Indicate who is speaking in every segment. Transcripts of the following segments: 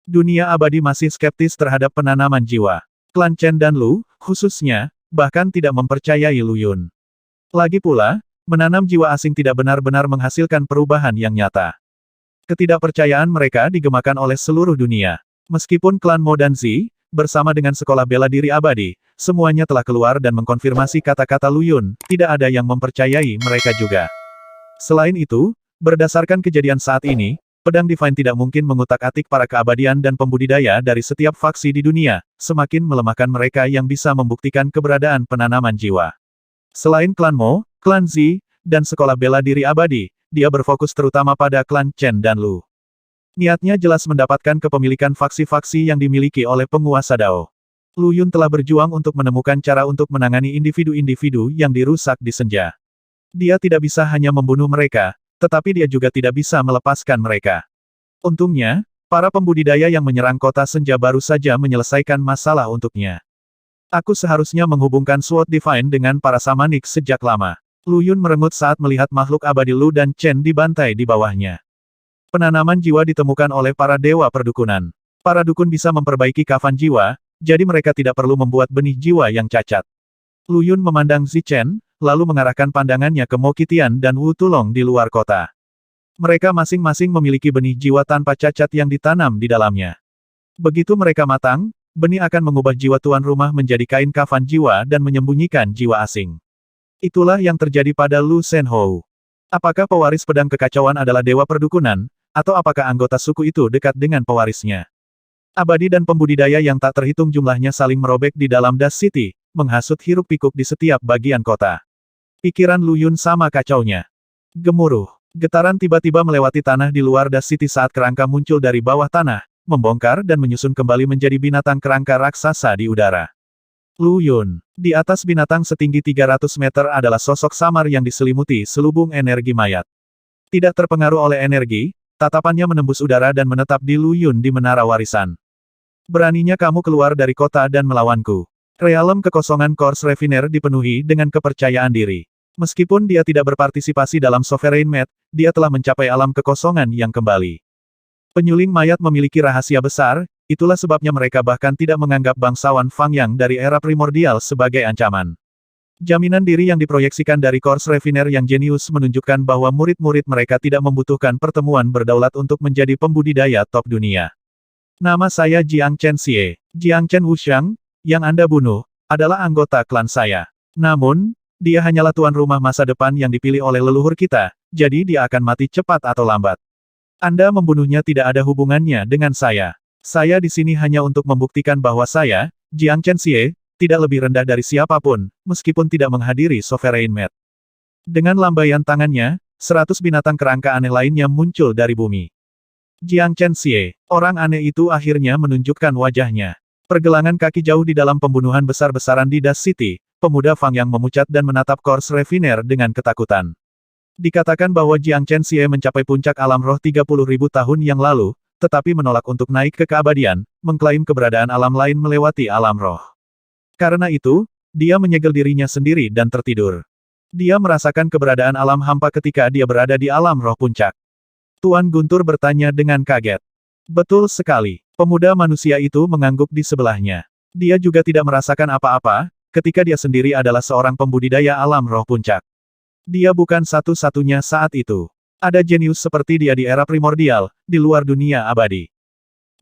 Speaker 1: Dunia abadi masih skeptis terhadap penanaman jiwa. Klan Chen dan Lu, khususnya, bahkan tidak mempercayai Lu Yun. Lagi pula, menanam jiwa asing tidak benar-benar menghasilkan perubahan yang nyata. Ketidakpercayaan mereka digemakan oleh seluruh dunia. Meskipun klan Mo dan Zi, bersama dengan Sekolah Bela Diri Abadi, semuanya telah keluar dan mengkonfirmasi kata-kata Lu Yun, tidak ada yang mempercayai mereka juga. Selain itu, berdasarkan kejadian saat ini, pedang Divine tidak mungkin mengutak-atik para keabadian dan pembudidaya dari setiap faksi di dunia, semakin melemahkan mereka yang bisa membuktikan keberadaan penanaman jiwa. Selain klan Mo, klan Zi, dan Sekolah Bela Diri Abadi, dia berfokus terutama pada klan Chen dan Lu. Niatnya jelas mendapatkan kepemilikan faksi-faksi yang dimiliki oleh penguasa Dao. Lu Yun telah berjuang untuk menemukan cara untuk menangani individu-individu yang dirusak di senja. Dia tidak bisa hanya membunuh mereka, tetapi dia juga tidak bisa melepaskan mereka. Untungnya, para pembudidaya yang menyerang kota senja baru saja menyelesaikan masalah untuknya. Aku seharusnya menghubungkan Sword Divine dengan para samanik sejak lama. Lu Yun merengut saat melihat makhluk abadi Lu dan Chen dibantai di bawahnya. Penanaman jiwa ditemukan oleh para dewa perdukunan. Para dukun bisa memperbaiki kafan jiwa, jadi mereka tidak perlu membuat benih jiwa yang cacat. Lu Yun memandang Zi Chen, lalu mengarahkan pandangannya ke Mo Qitian dan Wu Tulong di luar kota. Mereka masing-masing memiliki benih jiwa tanpa cacat yang ditanam di dalamnya. Begitu mereka matang, benih akan mengubah jiwa tuan rumah menjadi kain kafan jiwa dan menyembunyikan jiwa asing. Itulah yang terjadi pada Lu Shenhou. Apakah pewaris pedang kekacauan adalah dewa perdukunan, atau apakah anggota suku itu dekat dengan pewarisnya? Abadi dan pembudidaya yang tak terhitung jumlahnya saling merobek di dalam Das City, menghasut hiruk-pikuk di setiap bagian kota. Pikiran Lu Yun sama kacaunya. Gemuruh. Getaran tiba-tiba melewati tanah di luar Das City saat kerangka muncul dari bawah tanah, membongkar dan menyusun kembali menjadi binatang kerangka raksasa di udara. Lu Yun. Di atas binatang setinggi 300 meter adalah sosok samar yang diselimuti selubung energi mayat. Tidak terpengaruh oleh energi, tatapannya menembus udara dan menetap di Lu Yun di menara warisan. Beraninya kamu keluar dari kota dan melawanku. Realem kekosongan Kors Refiner dipenuhi dengan kepercayaan diri. Meskipun dia tidak berpartisipasi dalam Sovereign Math, dia telah mencapai alam kekosongan yang kembali. Penyuling mayat memiliki rahasia besar, itulah sebabnya mereka bahkan tidak menganggap bangsawan Fang Yang dari era primordial sebagai ancaman. Jaminan diri yang diproyeksikan dari Kors Refiner yang jenius menunjukkan bahwa murid-murid mereka tidak membutuhkan pertemuan berdaulat untuk menjadi pembudidaya top dunia. Nama saya Jiang Chen Xie. Jiang Chen Wuxiang, yang Anda bunuh, adalah anggota klan saya. Namun, dia hanyalah tuan rumah masa depan yang dipilih oleh leluhur kita, jadi dia akan mati cepat atau lambat. Anda membunuhnya tidak ada hubungannya dengan saya. Saya di sini hanya untuk membuktikan bahwa saya, Jiang Chen Xie, tidak lebih rendah dari siapapun, meskipun tidak menghadiri Sovereign Math. Dengan lambaian tangannya, 100 binatang kerangka aneh lainnya muncul dari bumi. Jiang Chen Xie, orang aneh itu akhirnya menunjukkan wajahnya. Pergelangan kaki jauh di dalam pembunuhan besar-besaran di Das City, pemuda Fang yang memucat dan menatap Kors Refiner dengan ketakutan. Dikatakan bahwa Jiang Chen Xie mencapai puncak alam roh 30.000 tahun yang lalu, tetapi menolak untuk naik ke keabadian, mengklaim keberadaan alam lain melewati alam roh. Karena itu, dia menyegel dirinya sendiri dan tertidur. Dia merasakan keberadaan alam hampa ketika dia berada di alam roh puncak. Tuan Guntur bertanya dengan kaget. Betul sekali, pemuda manusia itu mengangguk di sebelahnya. Dia juga tidak merasakan apa-apa, ketika dia sendiri adalah seorang pembudidaya alam roh puncak. Dia bukan satu-satunya saat itu. Ada jenius seperti dia di era primordial, di luar dunia abadi.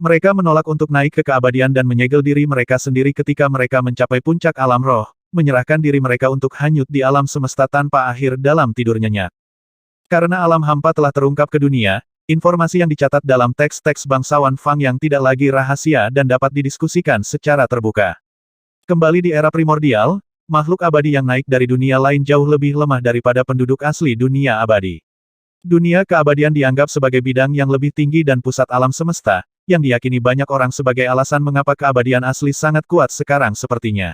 Speaker 1: Mereka menolak untuk naik ke keabadian dan menyegel diri mereka sendiri ketika mereka mencapai puncak alam roh, menyerahkan diri mereka untuk hanyut di alam semesta tanpa akhir dalam tidur nyenyak. Karena alam hampa telah terungkap ke dunia, informasi yang dicatat dalam teks-teks bangsawan Fang yang tidak lagi rahasia dan dapat didiskusikan secara terbuka. Kembali di era primordial, makhluk abadi yang naik dari dunia lain jauh lebih lemah daripada penduduk asli dunia abadi. Dunia keabadian dianggap sebagai bidang yang lebih tinggi dan pusat alam semesta, yang diyakini banyak orang sebagai alasan mengapa keabadian asli sangat kuat sekarang sepertinya.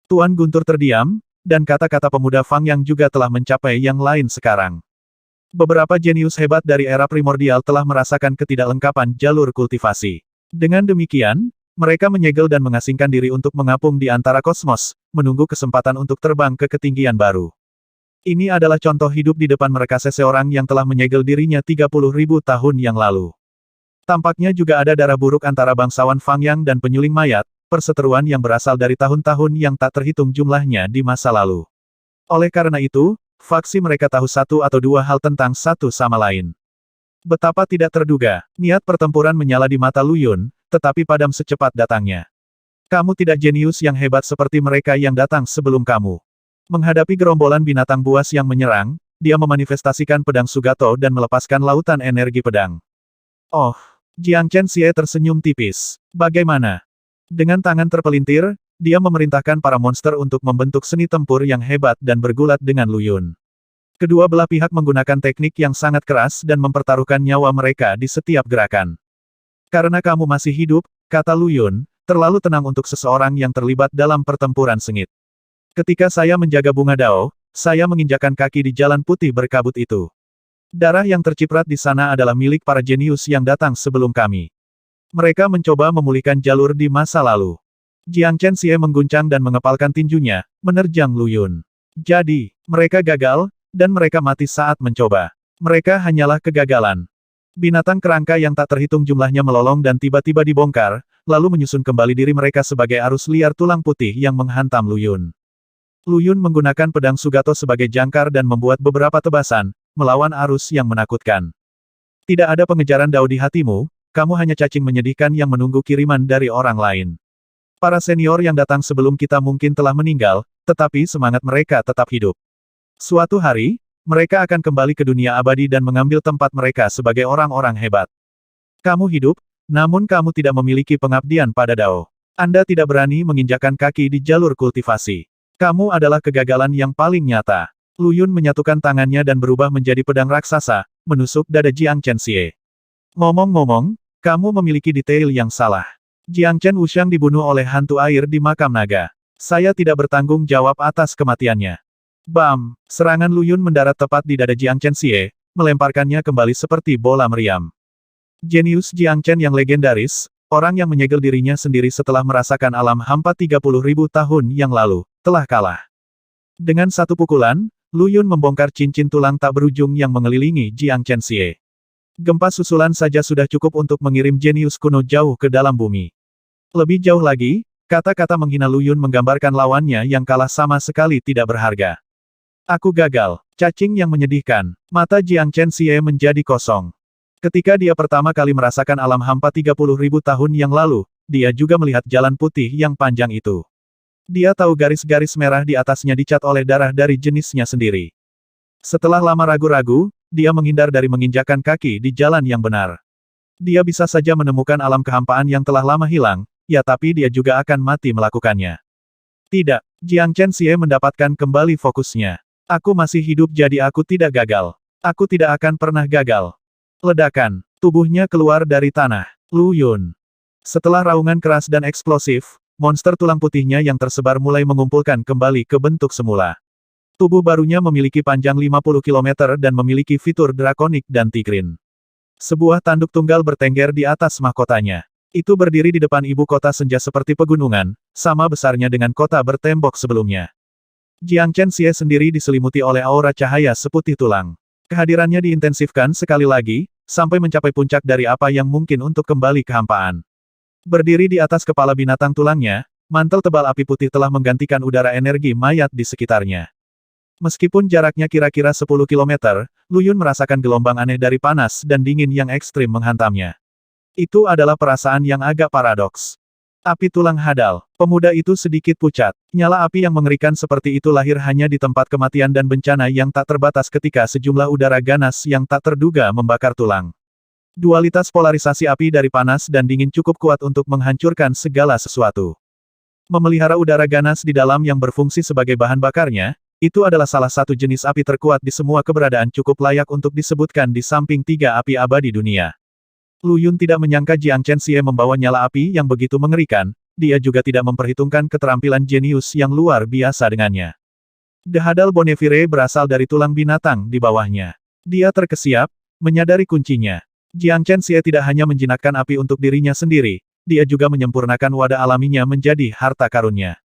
Speaker 1: Tuan Guntur terdiam, dan kata-kata pemuda Fang yang juga telah mencapai yang lain sekarang. Beberapa jenius hebat dari era primordial telah merasakan ketidaklengkapan jalur kultivasi. Dengan demikian, mereka menyegel dan mengasingkan diri untuk mengapung di antara kosmos, menunggu kesempatan untuk terbang ke ketinggian baru. Ini adalah contoh hidup di depan mereka seseorang yang telah menyegel dirinya 30.000 tahun yang lalu. Tampaknya juga ada darah buruk antara bangsawan Fang Yang dan penyuling mayat, perseteruan yang berasal dari tahun-tahun yang tak terhitung jumlahnya di masa lalu. Oleh karena itu, faksi mereka tahu satu atau dua hal tentang satu sama lain. Betapa tidak terduga, niat pertempuran menyala di mata Lu Yun, tetapi padam secepat datangnya. Kamu tidak jenius yang hebat seperti mereka yang datang sebelum kamu. Menghadapi gerombolan binatang buas yang menyerang, dia memanifestasikan pedang Sugato dan melepaskan lautan energi pedang. Oh, Jiang Chen Xie tersenyum tipis. Bagaimana? Dengan tangan terpelintir, dia memerintahkan para monster untuk membentuk seni tempur yang hebat dan bergulat dengan Lu Yun. Kedua belah pihak menggunakan teknik yang sangat keras dan mempertaruhkan nyawa mereka di setiap gerakan. Karena kamu masih hidup, kata Lu Yun, terlalu tenang untuk seseorang yang terlibat dalam pertempuran sengit. Ketika saya menjaga bunga Dao, saya menginjakan kaki di jalan putih berkabut itu. Darah yang terciprat di sana adalah milik para jenius yang datang sebelum kami. Mereka mencoba memulihkan jalur di masa lalu. Jiang Chen Xie mengguncang dan mengepalkan tinjunya, menerjang Lu Yun. Jadi, mereka gagal, dan mereka mati saat mencoba. Mereka hanyalah kegagalan. Binatang kerangka yang tak terhitung jumlahnya melolong dan tiba-tiba dibongkar, lalu menyusun kembali diri mereka sebagai arus liar tulang putih yang menghantam Lu Yun. Lu Yun menggunakan pedang Sugato sebagai jangkar dan membuat beberapa tebasan, melawan arus yang menakutkan. Tidak ada pengejaran Dao di hatimu, kamu hanya cacing menyedihkan yang menunggu kiriman dari orang lain. Para senior yang datang sebelum kita mungkin telah meninggal, tetapi semangat mereka tetap hidup. Suatu hari, mereka akan kembali ke dunia abadi dan mengambil tempat mereka sebagai orang-orang hebat. Kamu hidup, namun kamu tidak memiliki pengabdian pada Dao. Anda tidak berani menginjakan kaki di jalur kultivasi. Kamu adalah kegagalan yang paling nyata. Lu Yun menyatukan tangannya dan berubah menjadi pedang raksasa, menusuk dada Jiang Chen Xie. Ngomong-ngomong, kamu memiliki detail yang salah. Jiang Chen Wuxiang dibunuh oleh hantu air di makam naga. Saya tidak bertanggung jawab atas kematiannya. Bam! Serangan Lu Yun mendarat tepat di dada Jiang Chen Xie, melemparkannya kembali seperti bola meriam. Jenius Jiang Chen yang legendaris, orang yang menyegel dirinya sendiri setelah merasakan alam hampa 30.000 tahun yang lalu, telah kalah. Dengan satu pukulan, Lu Yun membongkar cincin tulang tak berujung yang mengelilingi Jiang Chen Xie. Gempa susulan saja sudah cukup untuk mengirim jenius kuno jauh ke dalam bumi. Lebih jauh lagi, kata-kata menghina Lu Yun menggambarkan lawannya yang kalah sama sekali tidak berharga. Aku gagal. Cacing yang menyedihkan. Mata Jiang Chen Xie menjadi kosong. Ketika dia pertama kali merasakan alam hampa 30.000 tahun yang lalu, dia juga melihat jalan putih yang panjang itu. Dia tahu garis-garis merah di atasnya dicat oleh darah dari jenisnya sendiri. Setelah lama ragu-ragu, dia menghindar dari menginjakan kaki di jalan yang benar. Dia bisa saja menemukan alam kehampaan yang telah lama hilang, ya tapi dia juga akan mati melakukannya. Tidak, Jiang Chen Xie mendapatkan kembali fokusnya. Aku masih hidup jadi aku tidak gagal. Aku tidak akan pernah gagal. Ledakan, tubuhnya keluar dari tanah. Lu Yun. Setelah raungan keras dan eksplosif, monster tulang putihnya yang tersebar mulai mengumpulkan kembali ke bentuk semula. Tubuh barunya memiliki panjang 50 km dan memiliki fitur drakonik dan tigrin. Sebuah tanduk tunggal bertengger di atas mahkotanya. Itu berdiri di depan ibu kota senja seperti pegunungan, sama besarnya dengan kota bertembok sebelumnya. Jiang Chen Xie sendiri diselimuti oleh aura cahaya seputih tulang. Kehadirannya diintensifkan sekali lagi, sampai mencapai puncak dari apa yang mungkin untuk kembali kehampaan. Berdiri di atas kepala binatang tulangnya, mantel tebal api putih telah menggantikan udara energi mayat di sekitarnya. Meskipun jaraknya kira-kira 10 km, Lu Yun merasakan gelombang aneh dari panas dan dingin yang ekstrim menghantamnya. Itu adalah perasaan yang agak paradoks. Api tulang hadal. Pemuda itu sedikit pucat. Nyala api yang mengerikan seperti itu lahir hanya di tempat kematian dan bencana yang tak terbatas ketika sejumlah udara ganas yang tak terduga membakar tulang. Dualitas polarisasi api dari panas dan dingin cukup kuat untuk menghancurkan segala sesuatu. Memelihara udara ganas di dalam yang berfungsi sebagai bahan bakarnya, itu adalah salah satu jenis api terkuat di semua keberadaan cukup layak untuk disebutkan di samping tiga api abadi dunia. Lu Yun tidak menyangka Jiang Chen Xie membawa nyala api yang begitu mengerikan, dia juga tidak memperhitungkan keterampilan jenius yang luar biasa dengannya. Dehadal Bonneville berasal dari tulang binatang di bawahnya. Dia terkesiap, menyadari kuncinya. Jiang Chen Xie tidak hanya menjinakkan api untuk dirinya sendiri, dia juga menyempurnakan wadah alaminya menjadi harta karunnya.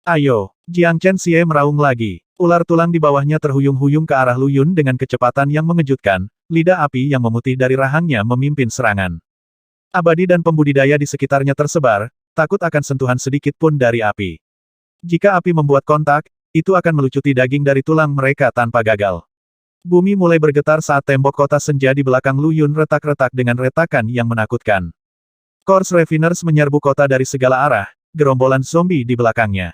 Speaker 1: Ayo, Jiang Chen Xie meraung lagi. Ular tulang di bawahnya terhuyung-huyung ke arah Lu Yun dengan kecepatan yang mengejutkan, lidah api yang memutih dari rahangnya memimpin serangan. Abadi dan pembudidaya di sekitarnya tersebar, takut akan sentuhan sedikit pun dari api. Jika api membuat kontak, itu akan melucuti daging dari tulang mereka tanpa gagal. Bumi mulai bergetar saat tembok kota senja di belakang Lu Yun retak-retak dengan retakan yang menakutkan. Corps Refiners menyerbu kota dari segala arah, gerombolan zombie di belakangnya.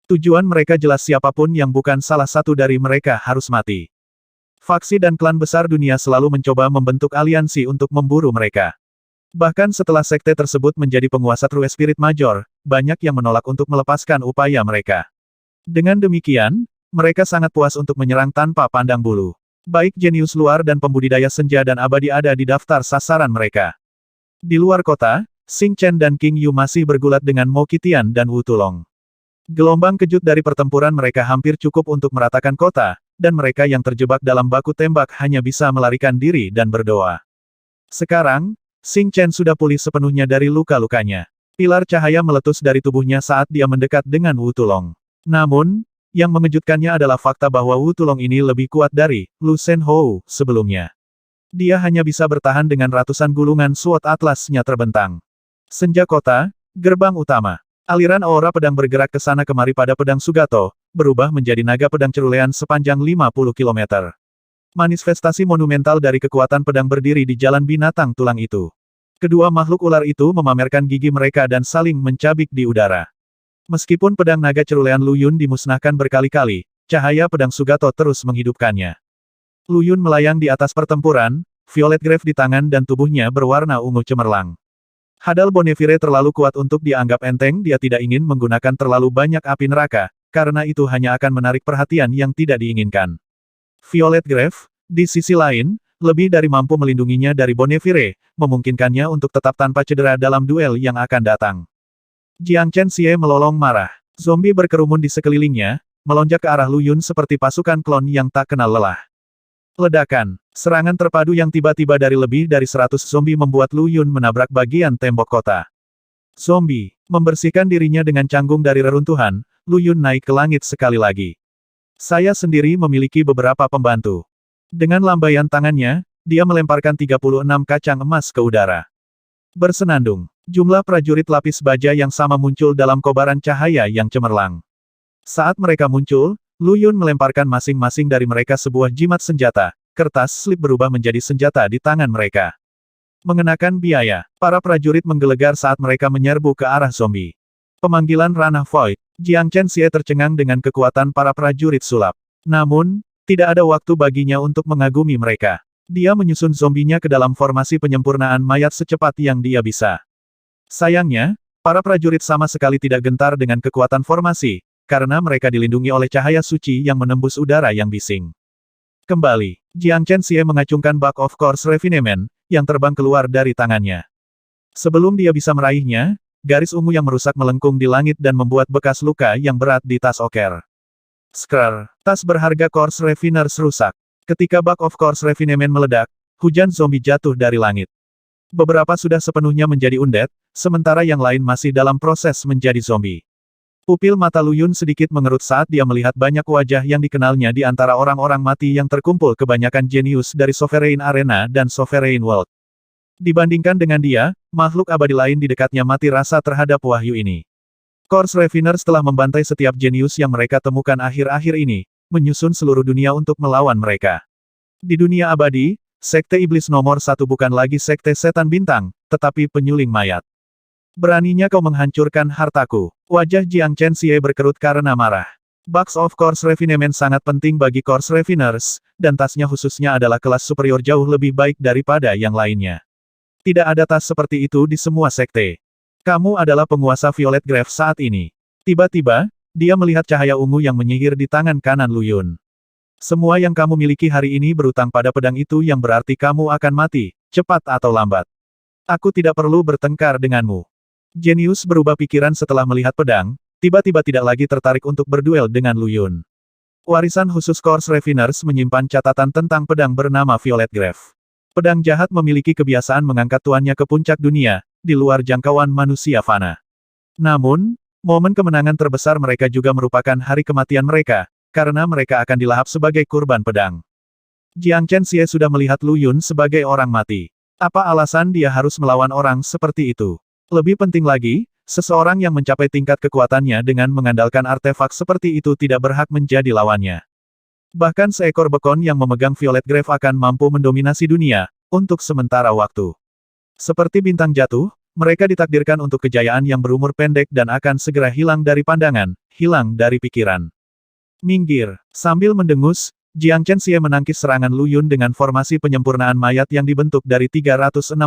Speaker 1: Tujuan mereka jelas, siapapun yang bukan salah satu dari mereka harus mati. Faksi dan klan besar dunia selalu mencoba membentuk aliansi untuk memburu mereka. Bahkan setelah sekte tersebut menjadi penguasa True Spirit Major, banyak yang menolak untuk melepaskan upaya mereka. Dengan demikian, mereka sangat puas untuk menyerang tanpa pandang bulu. Baik jenius luar dan pembudidaya senja dan abadi ada di daftar sasaran mereka. Di luar kota, Xing Chen dan King Yu masih bergulat dengan Mo Qitian dan Wu Tulong. Gelombang kejut dari pertempuran mereka hampir cukup untuk meratakan kota, dan mereka yang terjebak dalam baku tembak hanya bisa melarikan diri dan berdoa. Sekarang, Xing Chen sudah pulih sepenuhnya dari luka-lukanya. Pilar cahaya meletus dari tubuhnya saat dia mendekat dengan Wu Tulong. Namun, yang mengejutkannya adalah fakta bahwa Wu Tulong ini lebih kuat dari Lu Shenhou sebelumnya. Dia hanya bisa bertahan dengan ratusan gulungan SWOT atlasnya terbentang. Senja kota, gerbang utama. Aliran aura pedang bergerak ke sana kemari pada pedang Sugato, berubah menjadi naga pedang cerulean sepanjang 50 km. Manifestasi monumental dari kekuatan pedang berdiri di jalan binatang tulang itu. Kedua makhluk ular itu memamerkan gigi mereka dan saling mencabik di udara. Meskipun pedang naga cerulean Lu Yun dimusnahkan berkali-kali, cahaya pedang Sugato terus menghidupkannya. Lu Yun melayang di atas pertempuran, Violet Grave di tangan dan tubuhnya berwarna ungu cemerlang. Hadal Bonneville terlalu kuat untuk dianggap enteng, dia tidak ingin menggunakan terlalu banyak api neraka, karena itu hanya akan menarik perhatian yang tidak diinginkan. Violet Grave, di sisi lain, lebih dari mampu melindunginya dari Bonneville, memungkinkannya untuk tetap tanpa cedera dalam duel yang akan datang. Jiang Chen Xie melolong marah. Zombie berkerumun di sekelilingnya, melonjak ke arah Lu Yun seperti pasukan klon yang tak kenal lelah. Ledakan, serangan terpadu yang tiba-tiba dari lebih dari 100 zombie membuat Lu Yun menabrak bagian tembok kota. Zombie, membersihkan dirinya dengan canggung dari reruntuhan, Lu Yun naik ke langit sekali lagi. Saya sendiri memiliki beberapa pembantu. Dengan lambaian tangannya, dia melemparkan 36 kacang emas ke udara. Bersenandung, jumlah prajurit lapis baja yang sama muncul dalam kobaran cahaya yang cemerlang. Saat mereka muncul, Lu Yun melemparkan masing-masing dari mereka sebuah jimat senjata, kertas slip berubah menjadi senjata di tangan mereka. Mengenakan biaya, para prajurit menggelegar saat mereka menyerbu ke arah zombie. Pemanggilan ranah Void, Jiang Chen Xie tercengang dengan kekuatan para prajurit sulap. Namun, tidak ada waktu baginya untuk mengagumi mereka. Dia menyusun zombinya ke dalam formasi penyempurnaan mayat secepat yang dia bisa. Sayangnya, para prajurit sama sekali tidak gentar dengan kekuatan formasi, karena mereka dilindungi oleh cahaya suci yang menembus udara yang bising. Kembali, Jiang Chen Xie mengacungkan Bug of Course Refinement, yang terbang keluar dari tangannya. Sebelum dia bisa meraihnya, garis ungu yang merusak melengkung di langit dan membuat bekas luka yang berat di tas Oker. Skr, tas berharga Course Refiners rusak. Ketika Bug of Course Refinement meledak, hujan zombie jatuh dari langit. Beberapa sudah sepenuhnya menjadi undead, sementara yang lain masih dalam proses menjadi zombie. Pupil mata Lu Yun sedikit mengerut saat dia melihat banyak wajah yang dikenalnya di antara orang-orang mati yang terkumpul, kebanyakan jenius dari Sovereign Arena dan Sovereign World. Dibandingkan dengan dia, makhluk abadi lain di dekatnya mati rasa terhadap wahyu ini. Course Refiners telah membantai setiap jenius yang mereka temukan akhir-akhir ini, menyusun seluruh dunia untuk melawan mereka. Di dunia abadi, Sekte Iblis nomor 1 bukan lagi Sekte Setan Bintang, tetapi penyuling mayat. Beraninya kau menghancurkan hartaku. Wajah Jiang Chen Xie berkerut karena marah. Bugs of Course Refinement sangat penting bagi Course Refiners, dan tasnya khususnya adalah kelas superior jauh lebih baik daripada yang lainnya. Tidak ada tas seperti itu di semua sekte. Kamu adalah penguasa Violet Grave saat ini. Tiba-tiba, dia melihat cahaya ungu yang menyihir di tangan kanan Lu Yun. Semua yang kamu miliki hari ini berutang pada pedang itu yang berarti kamu akan mati, cepat atau lambat. Aku tidak perlu bertengkar denganmu. Jenius berubah pikiran setelah melihat pedang, tiba-tiba tidak lagi tertarik untuk berduel dengan Lu Yun. Warisan khusus Course Refiners menyimpan catatan tentang pedang bernama Violet Grave. Pedang jahat memiliki kebiasaan mengangkat tuannya ke puncak dunia, di luar jangkauan manusia fana. Namun, momen kemenangan terbesar mereka juga merupakan hari kematian mereka, karena mereka akan dilahap sebagai kurban pedang. Jiang Chen Xie sudah melihat Lu Yun sebagai orang mati. Apa alasan dia harus melawan orang seperti itu? Lebih penting lagi, seseorang yang mencapai tingkat kekuatannya dengan mengandalkan artefak seperti itu tidak berhak menjadi lawannya. Bahkan seekor bekon yang memegang Violet Grave akan mampu mendominasi dunia, untuk sementara waktu. Seperti bintang jatuh, mereka ditakdirkan untuk kejayaan yang berumur pendek dan akan segera hilang dari pandangan, hilang dari pikiran. Minggir. Sambil mendengus, Jiang Chenxie menangkis serangan Lu Yun dengan formasi penyempurnaan mayat yang dibentuk dari 365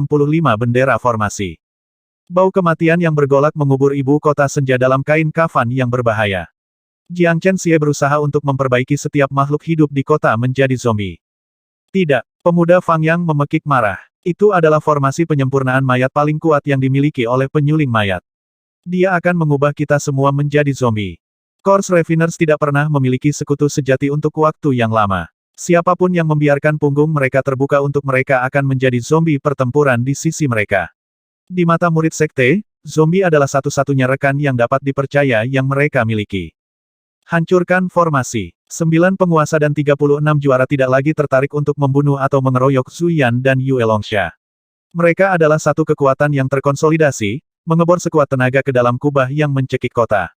Speaker 1: bendera formasi. Bau kematian yang bergolak mengubur ibu kota senja dalam kain kafan yang berbahaya. Jiang Chenxie berusaha untuk memperbaiki setiap makhluk hidup di kota menjadi zombie. Tidak, pemuda Fang Yang memekik marah. Itu adalah formasi penyempurnaan mayat paling kuat yang dimiliki oleh penyuling mayat. Dia akan mengubah kita semua menjadi zombie. Corpse Refiners tidak pernah memiliki sekutu sejati untuk waktu yang lama. Siapapun yang membiarkan punggung mereka terbuka untuk mereka akan menjadi zombie pertempuran di sisi mereka. Di mata murid sekte, zombie adalah satu-satunya rekan yang dapat dipercaya yang mereka miliki. Hancurkan formasi. 9 penguasa dan 36 juara tidak lagi tertarik untuk membunuh atau mengeroyok Zhu Yan dan Yue Longsha. Mereka adalah satu kekuatan yang terkonsolidasi, mengebor sekuat tenaga ke dalam kubah yang mencekik kota.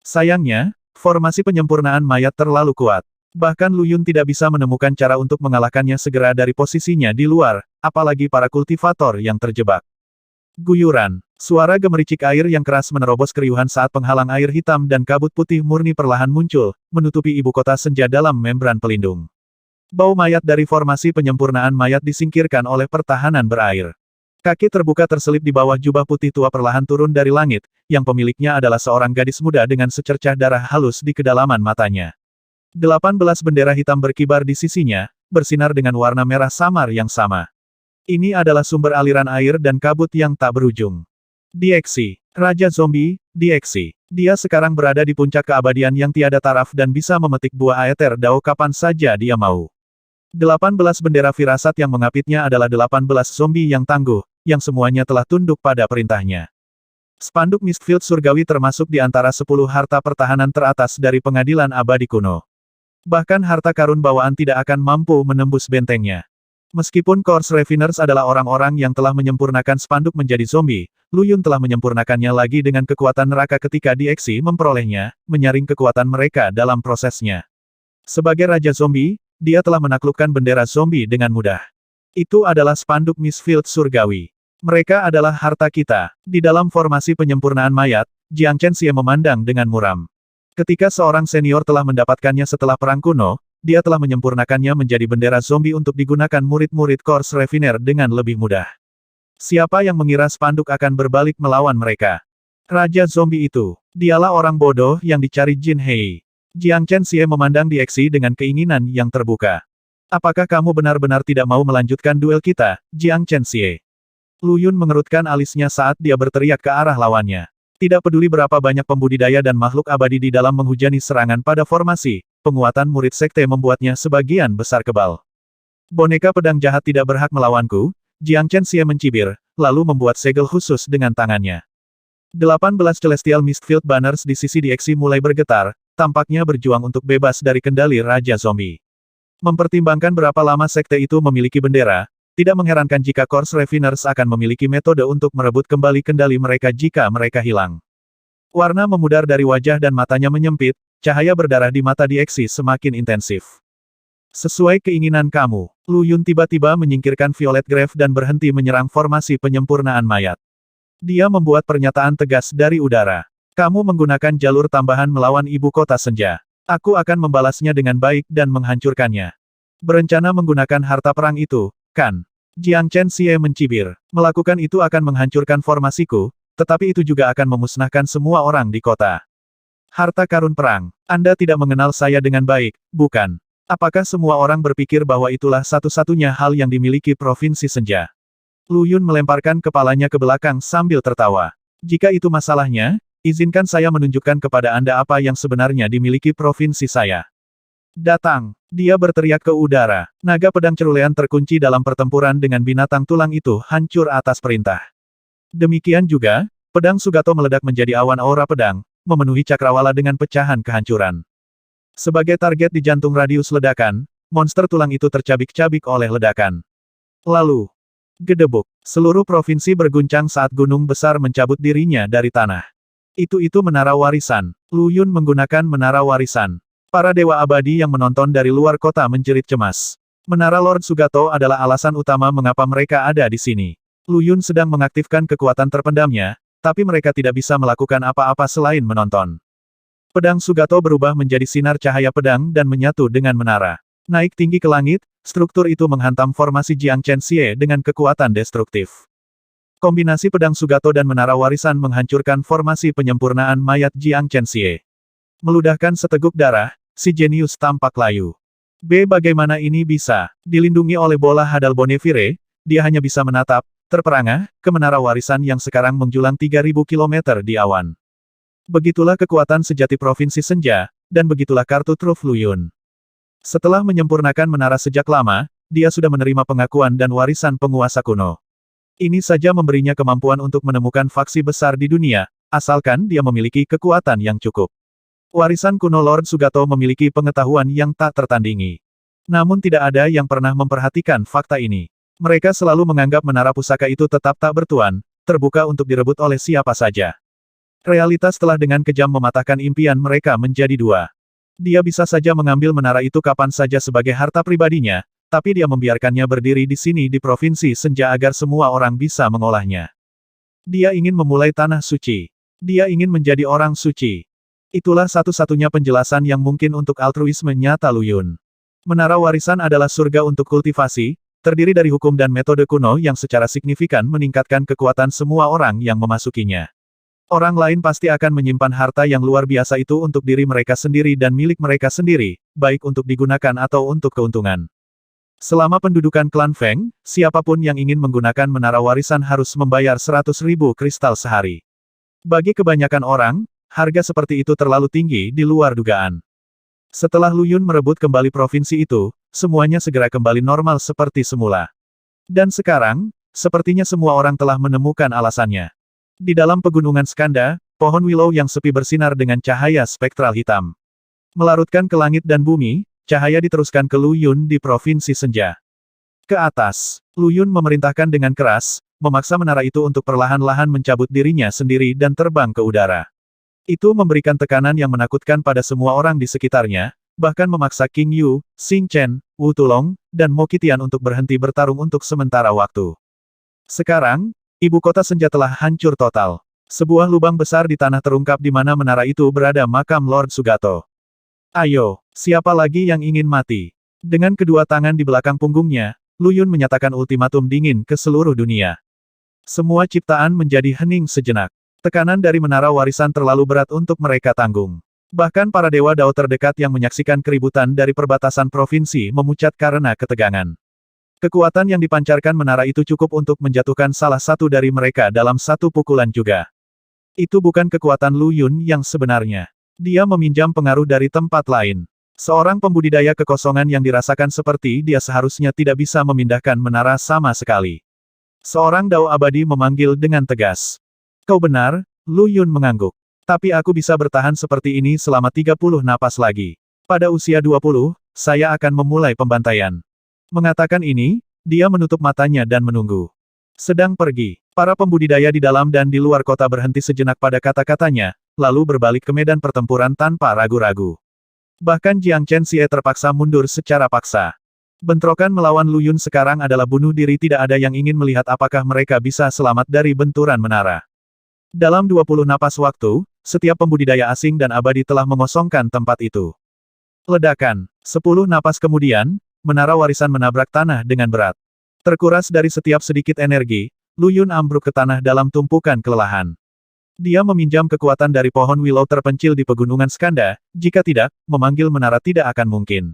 Speaker 1: Sayangnya, formasi penyempurnaan mayat terlalu kuat. Bahkan Lu Yun tidak bisa menemukan cara untuk mengalahkannya segera dari posisinya di luar, apalagi para kultivator yang terjebak. Guyuran. Suara gemericik air yang keras menerobos keriuhan saat penghalang air hitam dan kabut putih murni perlahan muncul, menutupi ibu kota senja dalam membran pelindung. Bau mayat dari formasi penyempurnaan mayat disingkirkan oleh pertahanan berair. Kaki terbuka terselip di bawah jubah putih tua perlahan turun dari langit, yang pemiliknya adalah seorang gadis muda dengan secercah darah halus di kedalaman matanya. 18 bendera hitam berkibar di sisinya, bersinar dengan warna merah samar yang sama. Ini adalah sumber aliran air dan kabut yang tak berujung. Dieksi. Raja Zombie, Dieksi. Dia sekarang berada di puncak keabadian yang tiada taraf dan bisa memetik buah Aether Dao kapan saja dia mau. 18 bendera firasat yang mengapitnya adalah 18 zombie yang tangguh, yang semuanya telah tunduk pada perintahnya. Spanduk Mistfield Surgawi termasuk di antara 10 harta pertahanan teratas dari pengadilan abadi kuno. Bahkan harta karun bawaan tidak akan mampu menembus bentengnya. Meskipun Corpse Refiners adalah orang-orang yang telah menyempurnakan spanduk menjadi zombie, Lu Yun telah menyempurnakannya lagi dengan kekuatan neraka ketika Dieksi memperolehnya, menyaring kekuatan mereka dalam prosesnya. Sebagai Raja Zombie, dia telah menaklukkan bendera zombie dengan mudah. Itu adalah spanduk Mistfield Surgawi. Mereka adalah harta kita. Di dalam formasi penyempurnaan mayat, Jiang Chenxie memandang dengan muram. Ketika seorang senior telah mendapatkannya setelah perang kuno, dia telah menyempurnakannya menjadi bendera zombie untuk digunakan murid-murid Corpse Refiner dengan lebih mudah. Siapa yang mengira spanduk akan berbalik melawan mereka? Raja zombie itu. Dialah orang bodoh yang dicari Jin Hei. Jiang Chenxie memandang Dieksi dengan keinginan yang terbuka. Apakah kamu benar-benar tidak mau melanjutkan duel kita, Jiang Chenxie? Lu Yun mengerutkan alisnya saat dia berteriak ke arah lawannya. Tidak peduli berapa banyak pembudidaya dan makhluk abadi di dalam menghujani serangan pada formasi, penguatan murid sekte membuatnya sebagian besar kebal. Boneka pedang jahat tidak berhak melawanku, Jiang Chenxie mencibir, lalu membuat segel khusus dengan tangannya. 18 Celestial Mistfield Banners di sisi Dieksi mulai bergetar, tampaknya berjuang untuk bebas dari kendali Raja Zombie. Mempertimbangkan berapa lama sekte itu memiliki bendera, tidak mengherankan jika Corpse Refiners akan memiliki metode untuk merebut kembali kendali mereka jika mereka hilang. Warna memudar dari wajah dan matanya menyempit, cahaya berdarah di mata Dieksi semakin intensif. Sesuai keinginan kamu, Lu Yun tiba-tiba menyingkirkan Violet Grave dan berhenti menyerang formasi penyempurnaan mayat. Dia membuat pernyataan tegas dari udara. Kamu menggunakan jalur tambahan melawan ibu kota senja. Aku akan membalasnya dengan baik dan menghancurkannya. Berencana menggunakan harta perang itu, kan? Jiang Chenxie mencibir. Melakukan itu akan menghancurkan formasiku, tetapi itu juga akan memusnahkan semua orang di kota. Harta karun perang. Anda tidak mengenal saya dengan baik, bukan? Apakah semua orang berpikir bahwa itulah satu-satunya hal yang dimiliki Provinsi Senja? Lu Yun melemparkan kepalanya ke belakang sambil tertawa. Jika itu masalahnya, izinkan saya menunjukkan kepada Anda apa yang sebenarnya dimiliki provinsi saya. Datang! Dia berteriak ke udara. Naga pedang cerulean terkunci dalam pertempuran dengan binatang tulang itu hancur atas perintah. Demikian juga, pedang Sugato meledak menjadi awan aura pedang, memenuhi cakrawala dengan pecahan kehancuran. Sebagai target di jantung radius ledakan, monster tulang itu tercabik-cabik oleh ledakan. Lalu, Gedebuk. Seluruh provinsi berguncang saat gunung besar mencabut dirinya dari tanah. Itu menara warisan. Lu Yun menggunakan menara warisan. Para dewa abadi yang menonton dari luar kota menjerit cemas. Menara Lord Sugato adalah alasan utama mengapa mereka ada di sini. Lu Yun sedang mengaktifkan kekuatan terpendamnya, tapi mereka tidak bisa melakukan apa-apa selain menonton. Pedang Sugato berubah menjadi sinar cahaya pedang dan menyatu dengan menara. Naik tinggi ke langit, struktur itu menghantam formasi Jiang Chenxie dengan kekuatan destruktif. Kombinasi pedang Sugato dan menara warisan menghancurkan formasi penyempurnaan mayat Jiang Chenxie. Meludahkan seteguk darah, si jenius tampak layu. Bagaimana ini bisa? Dilindungi oleh bola hadal Bonneville, dia hanya bisa menatap, terperangah, ke menara warisan yang sekarang menjulang 3000 km di awan. Begitulah kekuatan sejati Provinsi Senja, dan begitulah kartu truf Lu Yun. Setelah menyempurnakan menara sejak lama, dia sudah menerima pengakuan dan warisan penguasa kuno. Ini saja memberinya kemampuan untuk menemukan faksi besar di dunia, asalkan dia memiliki kekuatan yang cukup. Warisan kuno Lord Sugato memiliki pengetahuan yang tak tertandingi. Namun tidak ada yang pernah memperhatikan fakta ini. Mereka selalu menganggap menara pusaka itu tetap tak bertuan, terbuka untuk direbut oleh siapa saja. Realitas telah dengan kejam mematahkan impian mereka menjadi dua. Dia bisa saja mengambil menara itu kapan saja sebagai harta pribadinya, tapi dia membiarkannya berdiri di sini di Provinsi Senja agar semua orang bisa mengolahnya. Dia ingin memulai tanah suci. Dia ingin menjadi orang suci. Itulah satu-satunya penjelasan yang mungkin untuk altruisme nyata Lu Yun. Menara warisan adalah surga untuk kultivasi, terdiri dari hukum dan metode kuno yang secara signifikan meningkatkan kekuatan semua orang yang memasukinya. Orang lain pasti akan menyimpan harta yang luar biasa itu untuk diri mereka sendiri dan milik mereka sendiri, baik untuk digunakan atau untuk keuntungan. Selama pendudukan klan Feng, siapapun yang ingin menggunakan menara warisan harus membayar 100.000 kristal sehari. Bagi kebanyakan orang, harga seperti itu terlalu tinggi di luar dugaan. Setelah Lu Yun merebut kembali provinsi itu, semuanya segera kembali normal seperti semula. Dan sekarang, sepertinya semua orang telah menemukan alasannya. Di dalam pegunungan Skanda, pohon willow yang sepi bersinar dengan cahaya spektral hitam. Melarutkan ke langit dan bumi, cahaya diteruskan ke Lu Yun di Provinsi Senja. Ke atas, Lu Yun memerintahkan dengan keras, memaksa menara itu untuk perlahan-lahan mencabut dirinya sendiri dan terbang ke udara. Itu memberikan tekanan yang menakutkan pada semua orang di sekitarnya, bahkan memaksa King Yu, Xing Chen, Wu Tulong, dan Mo Qitian untuk berhenti bertarung untuk sementara waktu. Sekarang, ibu kota Senja telah hancur total. Sebuah lubang besar di tanah terungkap di mana menara itu berada makam Lord Sugato. Ayo, siapa lagi yang ingin mati? Dengan kedua tangan di belakang punggungnya, Lu Yun menyatakan ultimatum dingin ke seluruh dunia. Semua ciptaan menjadi hening sejenak. Tekanan dari menara warisan terlalu berat untuk mereka tanggung. Bahkan para dewa Dao terdekat yang menyaksikan keributan dari perbatasan provinsi memucat karena ketegangan. Kekuatan yang dipancarkan menara itu cukup untuk menjatuhkan salah satu dari mereka dalam satu pukulan juga. Itu bukan kekuatan Lu Yun yang sebenarnya. Dia meminjam pengaruh dari tempat lain. Seorang pembudidaya kekosongan yang dirasakan seperti dia seharusnya tidak bisa memindahkan menara sama sekali. Seorang Dao abadi memanggil dengan tegas. Kau benar, Lu Yun mengangguk. Tapi aku bisa bertahan seperti ini selama 30 napas lagi. Pada usia 20, saya akan memulai pembantaian. Mengatakan ini, dia menutup matanya dan menunggu. Sedang pergi. Para pembudidaya di dalam dan di luar kota berhenti sejenak pada kata-katanya, lalu berbalik ke medan pertempuran tanpa ragu-ragu. Bahkan Jiang Chenxie terpaksa mundur secara paksa. Bentrokan melawan Lu Yun sekarang adalah bunuh diri, tidak ada yang ingin melihat apakah mereka bisa selamat dari benturan menara. Dalam 20 napas waktu, setiap pembudidaya asing dan abadi telah mengosongkan tempat itu. Ledakan. 10 napas kemudian, menara warisan menabrak tanah dengan berat. Terkuras dari setiap sedikit energi, Lu Yun ambruk ke tanah dalam tumpukan kelelahan. Dia meminjam kekuatan dari pohon willow terpencil di pegunungan Skanda, jika tidak, memanggil menara tidak akan mungkin.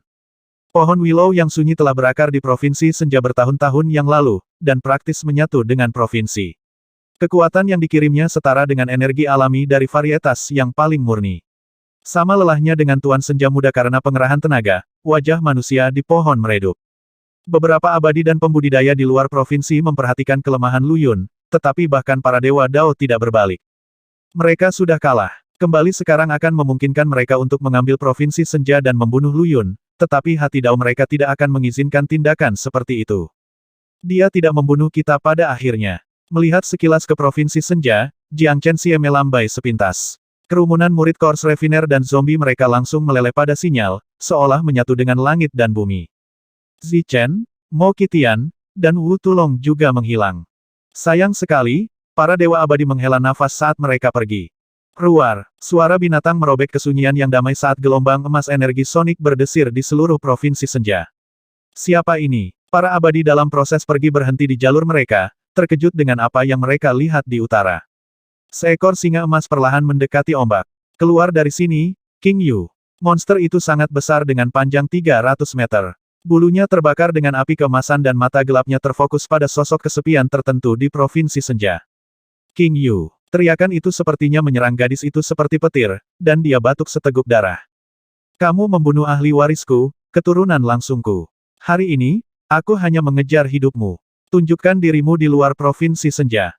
Speaker 1: Pohon willow yang sunyi telah berakar di Provinsi Senja bertahun-tahun yang lalu, dan praktis menyatu dengan provinsi. Kekuatan yang dikirimnya setara dengan energi alami dari varietas yang paling murni. Sama lelahnya dengan Tuan Senja Muda karena pengerahan tenaga, wajah manusia di pohon meredup. Beberapa abadi dan pembudidaya di luar provinsi memperhatikan kelemahan Lu Yun, tetapi bahkan para dewa Dao tidak berbalik. Mereka sudah kalah. Kembali sekarang akan memungkinkan mereka untuk mengambil Provinsi Senja dan membunuh Lu Yun, tetapi hati Dao mereka tidak akan mengizinkan tindakan seperti itu. Dia tidak membunuh kita pada akhirnya. Melihat sekilas ke Provinsi Senja, Jiang Chenxie melambai sepintas. Kerumunan murid Corps Refiner dan zombie mereka langsung meleleh pada sinyal, seolah menyatu dengan langit dan bumi. Zichen, Mo Qitian, dan Wu Tulong juga menghilang. Sayang sekali, para dewa abadi menghela nafas saat mereka pergi. Ruar, suara binatang merobek kesunyian yang damai saat gelombang emas energi sonik berdesir di seluruh Provinsi Senja. Siapa ini? Para abadi dalam proses pergi berhenti di jalur mereka, terkejut dengan apa yang mereka lihat di utara. Seekor singa emas perlahan mendekati ombak. Keluar dari sini, King Yu. Monster itu sangat besar dengan panjang 300 meter. Bulunya terbakar dengan api keemasan dan mata gelapnya terfokus pada sosok kesepian tertentu di Provinsi Senja. King Yu. Teriakan itu sepertinya menyerang gadis itu seperti petir, dan dia batuk seteguk darah. Kamu membunuh ahli warisku, keturunan langsungku. Hari ini, aku hanya mengejar hidupmu. Tunjukkan dirimu di luar Provinsi Senja.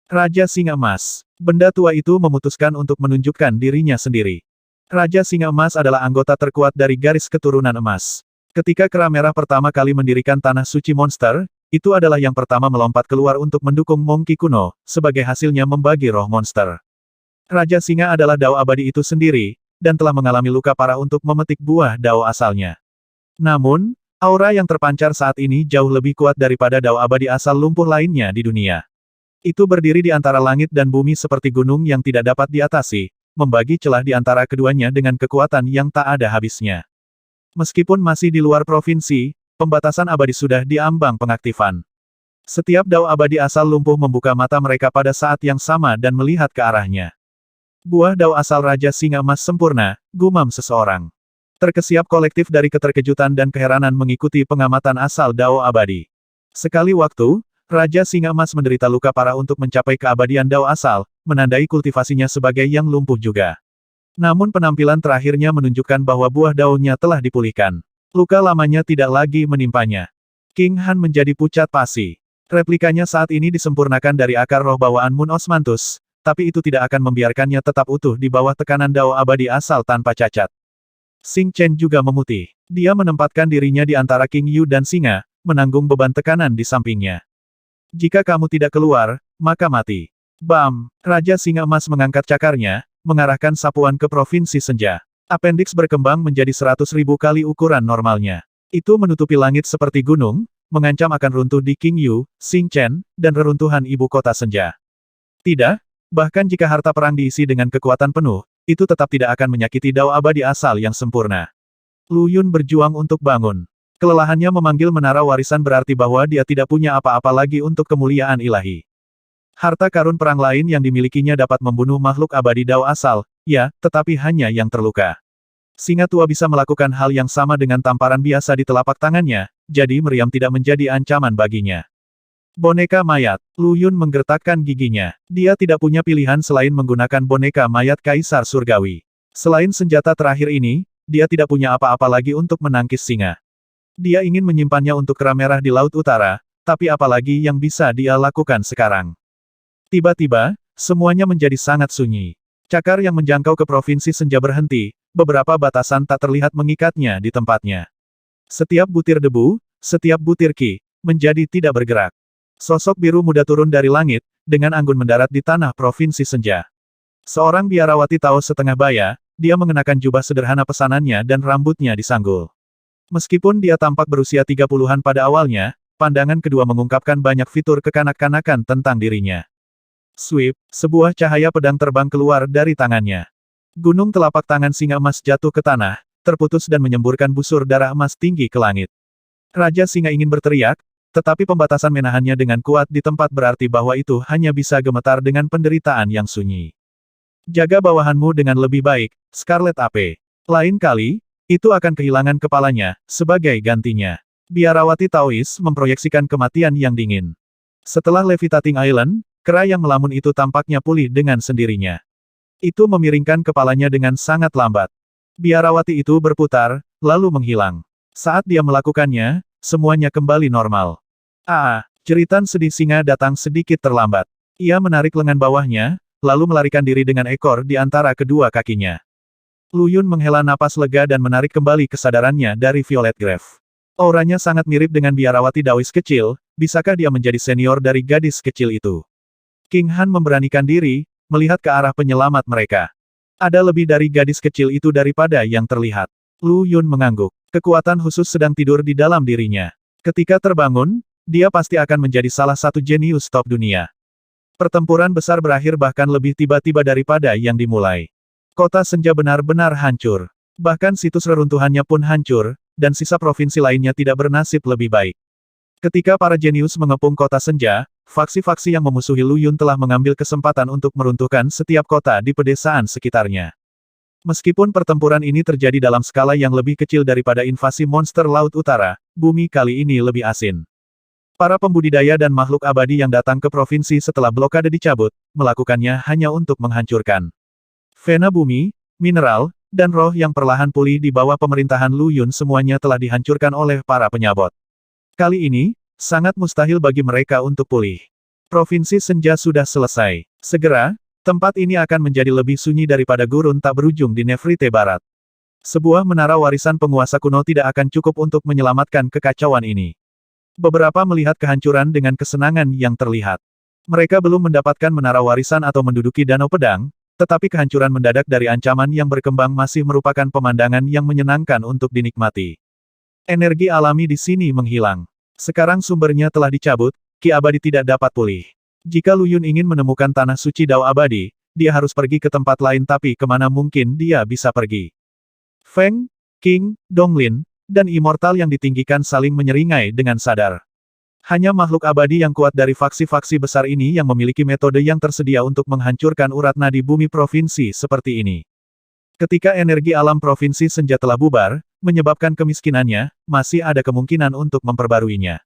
Speaker 1: Raja Singa Emas. Benda tua itu memutuskan untuk menunjukkan dirinya sendiri. Raja Singa Emas adalah anggota terkuat dari garis keturunan emas. Ketika Kera Merah pertama kali mendirikan Tanah Suci Monster, itu adalah yang pertama melompat keluar untuk mendukung Monkey kuno, sebagai hasilnya membagi roh monster. Raja Singa adalah Dao abadi itu sendiri, dan telah mengalami luka parah untuk memetik buah Dao asalnya. Namun, aura yang terpancar saat ini jauh lebih kuat daripada Dao abadi asal lumpuh lainnya di dunia. Itu berdiri di antara langit dan bumi seperti gunung yang tidak dapat diatasi, membagi celah di antara keduanya dengan kekuatan yang tak ada habisnya. Meskipun masih di luar provinsi, pembatasan abadi sudah diambang pengaktifan. Setiap Dao abadi asal lumpuh membuka mata mereka pada saat yang sama dan melihat ke arahnya. Buah Dao asal Raja Singa Emas sempurna, gumam seseorang. Terkesiap kolektif dari keterkejutan dan keheranan mengikuti pengamatan asal Dao abadi. Sekali waktu, Raja Singa Emas menderita luka parah untuk mencapai keabadian Dao asal, menandai kultivasinya sebagai yang lumpuh juga. Namun penampilan terakhirnya menunjukkan bahwa buah daunnya telah dipulihkan. Luka lamanya tidak lagi menimpanya. King Han menjadi pucat pasi. Replikanya saat ini disempurnakan dari akar roh bawaan Moon Osmanthus, tapi itu tidak akan membiarkannya tetap utuh di bawah tekanan Dao abadi asal tanpa cacat. Xing Chen juga memutih. Dia menempatkan dirinya di antara King Yu dan singa, menanggung beban tekanan di sampingnya. Jika kamu tidak keluar, maka mati. Bam! Raja Singa Emas mengangkat cakarnya, mengarahkan sapuan ke Provinsi Senja. Appendix berkembang menjadi 100.000 kali ukuran normalnya. Itu menutupi langit seperti gunung, mengancam akan runtuh di King Yu, Xing Chen, dan reruntuhan ibu kota Senja. Tidak, bahkan jika harta perang diisi dengan kekuatan penuh, itu tetap tidak akan menyakiti Dao abadi asal yang sempurna. Lu Yun berjuang untuk bangun. Kelelahannya memanggil menara warisan berarti bahwa dia tidak punya apa-apa lagi untuk kemuliaan ilahi. Harta karun perang lain yang dimilikinya dapat membunuh makhluk abadi Dao asal, ya, tetapi hanya yang terluka. Singa tua bisa melakukan hal yang sama dengan tamparan biasa di telapak tangannya, jadi meriam tidak menjadi ancaman baginya. Boneka mayat. Lu Yun menggertakkan giginya. Dia tidak punya pilihan selain menggunakan boneka mayat Kaisar Surgawi. Selain senjata terakhir ini, dia tidak punya apa-apa lagi untuk menangkis singa. Dia ingin menyimpannya untuk Kera Merah di Laut Utara, tapi apalagi yang bisa dia lakukan sekarang. Tiba-tiba, semuanya menjadi sangat sunyi. Cakar yang menjangkau ke Provinsi Senja berhenti, beberapa batasan tak terlihat mengikatnya di tempatnya. Setiap butir debu, setiap butir ki, menjadi tidak bergerak. Sosok biru muda turun dari langit, dengan anggun mendarat di tanah Provinsi Senja. Seorang biarawati Taos setengah baya, dia mengenakan jubah sederhana pesanannya dan rambutnya disanggul. Meskipun dia tampak berusia 30-an pada awalnya, pandangan kedua mengungkapkan banyak fitur kekanak-kanakan tentang dirinya. Sweep, sebuah cahaya pedang terbang keluar dari tangannya. Gunung telapak tangan singa emas jatuh ke tanah, terputus dan menyemburkan busur darah emas tinggi ke langit. Raja Singa ingin berteriak, tetapi pembatasan menahannya dengan kuat di tempat berarti bahwa itu hanya bisa gemetar dengan penderitaan yang sunyi. Jaga bawahanmu dengan lebih baik, Scarlet AP. Lain kali, itu akan kehilangan kepalanya, sebagai gantinya. Biarawati Taois memproyeksikan kematian yang dingin. Setelah Levitating Island, kera yang melamun itu tampaknya pulih dengan sendirinya. Itu memiringkan kepalanya dengan sangat lambat. Biarawati itu berputar, lalu menghilang. Saat dia melakukannya, semuanya kembali normal. Jeritan sedih singa datang sedikit terlambat. Ia menarik lengan bawahnya, lalu melarikan diri dengan ekor di antara kedua kakinya. Lu Yun menghela napas lega dan menarik kembali kesadarannya dari Violet Grave. Auranya sangat mirip dengan biarawati Daois kecil, bisakah dia menjadi senior dari gadis kecil itu? King Han memberanikan diri, melihat ke arah penyelamat mereka. Ada lebih dari gadis kecil itu daripada yang terlihat. Lu Yun mengangguk. Kekuatan khusus sedang tidur di dalam dirinya. Ketika terbangun, dia pasti akan menjadi salah satu jenius top dunia. Pertempuran besar berakhir bahkan lebih tiba-tiba daripada yang dimulai. Kota senja benar-benar hancur. Bahkan situs reruntuhannya pun hancur, dan sisa provinsi lainnya tidak bernasib lebih baik. Ketika para jenius mengepung kota senja, faksi-faksi yang memusuhi Lu Yun telah mengambil kesempatan untuk meruntuhkan setiap kota di pedesaan sekitarnya. Meskipun pertempuran ini terjadi dalam skala yang lebih kecil daripada invasi monster Laut Utara, bumi kali ini lebih asin. Para pembudidaya dan makhluk abadi yang datang ke provinsi setelah blokade dicabut, melakukannya hanya untuk menghancurkan vena bumi, mineral, dan roh yang perlahan pulih di bawah pemerintahan Lu Yun semuanya telah dihancurkan oleh para penyabot. Kali ini, sangat mustahil bagi mereka untuk pulih. Provinsi senja sudah selesai. Segera, tempat ini akan menjadi lebih sunyi daripada gurun tak berujung di Nefrite Barat. Sebuah menara warisan penguasa kuno tidak akan cukup untuk menyelamatkan kekacauan ini. Beberapa melihat kehancuran dengan kesenangan yang terlihat. Mereka belum mendapatkan menara warisan atau menduduki danau pedang, tetapi kehancuran mendadak dari ancaman yang berkembang masih merupakan pemandangan yang menyenangkan untuk dinikmati. Energi alami di sini menghilang. Sekarang sumbernya telah dicabut, Ki Abadi tidak dapat pulih. Jika Lu Yun ingin menemukan tanah suci Dao Abadi, dia harus pergi ke tempat lain tapi kemana mungkin dia bisa pergi. Feng, King, Donglin, dan Immortal yang ditinggikan saling menyeringai dengan sadar. Hanya makhluk abadi yang kuat dari faksi-faksi besar ini yang memiliki metode yang tersedia untuk menghancurkan urat nadi bumi provinsi seperti ini. Ketika energi alam provinsi senja telah bubar, menyebabkan kemiskinannya, masih ada kemungkinan untuk memperbaruinya.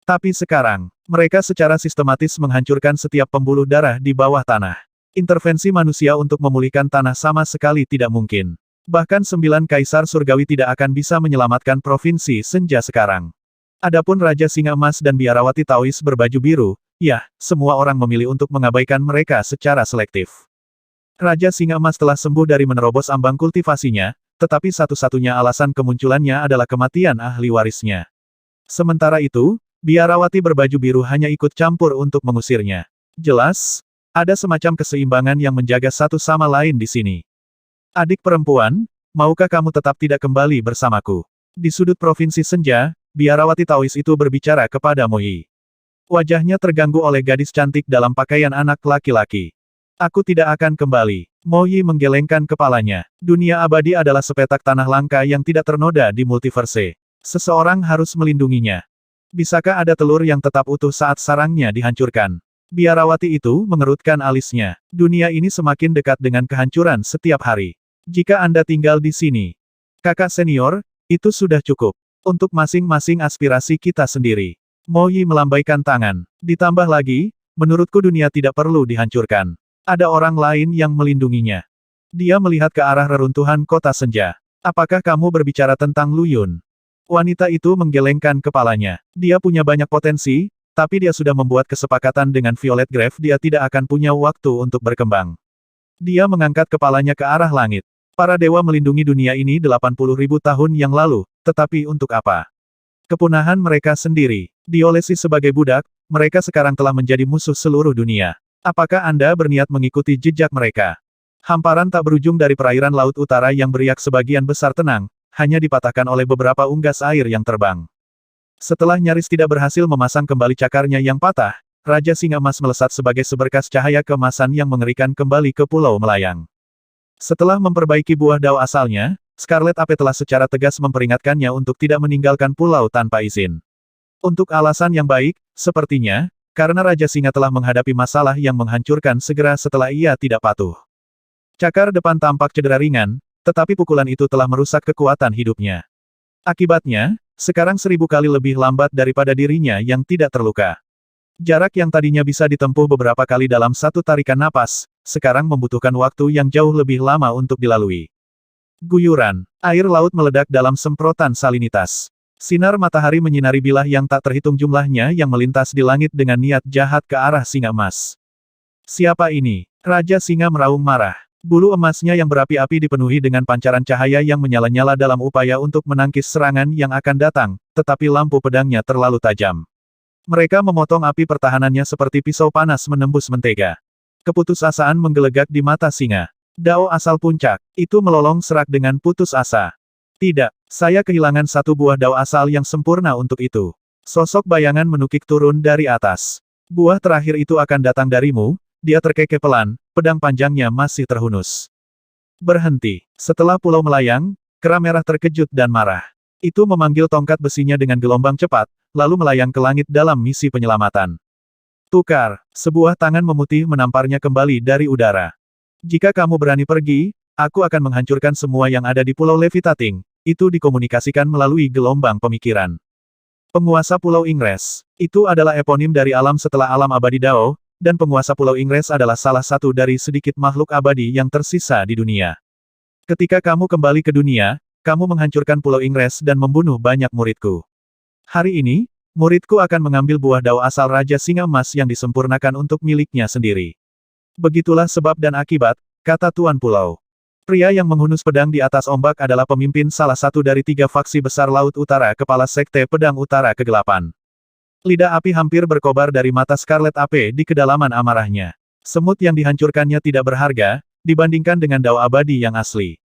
Speaker 1: Tapi sekarang, mereka secara sistematis menghancurkan setiap pembuluh darah di bawah tanah. Intervensi manusia untuk memulihkan tanah sama sekali tidak mungkin. Bahkan 9 kaisar surgawi tidak akan bisa menyelamatkan provinsi senja sekarang. Adapun Raja Singa Emas dan Biarawati Taois berbaju biru, ya, semua orang memilih untuk mengabaikan mereka secara selektif. Raja Singa Emas telah sembuh dari menerobos ambang kultivasinya, tetapi satu-satunya alasan kemunculannya adalah kematian ahli warisnya. Sementara itu, Biarawati berbaju biru hanya ikut campur untuk mengusirnya. Jelas, ada semacam keseimbangan yang menjaga satu sama lain di sini. Adik perempuan, maukah kamu tetap tidak kembali bersamaku? Di sudut provinsi senja, Biarawati Taois itu berbicara kepada Mo Yi. Wajahnya terganggu oleh gadis cantik dalam pakaian anak laki-laki. Aku tidak akan kembali. Mo Yi menggelengkan kepalanya. Dunia abadi adalah sepetak tanah langka yang tidak ternoda di multiverse. Seseorang harus melindunginya. Bisakah ada telur yang tetap utuh saat sarangnya dihancurkan? Biarawati itu mengerutkan alisnya. Dunia ini semakin dekat dengan kehancuran setiap hari. Jika Anda tinggal di sini, kakak senior, itu sudah cukup. Untuk masing-masing aspirasi kita sendiri. Mo Yi melambaikan tangan. Ditambah lagi, menurutku dunia tidak perlu dihancurkan. Ada orang lain yang melindunginya. Dia melihat ke arah reruntuhan kota senja. Apakah kamu berbicara tentang Lu Yun? Wanita itu menggelengkan kepalanya. Dia punya banyak potensi, tapi dia sudah membuat kesepakatan dengan Violet Grave dia tidak akan punya waktu untuk berkembang. Dia mengangkat kepalanya ke arah langit. Para dewa melindungi dunia ini 80.000 tahun yang lalu, tetapi untuk apa? Kepunahan mereka sendiri. Diolesi sebagai budak, mereka sekarang telah menjadi musuh seluruh dunia. Apakah Anda berniat mengikuti jejak mereka? Hamparan tak berujung dari perairan Laut Utara yang beriak sebagian besar tenang, hanya dipatahkan oleh beberapa unggas air yang terbang. Setelah nyaris tidak berhasil memasang kembali cakarnya yang patah, Raja Singa Emas melesat sebagai seberkas cahaya keemasan yang mengerikan kembali ke pulau melayang. Setelah memperbaiki buah dao asalnya, Scarlet Ape telah secara tegas memperingatkannya untuk tidak meninggalkan pulau tanpa izin. Untuk alasan yang baik, sepertinya, karena Raja Singa telah menghadapi masalah yang menghancurkan segera setelah ia tidak patuh. Cakar depan tampak cedera ringan, tetapi pukulan itu telah merusak kekuatan hidupnya. Akibatnya, sekarang 1000 kali lebih lambat daripada dirinya yang tidak terluka. Jarak yang tadinya bisa ditempuh beberapa kali dalam satu tarikan napas, sekarang membutuhkan waktu yang jauh lebih lama untuk dilalui. Guyuran, air laut meledak dalam semprotan salinitas. Sinar matahari menyinari bilah yang tak terhitung jumlahnya yang melintas di langit dengan niat jahat ke arah singa emas. Siapa ini? Raja Singa meraung marah. Bulu emasnya yang berapi-api dipenuhi dengan pancaran cahaya yang menyala-nyala dalam upaya untuk menangkis serangan yang akan datang, tetapi lampu pedangnya terlalu tajam. Mereka memotong api pertahanannya seperti pisau panas menembus mentega. Keputusasaan menggelegak di mata singa. Dao asal puncak, itu melolong serak dengan putus asa. Tidak, saya kehilangan satu buah dao asal yang sempurna untuk itu. Sosok bayangan menukik turun dari atas. Buah terakhir itu akan datang darimu, dia terkekeh pelan, pedang panjangnya masih terhunus. Berhenti. Setelah pulau melayang, kera merah terkejut dan marah. Itu memanggil tongkat besinya dengan gelombang cepat, lalu melayang ke langit dalam misi penyelamatan. Tukar, sebuah tangan memutih menamparnya kembali dari udara. Jika kamu berani pergi, aku akan menghancurkan semua yang ada di Pulau Levitating. Itu dikomunikasikan melalui gelombang pemikiran. Penguasa Pulau Ingres. Itu adalah eponim dari alam setelah alam abadi Dao, dan penguasa Pulau Ingres adalah salah satu dari sedikit makhluk abadi yang tersisa di dunia. Ketika kamu kembali ke dunia, kamu menghancurkan Pulau Ingres dan membunuh banyak muridku. Hari ini, muridku akan mengambil buah dao asal Raja Singa Emas yang disempurnakan untuk miliknya sendiri. Begitulah sebab dan akibat, kata Tuan Pulau. Pria yang menghunus pedang di atas ombak adalah pemimpin salah satu dari 3 faksi besar Laut Utara, kepala Sekte Pedang Utara Kegelapan. Lidah api hampir berkobar dari mata Scarlet Ape di kedalaman amarahnya. Semut yang dihancurkannya tidak berharga, dibandingkan dengan dao abadi yang asli.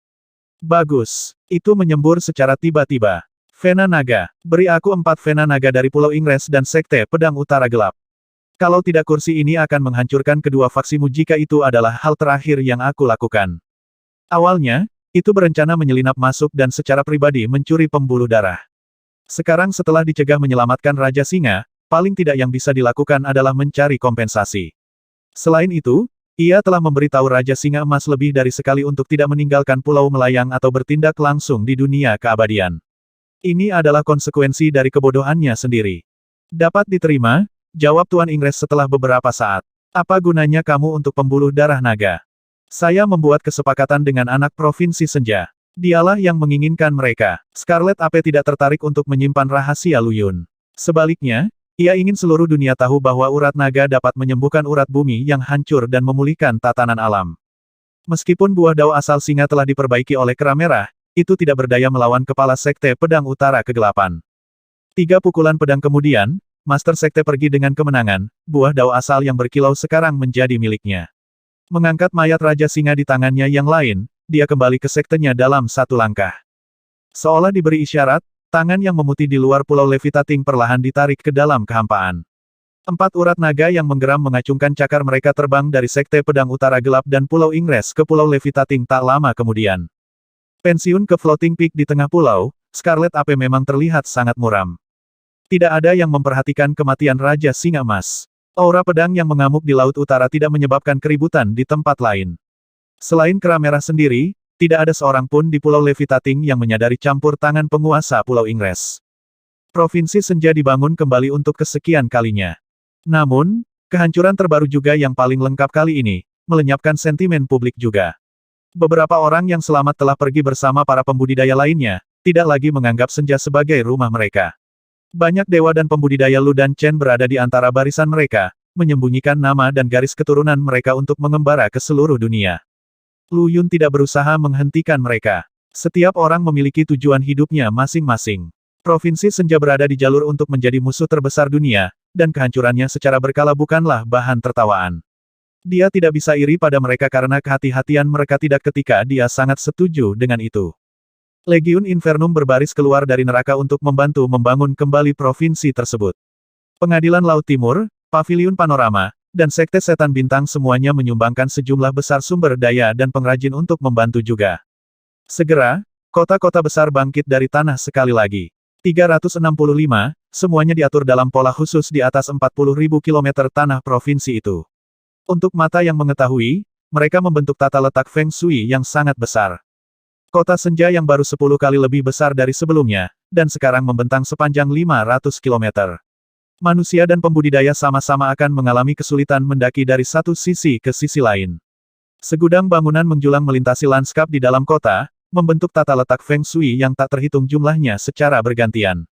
Speaker 1: Bagus. Itu menyembur secara tiba-tiba. Vena Naga, beri aku 4 Vena Naga dari Pulau Ingres dan Sekte Pedang Utara Gelap. Kalau tidak kursi ini akan menghancurkan kedua faksimu jika itu adalah hal terakhir yang aku lakukan. Awalnya, itu berencana menyelinap masuk dan secara pribadi mencuri pembuluh darah. Sekarang setelah dicegah menyelamatkan Raja Singa, paling tidak yang bisa dilakukan adalah mencari kompensasi. Selain itu, ia telah memberitahu Raja Singa Emas lebih dari sekali untuk tidak meninggalkan pulau melayang atau bertindak langsung di dunia keabadian. Ini adalah konsekuensi dari kebodohannya sendiri. Dapat diterima, jawab Tuan Ingres setelah beberapa saat. Apa gunanya kamu untuk pembuluh darah naga? Saya membuat kesepakatan dengan anak Provinsi Senja. Dialah yang menginginkan mereka. Scarlet Ape tidak tertarik untuk menyimpan rahasia Lu Yun. Sebaliknya, ia ingin seluruh dunia tahu bahwa urat naga dapat menyembuhkan urat bumi yang hancur dan memulihkan tatanan alam. Meskipun buah dao asal singa telah diperbaiki oleh kera merah, itu tidak berdaya melawan kepala Sekte Pedang Utara Kegelapan. 3 pukulan pedang kemudian, Master Sekte pergi dengan kemenangan, buah dao asal yang berkilau sekarang menjadi miliknya. Mengangkat mayat Raja Singa di tangannya yang lain, dia kembali ke sektenya dalam 1 langkah. Seolah diberi isyarat, tangan yang memutih di luar Pulau Levitating perlahan ditarik ke dalam kehampaan. 4 urat naga yang menggeram mengacungkan cakar mereka terbang dari Sekte Pedang Utara Gelap dan Pulau Ingres ke Pulau Levitating tak lama kemudian. Pensiun ke Floating Peak di tengah pulau, Scarlet Ape memang terlihat sangat muram. Tidak ada yang memperhatikan kematian Raja Singa Emas. Aura pedang yang mengamuk di Laut Utara tidak menyebabkan keributan di tempat lain. Selain kera merah sendiri, tidak ada seorang pun di Pulau Levitating yang menyadari campur tangan penguasa Pulau Ingres. Provinsi Senja dibangun kembali untuk kesekian kalinya. Namun, kehancuran terbaru juga yang paling lengkap kali ini, melenyapkan sentimen publik juga. Beberapa orang yang selamat telah pergi bersama para pembudidaya lainnya, tidak lagi menganggap Senja sebagai rumah mereka. Banyak dewa dan pembudidaya Lu dan Chen berada di antara barisan mereka, menyembunyikan nama dan garis keturunan mereka untuk mengembara ke seluruh dunia. Lu Yun tidak berusaha menghentikan mereka. Setiap orang memiliki tujuan hidupnya masing-masing. Provinsi Senja berada di jalur untuk menjadi musuh terbesar dunia, dan kehancurannya secara berkala bukanlah bahan tertawaan. Dia tidak bisa iri pada mereka karena kehati-hatian mereka tidak ketika dia sangat setuju dengan itu. Legiun Infernum berbaris keluar dari neraka untuk membantu membangun kembali provinsi tersebut. Pengadilan Laut Timur, Paviliun Panorama, dan Sekte Setan Bintang semuanya menyumbangkan sejumlah besar sumber daya dan pengrajin untuk membantu juga. Segera, kota-kota besar bangkit dari tanah sekali lagi. 365, semuanya diatur dalam pola khusus di atas 40.000 km tanah provinsi itu. Untuk mata yang mengetahui, mereka membentuk tata letak Feng Shui yang sangat besar. Kota Senja yang baru 10 kali lebih besar dari sebelumnya, dan sekarang membentang sepanjang 500 km. Manusia dan pembudidaya sama-sama akan mengalami kesulitan mendaki dari satu sisi ke sisi lain. Segudang bangunan menjulang melintasi lanskap di dalam kota, membentuk tata letak Feng Shui yang tak terhitung jumlahnya secara bergantian.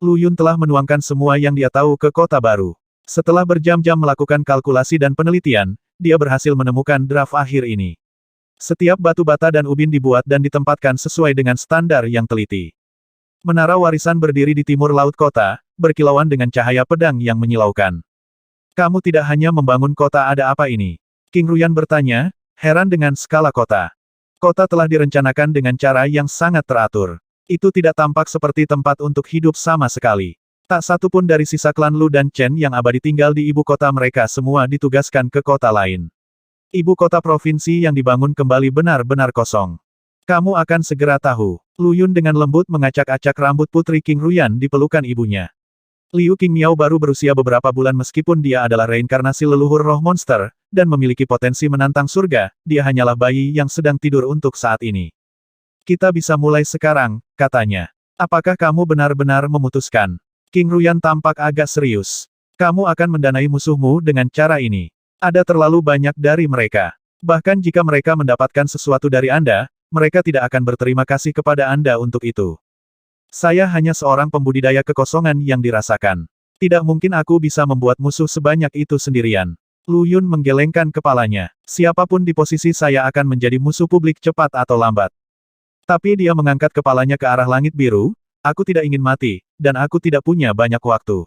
Speaker 1: Lu Yun telah menuangkan semua yang dia tahu ke kota baru. Setelah berjam-jam melakukan kalkulasi dan penelitian, dia berhasil menemukan draft akhir ini. Setiap batu bata dan ubin dibuat dan ditempatkan sesuai dengan standar yang teliti. Menara warisan berdiri di timur laut kota, berkilauan dengan cahaya pedang yang menyilaukan. Kamu tidak hanya membangun kota, ada apa ini? King Ruyan bertanya, heran dengan skala kota. Kota telah direncanakan dengan cara yang sangat teratur. Itu tidak tampak seperti tempat untuk hidup sama sekali. Tak satu pun dari sisa klan Lu dan Chen yang abadi tinggal di ibu kota, mereka semua ditugaskan ke kota lain. Ibu kota provinsi yang dibangun kembali benar-benar kosong. Kamu akan segera tahu. Lu Yun dengan lembut mengacak-acak rambut putri King Ruyan di pelukan ibunya. Liu Qingmiao baru berusia beberapa bulan meskipun dia adalah reinkarnasi leluhur roh monster, dan memiliki potensi menantang surga, dia hanyalah bayi yang sedang tidur untuk saat ini. Kita bisa mulai sekarang, katanya. Apakah kamu benar-benar memutuskan? King Ruyan tampak agak serius. Kamu akan mendanai musuhmu dengan cara ini. Ada terlalu banyak dari mereka. Bahkan jika mereka mendapatkan sesuatu dari Anda, mereka tidak akan berterima kasih kepada Anda untuk itu. Saya hanya seorang pembudidaya kekosongan yang dirasakan. Tidak mungkin aku bisa membuat musuh sebanyak itu sendirian. Lu Yun menggelengkan kepalanya. Siapapun di posisi saya akan menjadi musuh publik cepat atau lambat. Tapi dia mengangkat kepalanya ke arah langit biru, aku tidak ingin mati, dan aku tidak punya banyak waktu.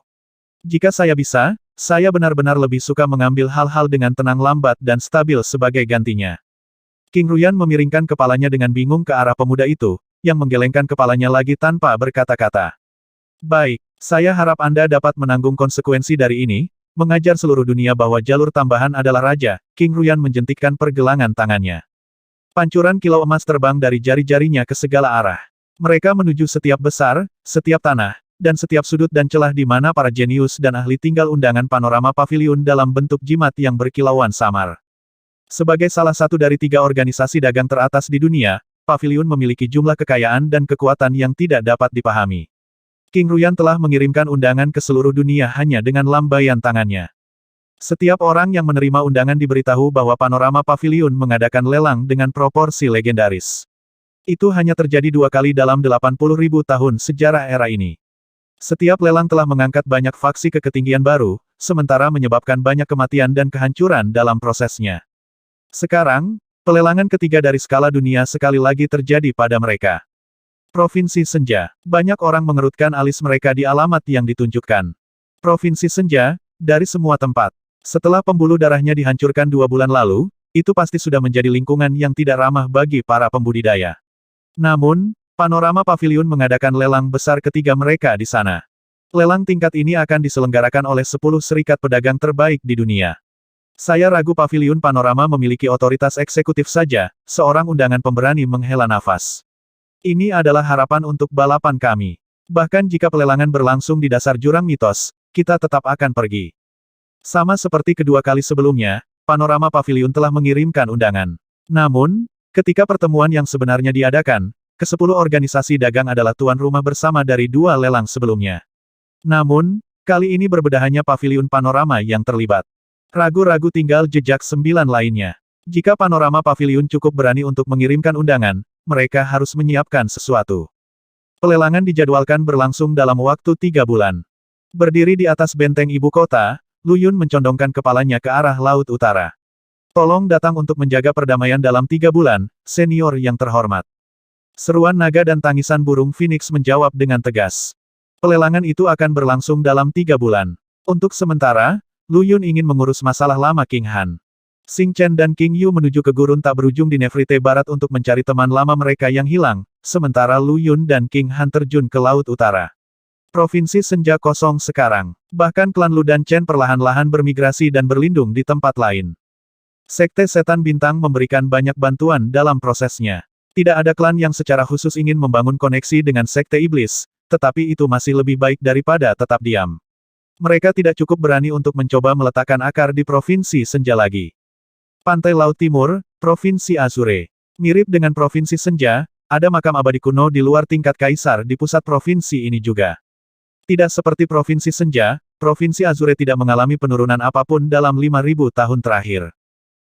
Speaker 1: Jika saya bisa, saya benar-benar lebih suka mengambil hal-hal dengan tenang, lambat dan stabil sebagai gantinya. King Ruyan memiringkan kepalanya dengan bingung ke arah pemuda itu, yang menggelengkan kepalanya lagi tanpa berkata-kata. Baik, saya harap Anda dapat menanggung konsekuensi dari ini, mengajar seluruh dunia bahwa jalur tambahan adalah raja. King Ruyan menjentikkan pergelangan tangannya. Pancuran kilau emas terbang dari jari-jarinya ke segala arah. Mereka menuju setiap besar, setiap tanah, dan setiap sudut dan celah di mana para jenius dan ahli tinggal. Undangan panorama paviliun dalam bentuk jimat yang berkilauan samar. Sebagai salah satu dari 3 organisasi dagang teratas di dunia, paviliun memiliki jumlah kekayaan dan kekuatan yang tidak dapat dipahami. King Ruyan telah mengirimkan undangan ke seluruh dunia hanya dengan lambaian tangannya. Setiap orang yang menerima undangan diberitahu bahwa panorama paviliun mengadakan lelang dengan proporsi legendaris. Itu hanya terjadi 2 kali dalam 80.000 tahun sejarah era ini. Setiap lelang telah mengangkat banyak faksi ke ketinggian baru, sementara menyebabkan banyak kematian dan kehancuran dalam prosesnya. Sekarang, pelelangan ketiga dari skala dunia sekali lagi terjadi pada mereka. Provinsi Senja. Banyak orang mengerutkan alis mereka di alamat yang ditunjukkan. Provinsi Senja, dari semua tempat. Setelah pembuluh darahnya dihancurkan 2 bulan lalu, itu pasti sudah menjadi lingkungan yang tidak ramah bagi para pembudidaya. Namun, panorama paviliun mengadakan lelang besar ketiga mereka di sana. Lelang tingkat ini akan diselenggarakan oleh 10 serikat pedagang terbaik di dunia. Saya ragu paviliun panorama memiliki otoritas eksekutif saja, seorang undangan pemberani menghela nafas. Ini adalah harapan untuk balapan kami. Bahkan jika pelelangan berlangsung di dasar jurang mitos, kita tetap akan pergi. Sama seperti kedua kali sebelumnya, panorama paviliun telah mengirimkan undangan. Namun, ketika pertemuan yang sebenarnya diadakan, ke-10 organisasi dagang adalah tuan rumah bersama dari 2 lelang sebelumnya. Namun, kali ini berbeda, hanya paviliun panorama yang terlibat. Ragu-ragu tinggal jejak 9 lainnya. Jika panorama paviliun cukup berani untuk mengirimkan undangan, mereka harus menyiapkan sesuatu. Pelelangan dijadwalkan berlangsung dalam waktu 3 bulan. Berdiri di atas benteng ibu kota, Lu Yun mencondongkan kepalanya ke arah laut utara. Tolong datang untuk menjaga perdamaian dalam 3 bulan, senior yang terhormat. Seruan naga dan tangisan burung Phoenix menjawab dengan tegas. Pelelangan itu akan berlangsung dalam 3 bulan. Untuk sementara, Lu Yun ingin mengurus masalah lama King Han. Xing Chen dan King Yu menuju ke gurun tak berujung di Nefertiti Barat untuk mencari teman lama mereka yang hilang, sementara Lu Yun dan King Han terjun ke laut utara. Provinsi Senja kosong sekarang. Bahkan klan Lu dan Chen perlahan-lahan bermigrasi dan berlindung di tempat lain. Sekte Setan Bintang memberikan banyak bantuan dalam prosesnya. Tidak ada klan yang secara khusus ingin membangun koneksi dengan Sekte Iblis, tetapi itu masih lebih baik daripada tetap diam. Mereka tidak cukup berani untuk mencoba meletakkan akar di Provinsi Senja lagi. Pantai Laut Timur, Provinsi Azure. Mirip dengan Provinsi Senja, ada makam abadi kuno di luar tingkat kaisar di pusat provinsi ini juga. Tidak seperti Provinsi Senja, Provinsi Azure tidak mengalami penurunan apapun dalam 5.000 tahun terakhir.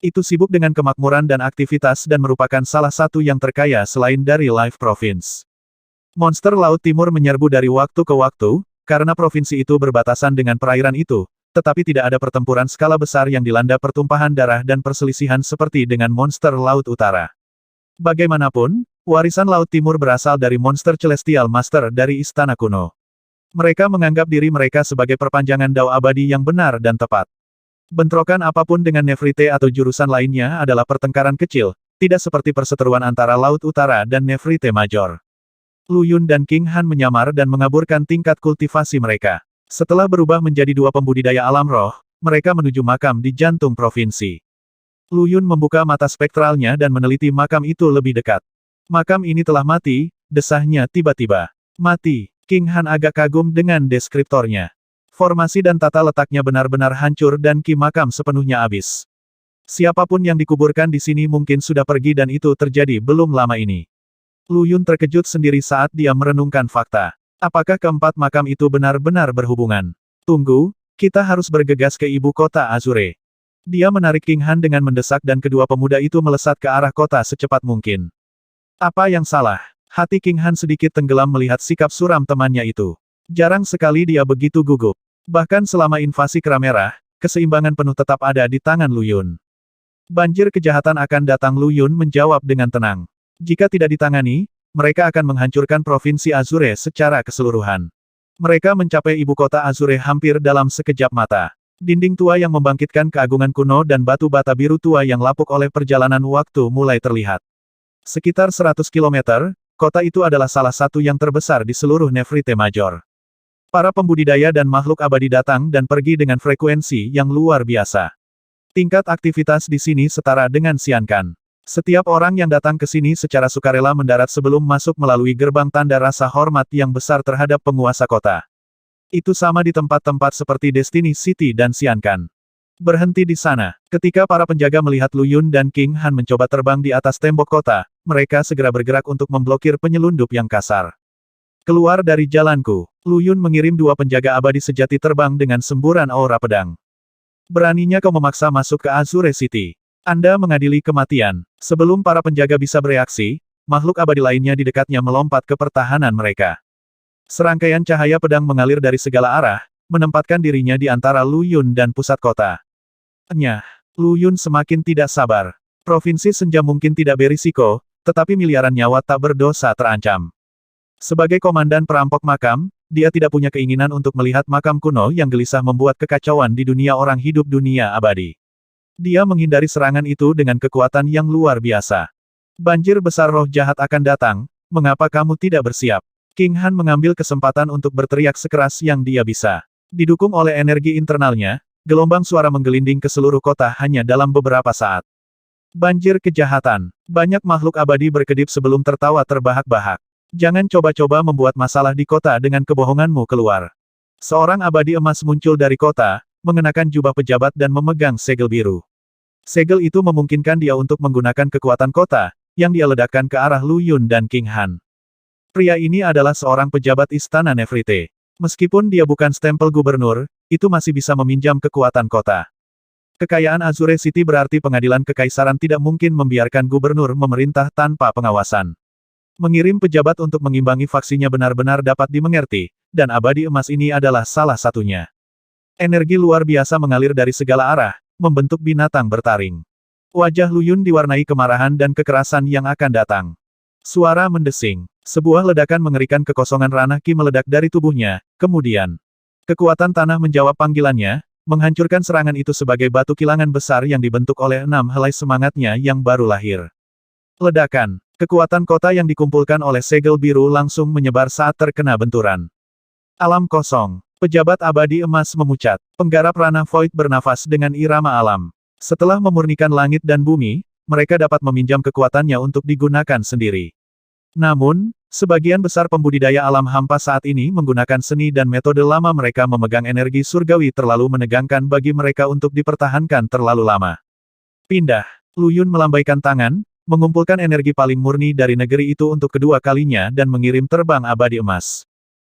Speaker 1: Itu sibuk dengan kemakmuran dan aktivitas dan merupakan salah satu yang terkaya selain dari Life Province. Monster Laut Timur menyerbu dari waktu ke waktu, karena provinsi itu berbatasan dengan perairan itu, tetapi tidak ada pertempuran skala besar yang dilanda pertumpahan darah dan perselisihan seperti dengan monster Laut Utara. Bagaimanapun, Warisan Laut Timur berasal dari monster Celestial Master dari Istana Kuno. Mereka menganggap diri mereka sebagai perpanjangan Dao abadi yang benar dan tepat. Bentrokan apapun dengan Nefrite atau jurusan lainnya adalah pertengkaran kecil, tidak seperti perseteruan antara Laut Utara dan Nefrite Major. Lu Yun dan King Han menyamar dan mengaburkan tingkat kultivasi mereka. Setelah berubah menjadi dua pembudidaya alam roh, mereka menuju makam di jantung provinsi. Lu Yun membuka mata spektralnya dan meneliti makam itu lebih dekat. Makam ini telah mati, desahnya tiba-tiba. Mati. King Han agak kagum dengan deskriptornya. Formasi dan tata letaknya benar-benar hancur dan ki makam sepenuhnya habis. Siapapun yang dikuburkan di sini mungkin sudah pergi dan itu terjadi belum lama ini. Lu Yun terkejut sendiri saat dia merenungkan fakta. Apakah keempat makam itu benar-benar berhubungan? Tunggu, kita harus bergegas ke ibu kota Azure. Dia menarik King Han dengan mendesak dan kedua pemuda itu melesat ke arah kota secepat mungkin. Apa yang salah? Hati King Han sedikit tenggelam melihat sikap suram temannya itu. Jarang sekali dia begitu gugup. Bahkan selama invasi Kera Merah, keseimbangan penuh tetap ada di tangan Lu Yun. Banjir kejahatan akan datang, Lu Yun menjawab dengan tenang. Jika tidak ditangani, mereka akan menghancurkan provinsi Azure secara keseluruhan. Mereka mencapai ibu kota Azure hampir dalam sekejap mata. Dinding tua yang membangkitkan keagungan kuno dan batu bata biru tua yang lapuk oleh perjalanan waktu mulai terlihat. Sekitar 100 km, kota itu adalah salah satu yang terbesar di seluruh Nefrite Major. Para pembudidaya dan makhluk abadi datang dan pergi dengan frekuensi yang luar biasa. Tingkat aktivitas di sini setara dengan Xiankan. Setiap orang yang datang ke sini secara sukarela mendarat sebelum masuk melalui gerbang tanda rasa hormat yang besar terhadap penguasa kota. Itu sama di tempat-tempat seperti Destiny City dan Xiankan. Berhenti di sana. Ketika para penjaga melihat Lu Yun dan King Han mencoba terbang di atas tembok kota, mereka segera bergerak untuk memblokir penyelundup yang kasar. Keluar dari jalanku. Lu Yun mengirim dua penjaga abadi sejati terbang dengan semburan aura pedang. Beraninya kau memaksa masuk ke Azure City. Anda mengadili kematian. Sebelum para penjaga bisa bereaksi, makhluk abadi lainnya di dekatnya melompat ke pertahanan mereka. Serangkaian cahaya pedang mengalir dari segala arah, menempatkan dirinya di antara Lu Yun dan pusat kota. Nyah, Lu Yun semakin tidak sabar. Provinsi Senja mungkin tidak berisiko, tetapi miliaran nyawa tak berdosa terancam. Sebagai komandan perampok makam, dia tidak punya keinginan untuk melihat makam kuno yang gelisah membuat kekacauan di dunia orang hidup dunia abadi. Dia menghindari serangan itu dengan kekuatan yang luar biasa. Banjir besar roh jahat akan datang, mengapa kamu tidak bersiap? King Han mengambil kesempatan untuk berteriak sekeras yang dia bisa. Didukung oleh energi internalnya, gelombang suara menggelinding ke seluruh kota hanya dalam beberapa saat. Banjir kejahatan. Banyak makhluk abadi berkedip sebelum tertawa terbahak-bahak. Jangan coba-coba membuat masalah di kota dengan kebohonganmu keluar. Seorang abadi emas muncul dari kota, mengenakan jubah pejabat dan memegang segel biru. Segel itu memungkinkan dia untuk menggunakan kekuatan kota, yang dia ledakkan ke arah Lu Yun dan King Han. Pria ini adalah seorang pejabat istana Nefrite. Meskipun dia bukan stempel gubernur, itu masih bisa meminjam kekuatan kota. Kekayaan Azure City berarti pengadilan kekaisaran tidak mungkin membiarkan gubernur memerintah tanpa pengawasan. Mengirim pejabat untuk mengimbangi faksinya benar-benar dapat dimengerti, dan abadi emas ini adalah salah satunya. Energi luar biasa mengalir dari segala arah, membentuk binatang bertaring. Wajah Lu Yun diwarnai kemarahan dan kekerasan yang akan datang. Suara mendesing. Sebuah ledakan mengerikan kekosongan ranah ki meledak dari tubuhnya, kemudian kekuatan tanah menjawab panggilannya, menghancurkan serangan itu sebagai batu kilangan besar yang dibentuk oleh 6 helai semangatnya yang baru lahir. Ledakan. Kekuatan kota yang dikumpulkan oleh segel biru langsung menyebar saat terkena benturan. Alam kosong. Pejabat abadi emas memucat. Penggarap ranah void bernafas dengan irama alam. Setelah memurnikan langit dan bumi, mereka dapat meminjam kekuatannya untuk digunakan sendiri. Namun, sebagian besar pembudidaya alam hampa saat ini menggunakan seni dan metode lama mereka memegang energi surgawi terlalu menegangkan bagi mereka untuk dipertahankan terlalu lama. Pindah. Lu Yun melambaikan tangan, mengumpulkan energi paling murni dari negeri itu untuk kedua kalinya dan mengirim terbang abadi emas.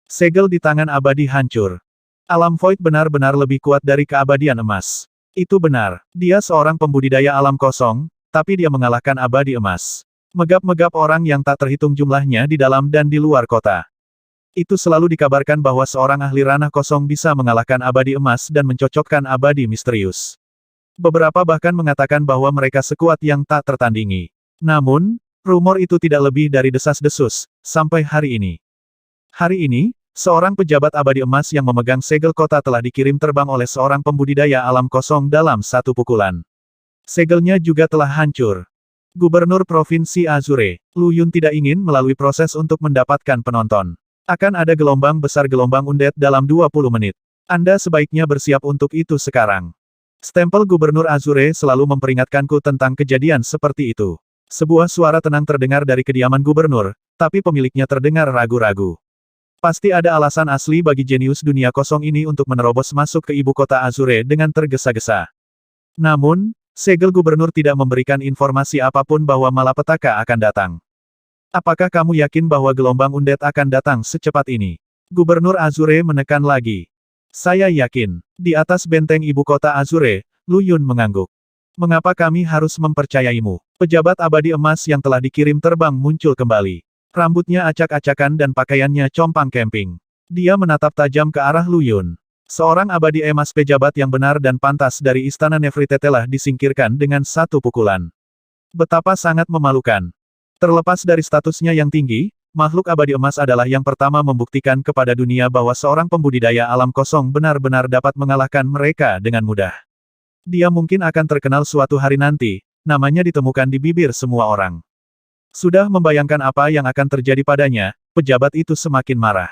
Speaker 1: Segel di tangan abadi hancur. Alam void benar-benar lebih kuat dari keabadian emas. Itu benar, dia seorang pembudidaya alam kosong, tapi dia mengalahkan abadi emas. Megap-megap orang yang tak terhitung jumlahnya di dalam dan di luar kota. Itu selalu dikabarkan bahwa seorang ahli ranah kosong bisa mengalahkan abadi emas dan mencocokkan abadi misterius. Beberapa bahkan mengatakan bahwa mereka sekuat yang tak tertandingi. Namun, Rumor itu tidak lebih dari desas-desus, sampai hari ini. Hari ini, seorang pejabat abadi emas yang memegang segel kota telah dikirim terbang oleh seorang pembudidaya alam kosong dalam satu pukulan. Segelnya juga telah hancur. Gubernur Provinsi Azure, Lu Yun tidak ingin melalui proses untuk mendapatkan penonton. Akan ada gelombang besar gelombang undead dalam 20 menit. Anda sebaiknya bersiap untuk itu sekarang. Stempel Gubernur Azure selalu memperingatkanku tentang kejadian seperti itu. Sebuah suara tenang terdengar dari kediaman gubernur, tapi pemiliknya terdengar ragu-ragu. Pasti ada alasan asli bagi jenius dunia kosong ini untuk menerobos masuk ke ibu kota Azure dengan tergesa-gesa. Namun, segel gubernur tidak memberikan informasi apapun bahwa malapetaka akan datang. Apakah kamu yakin bahwa gelombang undead akan datang secepat ini? Gubernur Azure menekan lagi. Saya yakin. Di atas benteng ibu kota Azure, Lu Yun mengangguk. Mengapa kami harus mempercayaimu? Pejabat abadi emas yang telah dikirim terbang muncul kembali. Rambutnya acak-acakan dan pakaiannya compang camping. Dia menatap tajam ke arah Lu Yun. Seorang abadi emas pejabat yang benar dan pantas dari istana Nefrite telah disingkirkan dengan satu pukulan. Betapa sangat memalukan. Terlepas dari statusnya yang tinggi, makhluk abadi emas adalah yang pertama membuktikan kepada dunia bahwa seorang pembudidaya alam kosong benar-benar dapat mengalahkan mereka dengan mudah. Dia mungkin akan terkenal suatu hari nanti, namanya ditemukan di bibir semua orang. Sudah membayangkan apa yang akan terjadi padanya, pejabat itu semakin marah.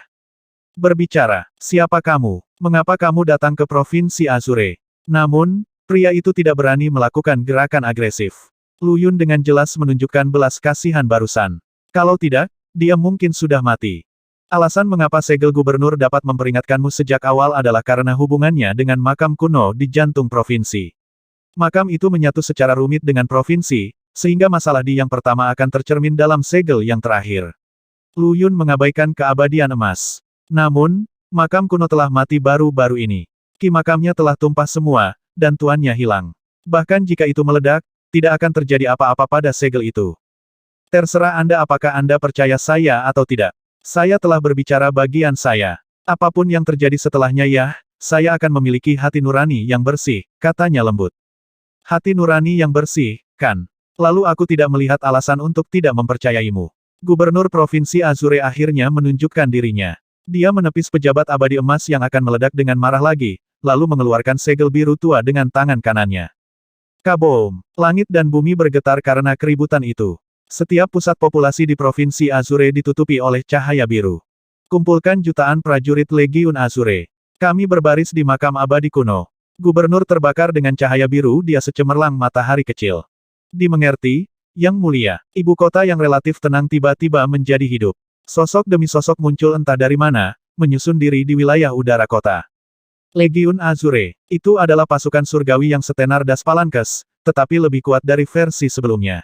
Speaker 1: Berbicara, siapa kamu? Mengapa kamu datang ke Provinsi Azure? Namun, pria itu tidak berani melakukan gerakan agresif. Lu Yun dengan jelas menunjukkan belas kasihan barusan. Kalau tidak, dia mungkin sudah mati. Alasan mengapa segel gubernur dapat memperingatkanmu sejak awal adalah karena hubungannya dengan makam kuno di jantung provinsi. Makam itu menyatu secara rumit dengan provinsi, sehingga masalah di yang pertama akan tercermin dalam segel yang terakhir. Lu Yun mengabaikan keabadian emas. Namun, makam kuno telah mati baru-baru ini. Ki makamnya telah tumpah semua, dan tuannya hilang. Bahkan jika itu meledak, tidak akan terjadi apa-apa pada segel itu. Terserah Anda apakah Anda percaya saya atau tidak. Saya telah berbicara bagian saya. Apapun yang terjadi setelahnya ya, saya akan memiliki hati nurani yang bersih, katanya lembut. Hati nurani yang bersih, kan? Lalu aku tidak melihat alasan untuk tidak mempercayaimu. Gubernur Provinsi Azure akhirnya menunjukkan dirinya. Dia menepis pejabat abadi emas yang akan meledak dengan marah lagi, lalu mengeluarkan segel biru tua dengan tangan kanannya. Kaboom! Langit dan bumi bergetar karena keributan itu. Setiap pusat populasi di Provinsi Azure ditutupi oleh cahaya biru. Kumpulkan jutaan prajurit Legiun Azure. Kami berbaris di makam abadi kuno. Gubernur terbakar dengan cahaya biru dia secemerlang matahari kecil. Dimengerti, Yang Mulia, ibu kota yang relatif tenang tiba-tiba menjadi hidup. Sosok demi sosok muncul entah dari mana, menyusun diri di wilayah udara kota. Legiun Azure, itu adalah pasukan surgawi yang setenar Das Palankes, tetapi lebih kuat dari versi sebelumnya.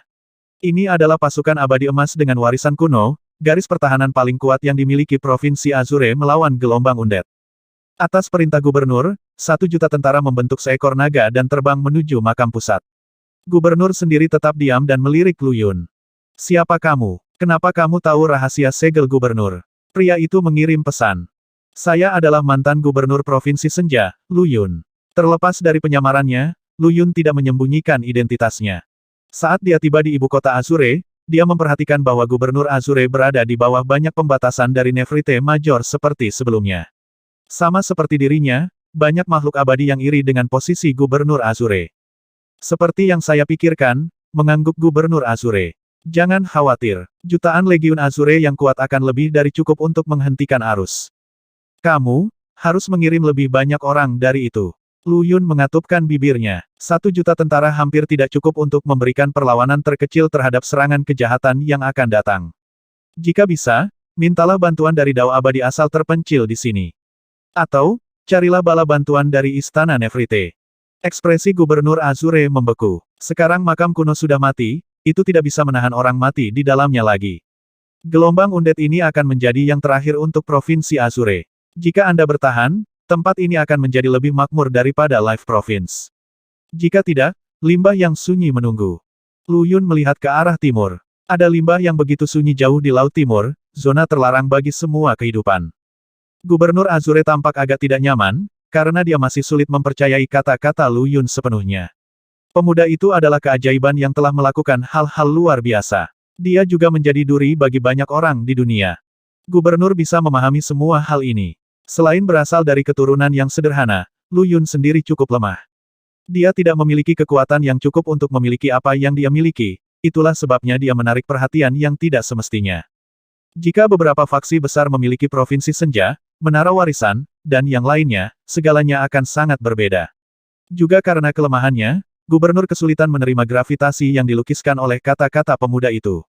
Speaker 1: Ini adalah pasukan abadi emas dengan warisan kuno, garis pertahanan paling kuat yang dimiliki Provinsi Azure melawan gelombang undead. Atas perintah gubernur, 1 juta tentara membentuk seekor naga dan terbang menuju makam pusat. Gubernur sendiri tetap diam dan melirik Lu Yun. Siapa kamu? Kenapa kamu tahu rahasia segel gubernur? Pria itu mengirim pesan. Saya adalah mantan gubernur Provinsi Senja, Lu Yun. Terlepas dari penyamarannya, Lu Yun tidak menyembunyikan identitasnya. Saat dia tiba di ibu kota Azure, dia memperhatikan bahwa Gubernur Azure berada di bawah banyak pembatasan dari Nefrite Major seperti sebelumnya. Sama seperti dirinya, banyak makhluk abadi yang iri dengan posisi Gubernur Azure. Seperti yang saya pikirkan, mengangguk Gubernur Azure. Jangan khawatir, jutaan Legiun Azure yang kuat akan lebih dari cukup untuk menghentikan arus. Kamu harus mengirim lebih banyak orang dari itu. Lu Yun mengatupkan bibirnya. 1 juta tentara hampir tidak cukup untuk memberikan perlawanan terkecil terhadap serangan kejahatan yang akan datang. Jika bisa, mintalah bantuan dari Dao Abadi asal terpencil di sini. Atau, carilah bala bantuan dari Istana Nefrite. Ekspresi Gubernur Azure membeku. Sekarang makam kuno sudah mati, itu tidak bisa menahan orang mati di dalamnya lagi. Gelombang undead ini akan menjadi yang terakhir untuk Provinsi Azure. Jika Anda bertahan, tempat ini akan menjadi lebih makmur daripada Life Province. Jika tidak, limbah yang sunyi menunggu. Lu Yun melihat ke arah timur. Ada limbah yang begitu sunyi jauh di Laut Timur, zona terlarang bagi semua kehidupan. Gubernur Azure tampak agak tidak nyaman, karena dia masih sulit mempercayai kata-kata Lu Yun sepenuhnya. Pemuda itu adalah keajaiban yang telah melakukan hal-hal luar biasa. Dia juga menjadi duri bagi banyak orang di dunia. Gubernur bisa memahami semua hal ini. Selain berasal dari keturunan yang sederhana, Lu Yun sendiri cukup lemah. Dia tidak memiliki kekuatan yang cukup untuk memiliki apa yang dia miliki, itulah sebabnya dia menarik perhatian yang tidak semestinya. Jika beberapa faksi besar memiliki provinsi senja, menara warisan, dan yang lainnya, segalanya akan sangat berbeda. Juga karena kelemahannya, gubernur kesulitan menerima gravitasi yang dilukiskan oleh kata-kata pemuda itu.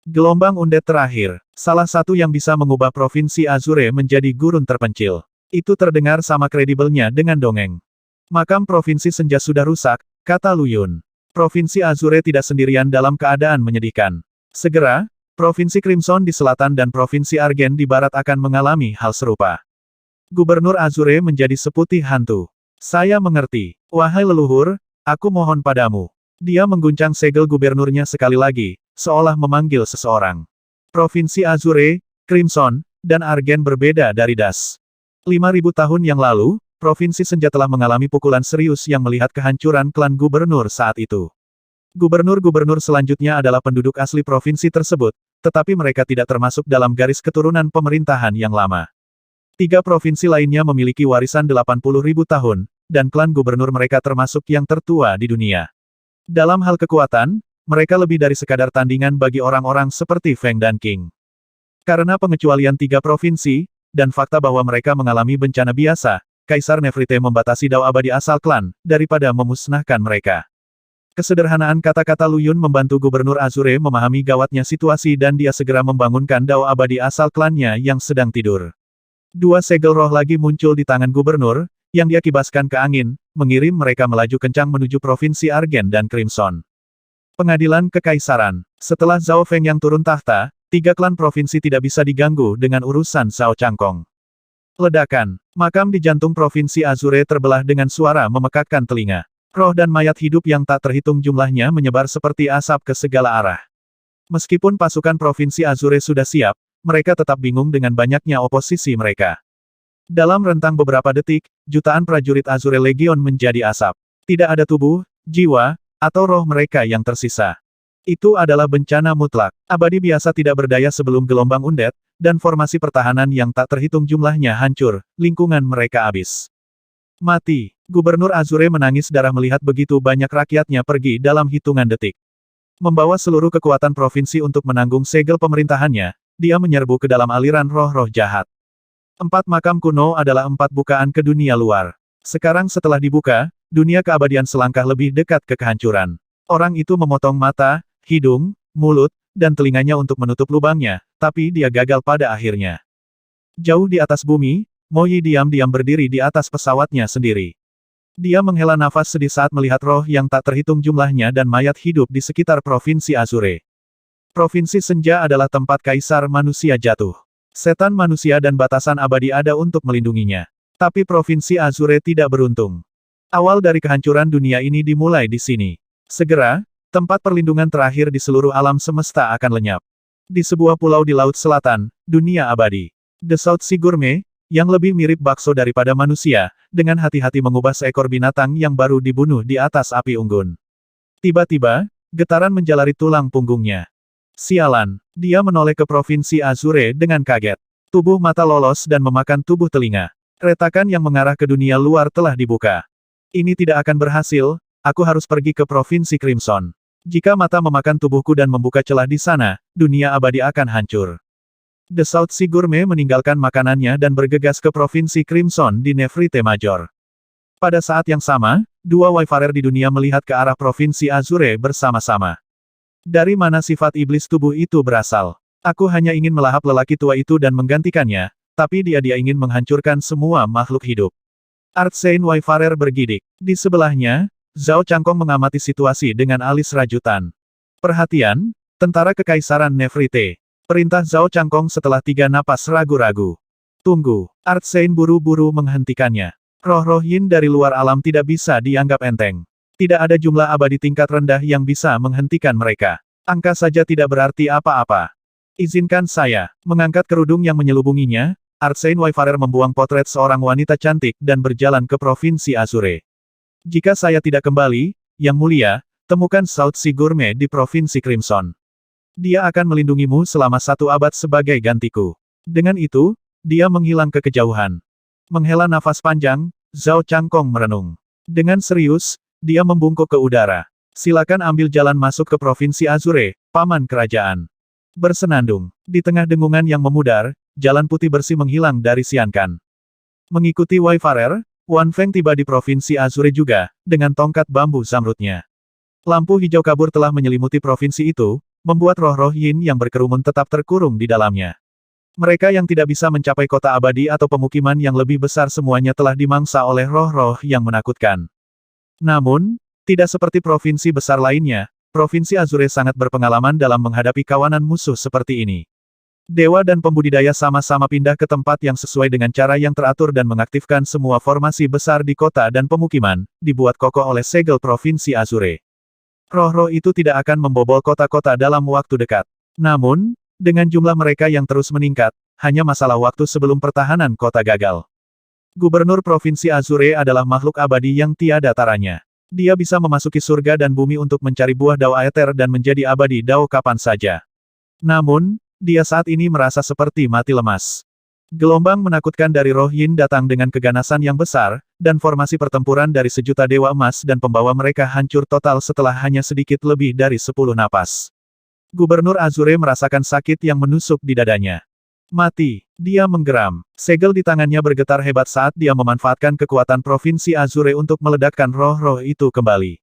Speaker 1: Gelombang undet terakhir, salah satu yang bisa mengubah provinsi Azure menjadi gurun terpencil. Itu terdengar sama kredibelnya dengan dongeng. Makam provinsi senja sudah rusak, kata Lu Yun. Provinsi Azure tidak sendirian dalam keadaan menyedihkan. Segera, Provinsi Crimson di selatan dan Provinsi Argen di barat akan mengalami hal serupa. Gubernur Azure menjadi seputih hantu. Saya mengerti. Wahai leluhur, aku mohon padamu. Dia mengguncang segel gubernurnya sekali lagi, seolah memanggil seseorang. Provinsi Azure, Crimson, dan Argen berbeda dari das. 5.000 tahun yang lalu, Provinsi Senja telah mengalami pukulan serius yang melihat kehancuran klan gubernur saat itu. Gubernur-gubernur selanjutnya adalah penduduk asli provinsi tersebut, tetapi mereka tidak termasuk dalam garis keturunan pemerintahan yang lama. 3 provinsi lainnya memiliki warisan 80.000 tahun, dan klan gubernur mereka termasuk yang tertua di dunia. Dalam hal kekuatan, mereka lebih dari sekadar tandingan bagi orang-orang seperti Feng dan King. Karena pengecualian 3 provinsi, dan fakta bahwa mereka mengalami bencana biasa, Kaisar Nefrite membatasi dao abadi asal klan, daripada memusnahkan mereka. Kesederhanaan kata-kata Lu Yun membantu Gubernur Azure memahami gawatnya situasi dan dia segera membangunkan dao abadi asal klannya yang sedang tidur. 2 segel roh lagi muncul di tangan Gubernur, yang dia kibaskan ke angin, mengirim mereka melaju kencang menuju Provinsi Argen dan Crimson. Pengadilan Kekaisaran. Setelah Zhao Feng yang turun tahta, 3 klan provinsi tidak bisa diganggu dengan urusan Zhao Changkong. Ledakan. Makam di jantung Provinsi Azure terbelah dengan suara memekakkan telinga. Roh dan mayat hidup yang tak terhitung jumlahnya menyebar seperti asap ke segala arah. Meskipun pasukan Provinsi Azure sudah siap, mereka tetap bingung dengan banyaknya oposisi mereka. Dalam rentang beberapa detik, jutaan prajurit Azure Legion menjadi asap. Tidak ada tubuh, jiwa, atau roh mereka yang tersisa. Itu adalah bencana mutlak. Abadi biasa tidak berdaya sebelum gelombang undet, dan formasi pertahanan yang tak terhitung jumlahnya hancur, lingkungan mereka habis. Mati. Gubernur Azure menangis darah melihat begitu banyak rakyatnya pergi dalam hitungan detik. Membawa seluruh kekuatan provinsi untuk menanggung segel pemerintahannya, dia menyerbu ke dalam aliran roh-roh jahat. 4 makam kuno adalah 4 bukaan ke dunia luar. Sekarang setelah dibuka, dunia keabadian selangkah lebih dekat ke kehancuran. Orang itu memotong mata, hidung, mulut, dan telinganya untuk menutup lubangnya, tapi dia gagal pada akhirnya. Jauh di atas bumi, Mo Yi diam-diam berdiri di atas pesawatnya sendiri. Dia menghela nafas sedih saat melihat roh yang tak terhitung jumlahnya dan mayat hidup di sekitar Provinsi Azure. Provinsi Senja adalah tempat kaisar manusia jatuh. Setan manusia dan batasan abadi ada untuk melindunginya. Tapi Provinsi Azure tidak beruntung. Awal dari kehancuran dunia ini dimulai di sini. Segera, tempat perlindungan terakhir di seluruh alam semesta akan lenyap. Di sebuah pulau di Laut Selatan, dunia abadi. The South Sea Gourmet, yang lebih mirip bakso daripada manusia, dengan hati-hati mengubah seekor binatang yang baru dibunuh di atas api unggun. Tiba-tiba, getaran menjalari tulang punggungnya. Sialan, dia menoleh ke Provinsi Azure dengan kaget. Tubuh mata lolos dan memakan tubuh telinga. Retakan yang mengarah ke dunia luar telah dibuka. Ini tidak akan berhasil, aku harus pergi ke Provinsi Crimson. Jika mata memakan tubuhku dan membuka celah di sana, dunia abadi akan hancur. The South Sea Gourmet meninggalkan makanannya dan bergegas ke Provinsi Crimson di Nefrite Major. Pada saat yang sama, 2 Wayfarer di dunia melihat ke arah Provinsi Azure bersama-sama. Dari mana sifat iblis tubuh itu berasal? Aku hanya ingin melahap lelaki tua itu dan menggantikannya, tapi dia ingin menghancurkan semua makhluk hidup. Artsein Wayfarer bergidik. Di sebelahnya, Zhao Changkong mengamati situasi dengan alis rajutan. Perhatian, tentara kekaisaran Nefrite. Perintah Zhao Changkong setelah 3 napas ragu-ragu. Tunggu, Artsein buru-buru menghentikannya. Roh-roh yin dari luar alam tidak bisa dianggap enteng. Tidak ada jumlah abadi tingkat rendah yang bisa menghentikan mereka. Angka saja tidak berarti apa-apa. Izinkan saya mengangkat kerudung yang menyelubunginya. Artsein Wayfarer membuang potret seorang wanita cantik dan berjalan ke Provinsi Azure. Jika saya tidak kembali, Yang Mulia, temukan South Sea Gourmet di Provinsi Crimson. Dia akan melindungimu selama 1 abad sebagai gantiku. Dengan itu, dia menghilang ke kejauhan. Menghela nafas panjang, Zhao Changkong merenung. Dengan serius, dia membungkuk ke udara. Silakan ambil jalan masuk ke Provinsi Azure, Paman Kerajaan. Bersenandung. Di tengah dengungan yang memudar, jalan putih bersih menghilang dari Xiankan. Mengikuti Wayfarer, Wan Feng tiba di Provinsi Azure juga, dengan tongkat bambu zamrudnya. Lampu hijau kabur telah menyelimuti provinsi itu, membuat roh-roh yin yang berkerumun tetap terkurung di dalamnya. Mereka yang tidak bisa mencapai kota abadi atau pemukiman yang lebih besar semuanya telah dimangsa oleh roh-roh yang menakutkan. Namun, tidak seperti provinsi besar lainnya, Provinsi Azure sangat berpengalaman dalam menghadapi kawanan musuh seperti ini. Dewa dan pembudidaya sama-sama pindah ke tempat yang sesuai dengan cara yang teratur dan mengaktifkan semua formasi besar di kota dan pemukiman, dibuat kokoh oleh segel Provinsi Azure. Roh-roh itu tidak akan membobol kota-kota dalam waktu dekat. Namun, dengan jumlah mereka yang terus meningkat, hanya masalah waktu sebelum pertahanan kota gagal. Gubernur Provinsi Azure adalah makhluk abadi yang tiada taranya. Dia bisa memasuki surga dan bumi untuk mencari buah Dao Aether dan menjadi abadi Dao kapan saja. Namun, dia saat ini merasa seperti mati lemas. Gelombang menakutkan dari roh yin datang dengan keganasan yang besar, dan formasi pertempuran dari sejuta dewa emas dan pembawa mereka hancur total setelah hanya sedikit lebih dari 10 napas. Gubernur Azure merasakan sakit yang menusuk di dadanya. Mati. Dia menggeram. Segel di tangannya bergetar hebat saat dia memanfaatkan kekuatan Provinsi Azure untuk meledakkan roh-roh itu kembali.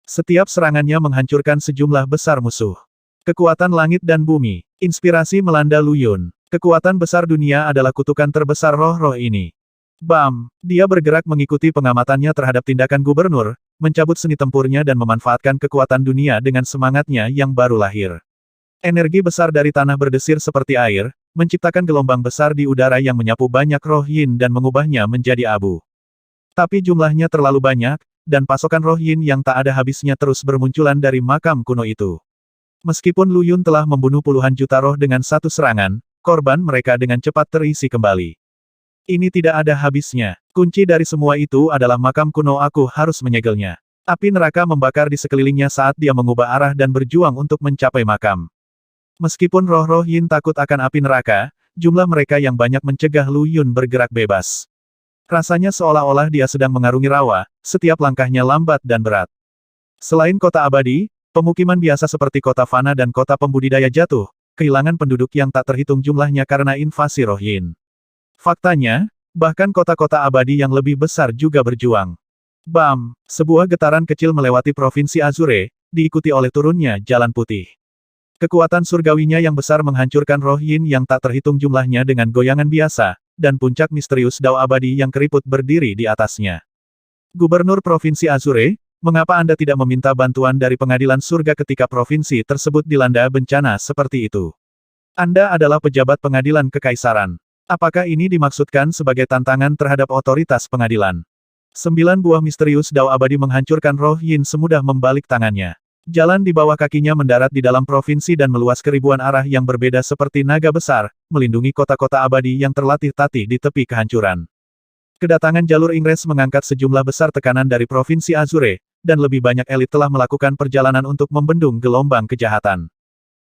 Speaker 1: Setiap serangannya menghancurkan sejumlah besar musuh. Kekuatan langit dan bumi. Inspirasi melanda Lu Yun. Kekuatan besar dunia adalah kutukan terbesar roh-roh ini. Bam! Dia bergerak mengikuti pengamatannya terhadap tindakan gubernur, mencabut seni tempurnya dan memanfaatkan kekuatan dunia dengan semangatnya yang baru lahir. Energi besar dari tanah berdesir seperti air, menciptakan gelombang besar di udara yang menyapu banyak roh yin dan mengubahnya menjadi abu. Tapi jumlahnya terlalu banyak, dan pasokan roh yin yang tak ada habisnya terus bermunculan dari makam kuno itu. Meskipun Lu Yun telah membunuh puluhan juta roh dengan satu serangan, korban mereka dengan cepat terisi kembali. Ini tidak ada habisnya. Kunci dari semua itu adalah makam kuno, aku harus menyegelnya. Api neraka membakar di sekelilingnya saat dia mengubah arah dan berjuang untuk mencapai makam. Meskipun roh-roh yin takut akan api neraka, jumlah mereka yang banyak mencegah Lu Yun bergerak bebas. Rasanya seolah-olah dia sedang mengarungi rawa, setiap langkahnya lambat dan berat. Selain kota abadi, pemukiman biasa seperti kota fana dan kota pembudidaya jatuh, kehilangan penduduk yang tak terhitung jumlahnya karena invasi roh yin. Faktanya, bahkan kota-kota abadi yang lebih besar juga berjuang. Bam! Sebuah getaran kecil melewati Provinsi Azure, diikuti oleh turunnya jalan putih. Kekuatan surgawinya yang besar menghancurkan roh yin yang tak terhitung jumlahnya dengan goyangan biasa, dan puncak misterius Dao abadi yang keriput berdiri di atasnya. Gubernur Provinsi Azure, mengapa Anda tidak meminta bantuan dari pengadilan surga ketika provinsi tersebut dilanda bencana seperti itu? Anda adalah pejabat pengadilan kekaisaran. Apakah ini dimaksudkan sebagai tantangan terhadap otoritas pengadilan? 9 buah misterius Dao abadi menghancurkan roh yin semudah membalik tangannya. Jalan di bawah kakinya mendarat di dalam provinsi dan meluas ke ribuan arah yang berbeda seperti naga besar, melindungi kota-kota abadi yang terlatih-tatih di tepi kehancuran. Kedatangan jalur Inggris mengangkat sejumlah besar tekanan dari Provinsi Azure, dan lebih banyak elit telah melakukan perjalanan untuk membendung gelombang kejahatan.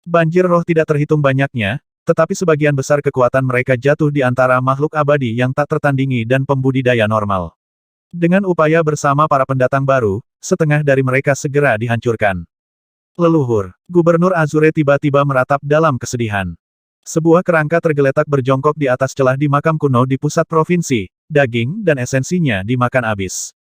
Speaker 1: Banjir roh tidak terhitung banyaknya, tetapi sebagian besar kekuatan mereka jatuh di antara makhluk abadi yang tak tertandingi dan pembudidaya normal. Dengan upaya bersama para pendatang baru, setengah dari mereka segera dihancurkan. Leluhur, Gubernur Azure tiba-tiba meratap dalam kesedihan. Sebuah kerangka tergeletak berjongkok di atas celah di makam kuno di pusat provinsi, daging dan esensinya dimakan habis.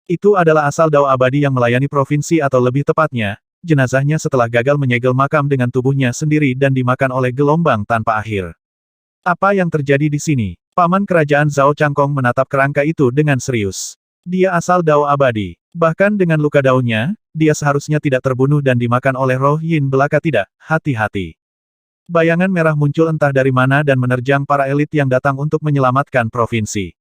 Speaker 1: Itu adalah asal Dao abadi yang melayani provinsi atau lebih tepatnya, jenazahnya setelah gagal menyegel makam dengan tubuhnya sendiri dan dimakan oleh gelombang tanpa akhir. Apa yang terjadi di sini? Paman Kerajaan Zhao Changkong menatap kerangka itu dengan serius. Dia asal Dao abadi. Bahkan dengan luka daunnya, dia seharusnya tidak terbunuh dan dimakan oleh roh yin belaka tidak, hati-hati. Bayangan merah muncul entah dari mana dan menerjang para elit yang datang untuk menyelamatkan provinsi.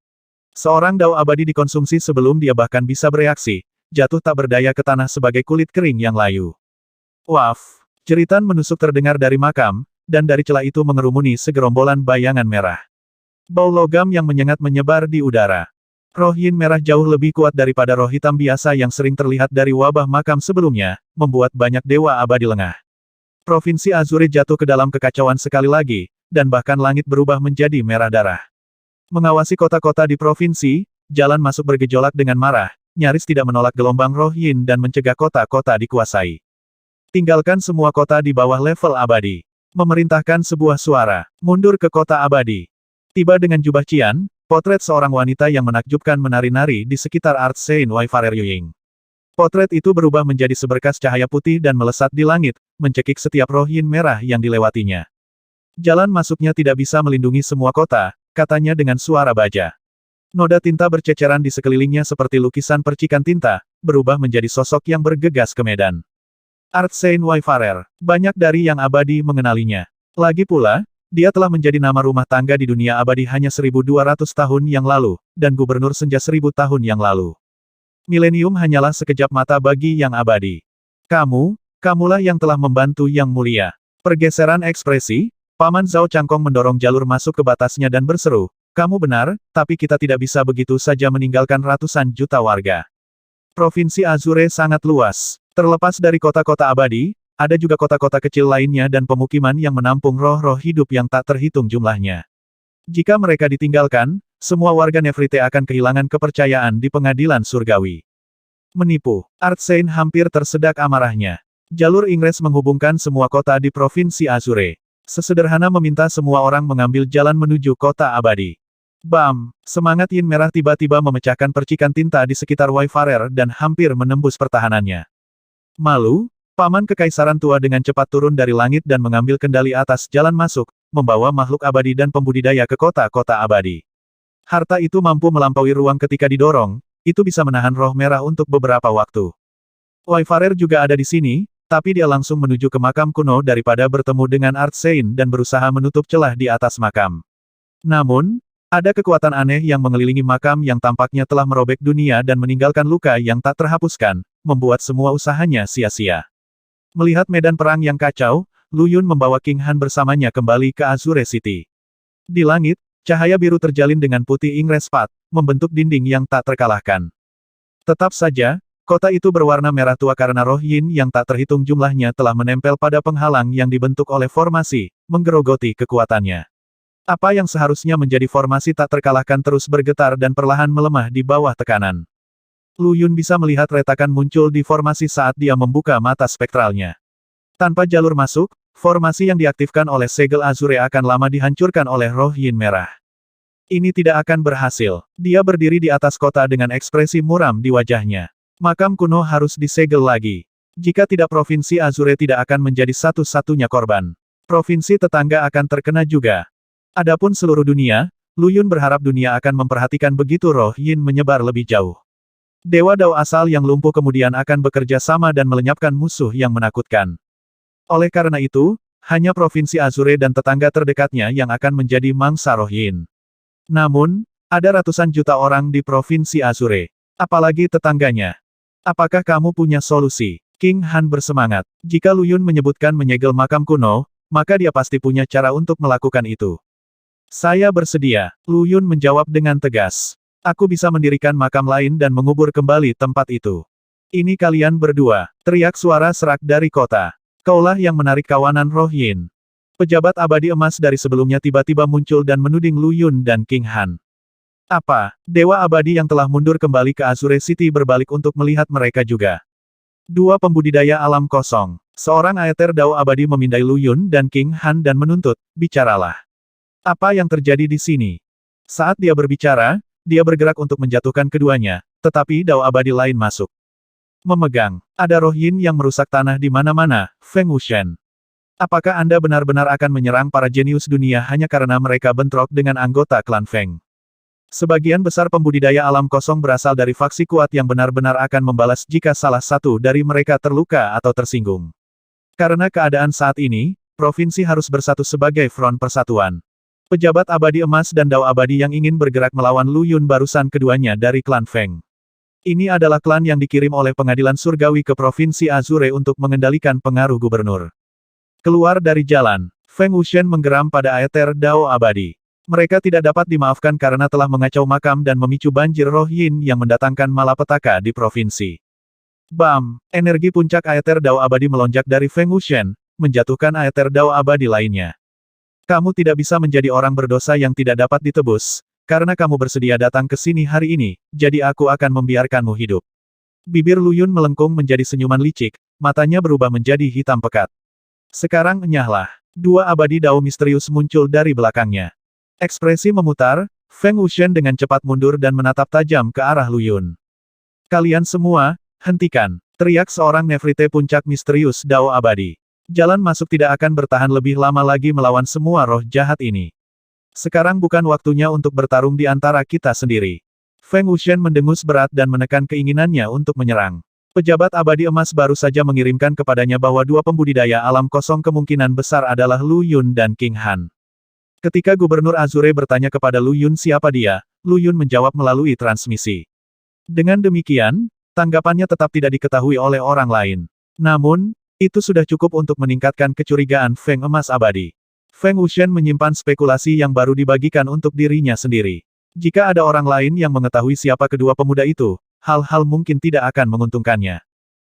Speaker 1: Seorang Dao abadi dikonsumsi sebelum dia bahkan bisa bereaksi, jatuh tak berdaya ke tanah sebagai kulit kering yang layu. Waf! Jeritan menusuk terdengar dari makam, dan dari celah itu mengerumuni segerombolan bayangan merah. Bau logam yang menyengat menyebar di udara. Roh yin merah jauh lebih kuat daripada roh hitam biasa yang sering terlihat dari wabah makam sebelumnya, membuat banyak dewa abadi lengah. Provinsi Azure jatuh ke dalam kekacauan sekali lagi, dan bahkan langit berubah menjadi merah darah. Mengawasi kota-kota di provinsi, jalan masuk bergejolak dengan marah, nyaris tidak menolak gelombang roh yin dan mencegah kota-kota dikuasai. Tinggalkan semua kota di bawah level abadi. Memerintahkan sebuah suara. Mundur ke kota abadi. Tiba dengan jubah Qian, potret seorang wanita yang menakjubkan menari-nari di sekitar Art Sein Wayfarer Yuying. Potret itu berubah menjadi seberkas cahaya putih dan melesat di langit, mencekik setiap roh yin merah yang dilewatinya. Jalan masuknya tidak bisa melindungi semua kota, katanya dengan suara baja. Noda tinta berceceran di sekelilingnya seperti lukisan percikan tinta, berubah menjadi sosok yang bergegas ke medan. Art Sein Wayfarer, banyak dari yang abadi mengenalinya. Lagi pula, dia telah menjadi nama rumah tangga di dunia abadi hanya 1200 tahun yang lalu, dan gubernur senja 1000 tahun yang lalu. Milenium hanyalah sekejap mata bagi yang abadi. Kamulah yang telah membantu yang mulia. Pergeseran ekspresi, Paman Zhao Cangkong mendorong jalur masuk ke batasnya dan berseru, kamu benar, tapi kita tidak bisa begitu saja meninggalkan ratusan juta warga. Provinsi Azure sangat luas. Terlepas dari kota-kota abadi, ada juga kota-kota kecil lainnya dan pemukiman yang menampung roh-roh hidup yang tak terhitung jumlahnya. Jika mereka ditinggalkan, semua warga Nefrite akan kehilangan kepercayaan di pengadilan surgawi. Menipu. Art Sein hampir tersedak amarahnya. Jalur Ingres menghubungkan semua kota di Provinsi Azure. Sesederhana meminta semua orang mengambil jalan menuju kota abadi. Bam! Semangat yin merah tiba-tiba memecahkan percikan tinta di sekitar Wayfarer dan hampir menembus pertahanannya. Malu, Paman Kekaisaran Tua dengan cepat turun dari langit dan mengambil kendali atas jalan masuk, membawa makhluk abadi dan pembudidaya ke kota-kota abadi. Harta itu mampu melampaui ruang ketika didorong, itu bisa menahan roh merah untuk beberapa waktu. Wayfarer juga ada di sini, tapi dia langsung menuju ke makam kuno daripada bertemu dengan Art Sein dan berusaha menutup celah di atas makam. Namun, ada kekuatan aneh yang mengelilingi makam yang tampaknya telah merobek dunia dan meninggalkan luka yang tak terhapuskan, membuat semua usahanya sia-sia. Melihat medan perang yang kacau, Lu Yun membawa King Han bersamanya kembali ke Azure City. Di langit, cahaya biru terjalin dengan putih Ingres Path, membentuk dinding yang tak terkalahkan. Tetap saja, kota itu berwarna merah tua karena roh yin yang tak terhitung jumlahnya telah menempel pada penghalang yang dibentuk oleh formasi, menggerogoti kekuatannya. Apa yang seharusnya menjadi formasi tak terkalahkan terus bergetar dan perlahan melemah di bawah tekanan. Lu Yun bisa melihat retakan muncul di formasi saat dia membuka mata spektralnya. Tanpa jalur masuk, formasi yang diaktifkan oleh segel Azure akan lama dihancurkan oleh roh yin merah. Ini tidak akan berhasil. Dia berdiri di atas kota dengan ekspresi muram di wajahnya. Makam kuno harus disegel lagi. Jika tidak Provinsi Azure tidak akan menjadi satu-satunya korban. Provinsi tetangga akan terkena juga. Adapun seluruh dunia, Lu Yun berharap dunia akan memperhatikan begitu roh yin menyebar lebih jauh. Dewa Dao asal yang lumpuh kemudian akan bekerja sama dan melenyapkan musuh yang menakutkan. Oleh karena itu, hanya Provinsi Azure dan tetangga terdekatnya yang akan menjadi mangsa roh yin. Namun, ada ratusan juta orang di Provinsi Azure. Apalagi tetangganya. Apakah kamu punya solusi? King Han bersemangat. Jika Lu Yun menyebutkan menyegel makam kuno, maka dia pasti punya cara untuk melakukan itu. Saya bersedia. Lu Yun menjawab dengan tegas. Aku bisa mendirikan makam lain dan mengubur kembali tempat itu. Ini kalian berdua, teriak suara serak dari kota. Kaulah yang menarik kawanan roh yin. Pejabat abadi emas dari sebelumnya tiba-tiba muncul dan menuding Lu Yun dan King Han. Apa? Dewa abadi yang telah mundur kembali ke Azure City berbalik untuk melihat mereka juga. Dua pembudidaya alam kosong. Seorang Aether Dao abadi memindai Lu Yun dan King Han dan menuntut, bicaralah. Apa yang terjadi di sini? Saat dia berbicara, dia bergerak untuk menjatuhkan keduanya, tetapi Dao abadi lain masuk. Memegang. Ada roh yin yang merusak tanah di mana-mana, Feng Wuxian. Apakah Anda benar-benar akan menyerang para jenius dunia hanya karena mereka bentrok dengan anggota klan Feng? Sebagian besar pembudidaya alam kosong berasal dari faksi kuat yang benar-benar akan membalas jika salah satu dari mereka terluka atau tersinggung. Karena keadaan saat ini, provinsi harus bersatu sebagai front persatuan. Pejabat abadi emas dan Dao abadi yang ingin bergerak melawan Lu Yun barusan keduanya dari klan Feng. Ini adalah klan yang dikirim oleh pengadilan surgawi ke Provinsi Azure untuk mengendalikan pengaruh gubernur. Keluar dari jalan, Feng Wuxian menggeram pada Aether Dao abadi. Mereka tidak dapat dimaafkan karena telah mengacau makam dan memicu banjir roh yin yang mendatangkan malapetaka di provinsi. Bam! Energi puncak Aether Dao abadi melonjak dari Feng Wuxian, menjatuhkan Aether Dao abadi lainnya. Kamu tidak bisa menjadi orang berdosa yang tidak dapat ditebus, karena kamu bersedia datang ke sini hari ini, jadi aku akan membiarkanmu hidup. Bibir Lu Yun melengkung menjadi senyuman licik, matanya berubah menjadi hitam pekat. Sekarang enyahlah. Dua abadi Dao misterius muncul dari belakangnya. Ekspresi memutar, Feng Wuxian dengan cepat mundur dan menatap tajam ke arah Lu Yun. Kalian semua, hentikan, teriak seorang Nefrite puncak misterius Dao abadi. Jalan masuk tidak akan bertahan lebih lama lagi melawan semua roh jahat ini. Sekarang bukan waktunya untuk bertarung di antara kita sendiri. Feng Wuxian mendengus berat dan menekan keinginannya untuk menyerang. Pejabat abadi emas baru saja mengirimkan kepadanya bahwa dua pembudidaya alam kosong kemungkinan besar adalah Lu Yun dan King Han. Ketika Gubernur Azure bertanya kepada Lu Yun siapa dia, Lu Yun menjawab melalui transmisi. Dengan demikian, tanggapannya tetap tidak diketahui oleh orang lain. Namun, itu sudah cukup untuk meningkatkan kecurigaan Feng Emas Abadi. Feng Wuxian menyimpan spekulasi yang baru dibagikan untuk dirinya sendiri. Jika ada orang lain yang mengetahui siapa kedua pemuda itu, hal-hal mungkin tidak akan menguntungkannya.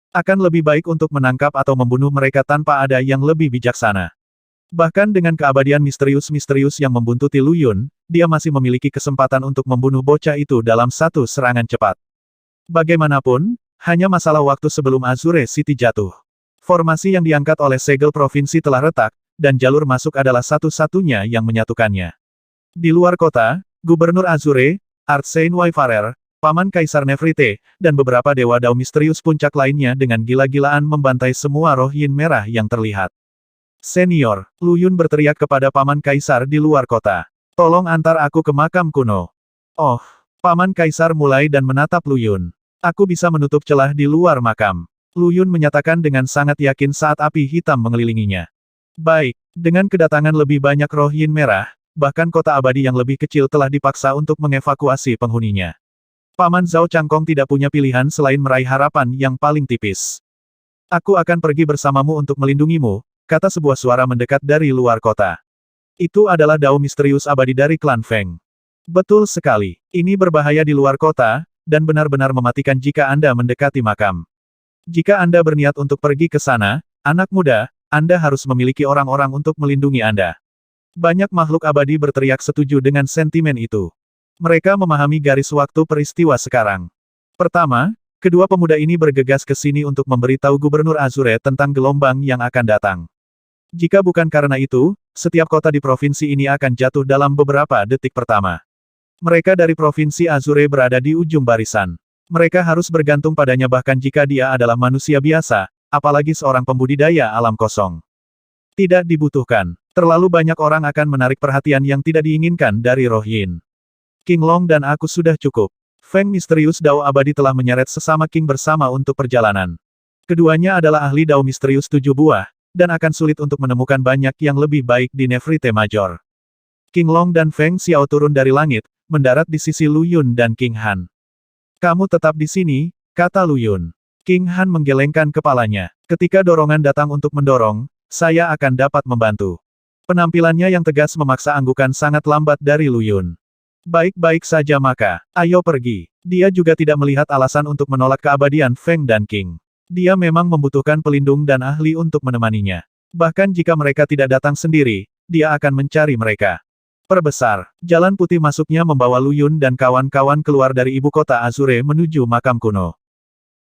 Speaker 1: Akan lebih baik untuk menangkap atau membunuh mereka tanpa ada yang lebih bijaksana. Bahkan dengan keabadian misterius-misterius yang membuntuti Lu Yun, dia masih memiliki kesempatan untuk membunuh bocah itu dalam satu serangan cepat. Bagaimanapun, hanya masalah waktu sebelum Azure City jatuh. Formasi yang diangkat oleh segel provinsi telah retak, dan jalur masuk adalah satu-satunya yang menyatukannya. Di luar kota, Gubernur Azure, Artsein Wayfarer, Paman Kaisar Nefrite, dan beberapa dewa Dao misterius puncak lainnya dengan gila-gilaan membantai semua roh yin merah yang terlihat. Senior, Lu Yun berteriak kepada Paman Kaisar di luar kota. Tolong antar aku ke makam kuno. Oh, Paman Kaisar mulai dan menatap Lu Yun. Aku bisa menutup celah di luar makam. Lu Yun menyatakan dengan sangat yakin saat api hitam mengelilinginya. Baik, dengan kedatangan lebih banyak roh yin merah, bahkan kota abadi yang lebih kecil telah dipaksa untuk mengevakuasi penghuninya. Paman Zhao Changkong tidak punya pilihan selain meraih harapan yang paling tipis. Aku akan pergi bersamamu untuk melindungimu, kata sebuah suara mendekat dari luar kota. Itu adalah Dao misterius abadi dari klan Feng. Betul sekali, ini berbahaya di luar kota, dan benar-benar mematikan jika Anda mendekati makam. Jika Anda berniat untuk pergi ke sana, anak muda, Anda harus memiliki orang-orang untuk melindungi Anda. Banyak makhluk abadi berteriak setuju dengan sentimen itu. Mereka memahami garis waktu peristiwa sekarang. Pertama, kedua pemuda ini bergegas ke sini untuk memberitahu Gubernur Azure tentang gelombang yang akan datang. Jika bukan karena itu, setiap kota di provinsi ini akan jatuh dalam beberapa detik pertama. Mereka dari provinsi Azure berada di ujung barisan. Mereka harus bergantung padanya bahkan jika dia adalah manusia biasa, apalagi seorang pembudidaya alam kosong. Tidak dibutuhkan. Terlalu banyak orang akan menarik perhatian yang tidak diinginkan dari roh yin. King Long dan aku sudah cukup. Feng misterius Dao abadi telah menyeret sesama King bersama untuk perjalanan. Keduanya adalah ahli Dao misterius 7 buah, dan akan sulit untuk menemukan banyak yang lebih baik di Nefrite Major. King Long dan Feng Xiao turun dari langit, mendarat di sisi Lu Yun dan King Han. Kamu tetap di sini, kata Lu Yun. King Han menggelengkan kepalanya. Ketika dorongan datang untuk mendorong, saya akan dapat membantu. Penampilannya yang tegas memaksa anggukan sangat lambat dari Lu Yun. Baik-baik saja maka, ayo pergi. Dia juga tidak melihat alasan untuk menolak keabadian Feng dan King. Dia memang membutuhkan pelindung dan ahli untuk menemaninya. Bahkan jika mereka tidak datang sendiri, dia akan mencari mereka. Perbesar, jalan putih masuknya membawa Lu Yun dan kawan-kawan keluar dari ibu kota Azure menuju makam kuno.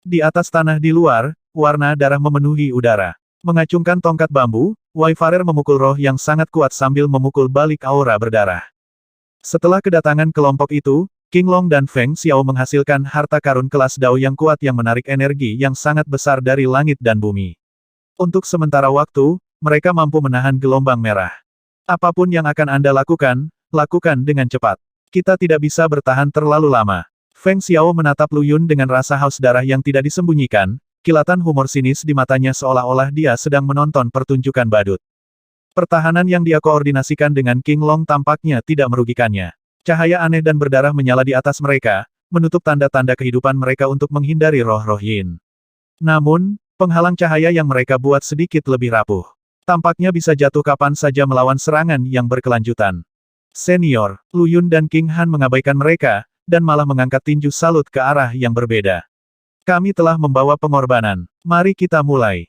Speaker 1: Di atas tanah di luar, warna darah memenuhi udara. Mengacungkan tongkat bambu, Wayfarer memukul roh yang sangat kuat sambil memukul balik aura berdarah. Setelah kedatangan kelompok itu, King Long dan Feng Xiao menghasilkan harta karun kelas Dao yang kuat yang menarik energi yang sangat besar dari langit dan bumi. Untuk sementara waktu, mereka mampu menahan gelombang merah. Apapun yang akan Anda lakukan, lakukan dengan cepat. Kita tidak bisa bertahan terlalu lama. Feng Xiao menatap Lu Yun dengan rasa haus darah yang tidak disembunyikan, kilatan humor sinis di matanya seolah-olah dia sedang menonton pertunjukan badut. Pertahanan yang dia koordinasikan dengan King Long tampaknya tidak merugikannya. Cahaya aneh dan berdarah menyala di atas mereka, menutup tanda-tanda kehidupan mereka untuk menghindari roh-roh yin. Namun, penghalang cahaya yang mereka buat sedikit lebih rapuh. Tampaknya bisa jatuh kapan saja melawan serangan yang berkelanjutan. Senior, Lu Yun dan King Han mengabaikan mereka, dan malah mengangkat tinju salut ke arah yang berbeda. Kami telah membawa pengorbanan. Mari kita mulai.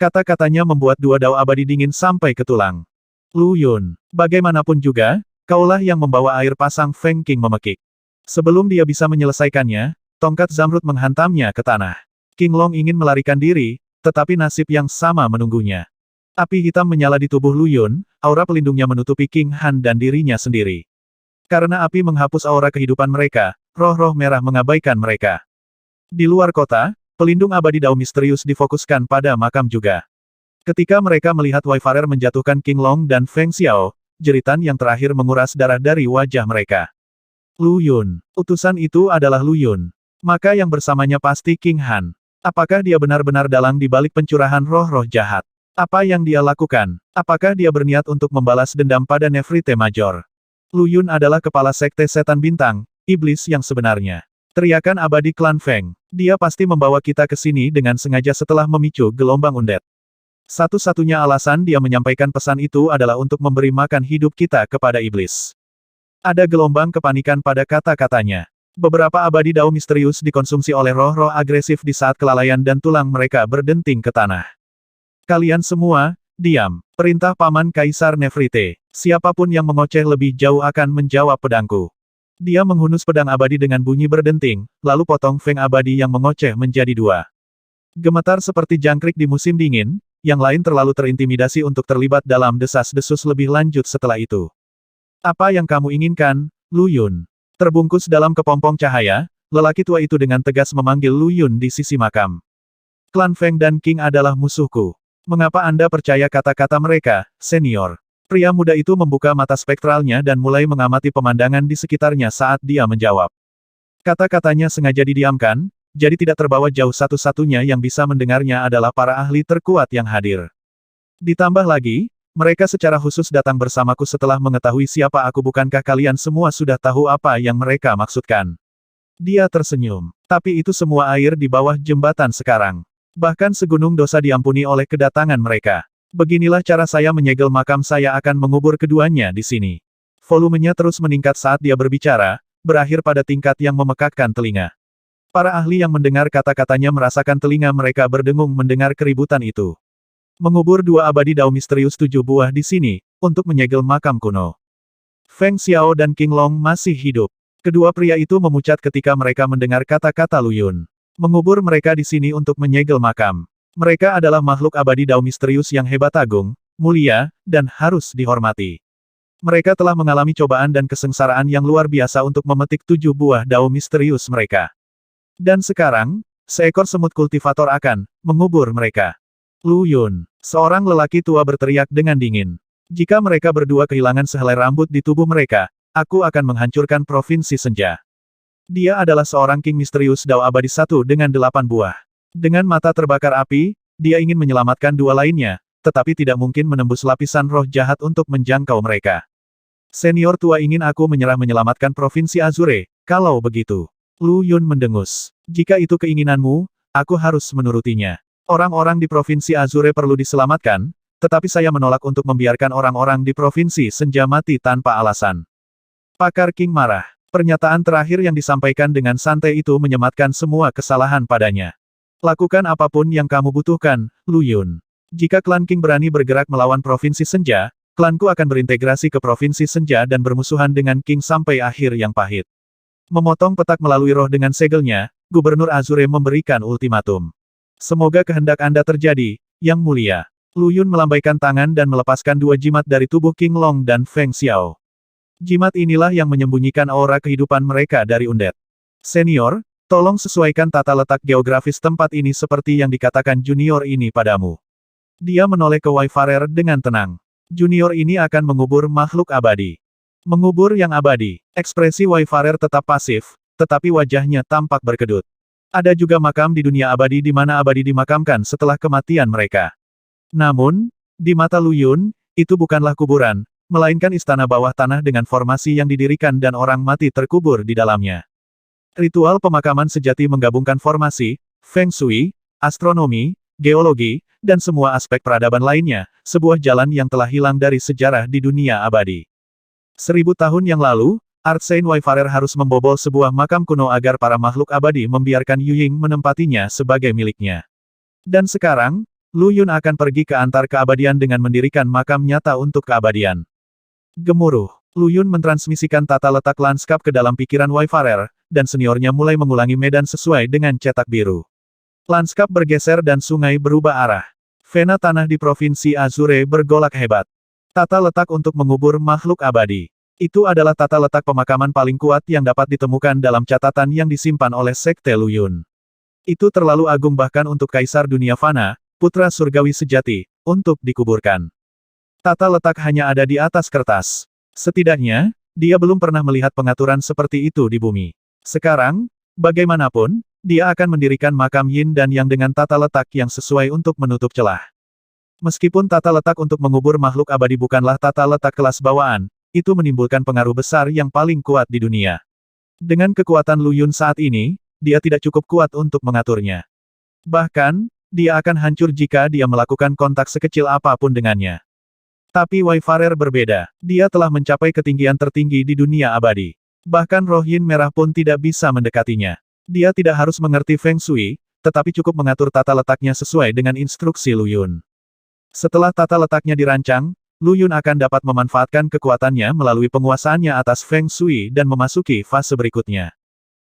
Speaker 1: Kata-katanya membuat dua dao abadi dingin sampai ke tulang. Lu Yun, bagaimanapun juga, kaulah yang membawa air pasang Feng King memekik. Sebelum dia bisa menyelesaikannya, tongkat zamrud menghantamnya ke tanah. King Long ingin melarikan diri, tetapi nasib yang sama menunggunya. Api hitam menyala di tubuh Lu Yun, aura pelindungnya menutupi King Han dan dirinya sendiri. Karena api menghapus aura kehidupan mereka, roh-roh merah mengabaikan mereka. Di luar kota, pelindung abadi dao misterius difokuskan pada makam juga. Ketika mereka melihat Wayfarer menjatuhkan King Long dan Feng Xiao, jeritan yang terakhir menguras darah dari wajah mereka. Lu Yun. Utusan itu adalah Lu Yun. Maka yang bersamanya pasti King Han. Apakah dia benar-benar dalang di balik pencurahan roh-roh jahat? Apa yang dia lakukan? Apakah dia berniat untuk membalas dendam pada Nefrite Major? Lu Yun adalah kepala sekte setan bintang, iblis yang sebenarnya. Teriakan abadi klan Feng. Dia pasti membawa kita ke sini dengan sengaja setelah memicu gelombang undead. Satu-satunya alasan dia menyampaikan pesan itu adalah untuk memberi makan hidup kita kepada iblis. Ada gelombang kepanikan pada kata-katanya. Beberapa abadi dao misterius dikonsumsi oleh roh-roh agresif di saat kelalaian dan tulang mereka berdenting ke tanah. Kalian semua, diam. Perintah Paman Kaisar Nefrite. Siapapun yang mengoceh lebih jauh akan menjawab pedangku. Dia menghunus pedang abadi dengan bunyi berdenting, lalu potong Feng abadi yang mengoceh menjadi dua. Gemetar seperti jangkrik di musim dingin, yang lain terlalu terintimidasi untuk terlibat dalam desas-desus lebih lanjut setelah itu. Apa yang kamu inginkan, Lu Yun? Terbungkus dalam kepompong cahaya, lelaki tua itu dengan tegas memanggil Lu Yun di sisi makam. Klan Feng dan King adalah musuhku. Mengapa Anda percaya kata-kata mereka, senior? Pria muda itu membuka mata spektralnya dan mulai mengamati pemandangan di sekitarnya saat dia menjawab. Kata-katanya sengaja didiamkan, jadi tidak terbawa jauh. Satu-satunya yang bisa mendengarnya adalah para ahli terkuat yang hadir. Ditambah lagi, mereka secara khusus datang bersamaku setelah mengetahui siapa aku. Bukankah kalian semua sudah tahu apa yang mereka maksudkan? Dia tersenyum. Tapi itu semua air di bawah jembatan sekarang. Bahkan segunung dosa diampuni oleh kedatangan mereka. Beginilah cara saya menyegel makam. Saya akan mengubur keduanya di sini. Volumenya terus meningkat saat dia berbicara, berakhir pada tingkat yang memekakkan telinga. Para ahli yang mendengar kata-katanya merasakan telinga mereka berdengung mendengar keributan itu. Mengubur dua abadi dao misterius 7 buah di sini, untuk menyegel makam kuno. Feng Xiao dan King Long masih hidup. Kedua pria itu memucat ketika mereka mendengar kata-kata Lu Yun. Mengubur mereka di sini untuk menyegel makam. Mereka adalah makhluk abadi dao misterius yang hebat, agung, mulia, dan harus dihormati. Mereka telah mengalami cobaan dan kesengsaraan yang luar biasa untuk memetik 7 buah dao misterius mereka. Dan sekarang, seekor semut kultivator akan mengubur mereka. Lu Yun, seorang lelaki tua berteriak dengan dingin. Jika mereka berdua kehilangan sehelai rambut di tubuh mereka, aku akan menghancurkan provinsi senja. Dia adalah seorang king misterius dao abadi 1 dengan 8 buah. Dengan mata terbakar api, dia ingin menyelamatkan dua lainnya, tetapi tidak mungkin menembus lapisan roh jahat untuk menjangkau mereka. Senior tua ingin aku menyelamatkan provinsi Azure, kalau begitu. Lu Yun mendengus. Jika itu keinginanmu, aku harus menurutinya. Orang-orang di provinsi Azure perlu diselamatkan, tetapi saya menolak untuk membiarkan orang-orang di provinsi senja mati tanpa alasan. Pakar King marah. Pernyataan terakhir yang disampaikan dengan santai itu menyematkan semua kesalahan padanya. Lakukan apapun yang kamu butuhkan, Lu Yun. Jika klan King berani bergerak melawan provinsi senja, klanku akan berintegrasi ke provinsi senja dan bermusuhan dengan King sampai akhir yang pahit. Memotong petak melalui roh dengan segelnya, Gubernur Azure memberikan ultimatum. Semoga kehendak Anda terjadi, Yang Mulia. Lu Yun melambaikan tangan dan melepaskan dua jimat dari tubuh King Long dan Feng Xiao. Jimat inilah yang menyembunyikan aura kehidupan mereka dari undead. Senior, tolong sesuaikan tata letak geografis tempat ini seperti yang dikatakan junior ini padamu. Dia menoleh ke Wayfarer dengan tenang. Junior ini akan mengubur makhluk abadi. Mengubur yang abadi. Ekspresi Wayfarer tetap pasif, tetapi wajahnya tampak berkedut. Ada juga makam di dunia abadi di mana abadi dimakamkan setelah kematian mereka. Namun, di mata Lu Yun, itu bukanlah kuburan, melainkan istana bawah tanah dengan formasi yang didirikan dan orang mati terkubur di dalamnya. Ritual pemakaman sejati menggabungkan formasi, feng shui, astronomi, geologi, dan semua aspek peradaban lainnya, sebuah jalan yang telah hilang dari sejarah di dunia abadi. 1000 tahun yang lalu, Artsein Wayfarer harus membobol sebuah makam kuno agar para makhluk abadi membiarkan Yu Ying menempatinya sebagai miliknya. Dan sekarang, Lu Yun akan pergi ke antar keabadian dengan mendirikan makam nyata untuk keabadian. Gemuruh. Lu Yun mentransmisikan tata letak lanskap ke dalam pikiran Wayfarer, dan seniornya mulai mengulangi medan sesuai dengan cetak biru. Lanskap bergeser dan sungai berubah arah. Vena tanah di Provinsi Azure bergolak hebat. Tata letak untuk mengubur makhluk abadi. Itu adalah tata letak pemakaman paling kuat yang dapat ditemukan dalam catatan yang disimpan oleh Sekte Lu Yun. Itu terlalu agung bahkan untuk Kaisar Dunia Fana, putra surgawi sejati, untuk dikuburkan. Tata letak hanya ada di atas kertas. Setidaknya, dia belum pernah melihat pengaturan seperti itu di bumi. Sekarang, bagaimanapun, dia akan mendirikan makam Yin dan Yang dengan tata letak yang sesuai untuk menutup celah. Meskipun tata letak untuk mengubur makhluk abadi bukanlah tata letak kelas bawaan, itu menimbulkan pengaruh besar yang paling kuat di dunia. Dengan kekuatan Lu Yun saat ini, dia tidak cukup kuat untuk mengaturnya. Bahkan, dia akan hancur jika dia melakukan kontak sekecil apapun dengannya. Tapi Wayfarer berbeda. Dia telah mencapai ketinggian tertinggi di dunia abadi. Bahkan roh Yin merah pun tidak bisa mendekatinya. Dia tidak harus mengerti Feng Shui, tetapi cukup mengatur tata letaknya sesuai dengan instruksi Lu Yun. Setelah tata letaknya dirancang, Lu Yun akan dapat memanfaatkan kekuatannya melalui penguasaannya atas Feng Shui dan memasuki fase berikutnya.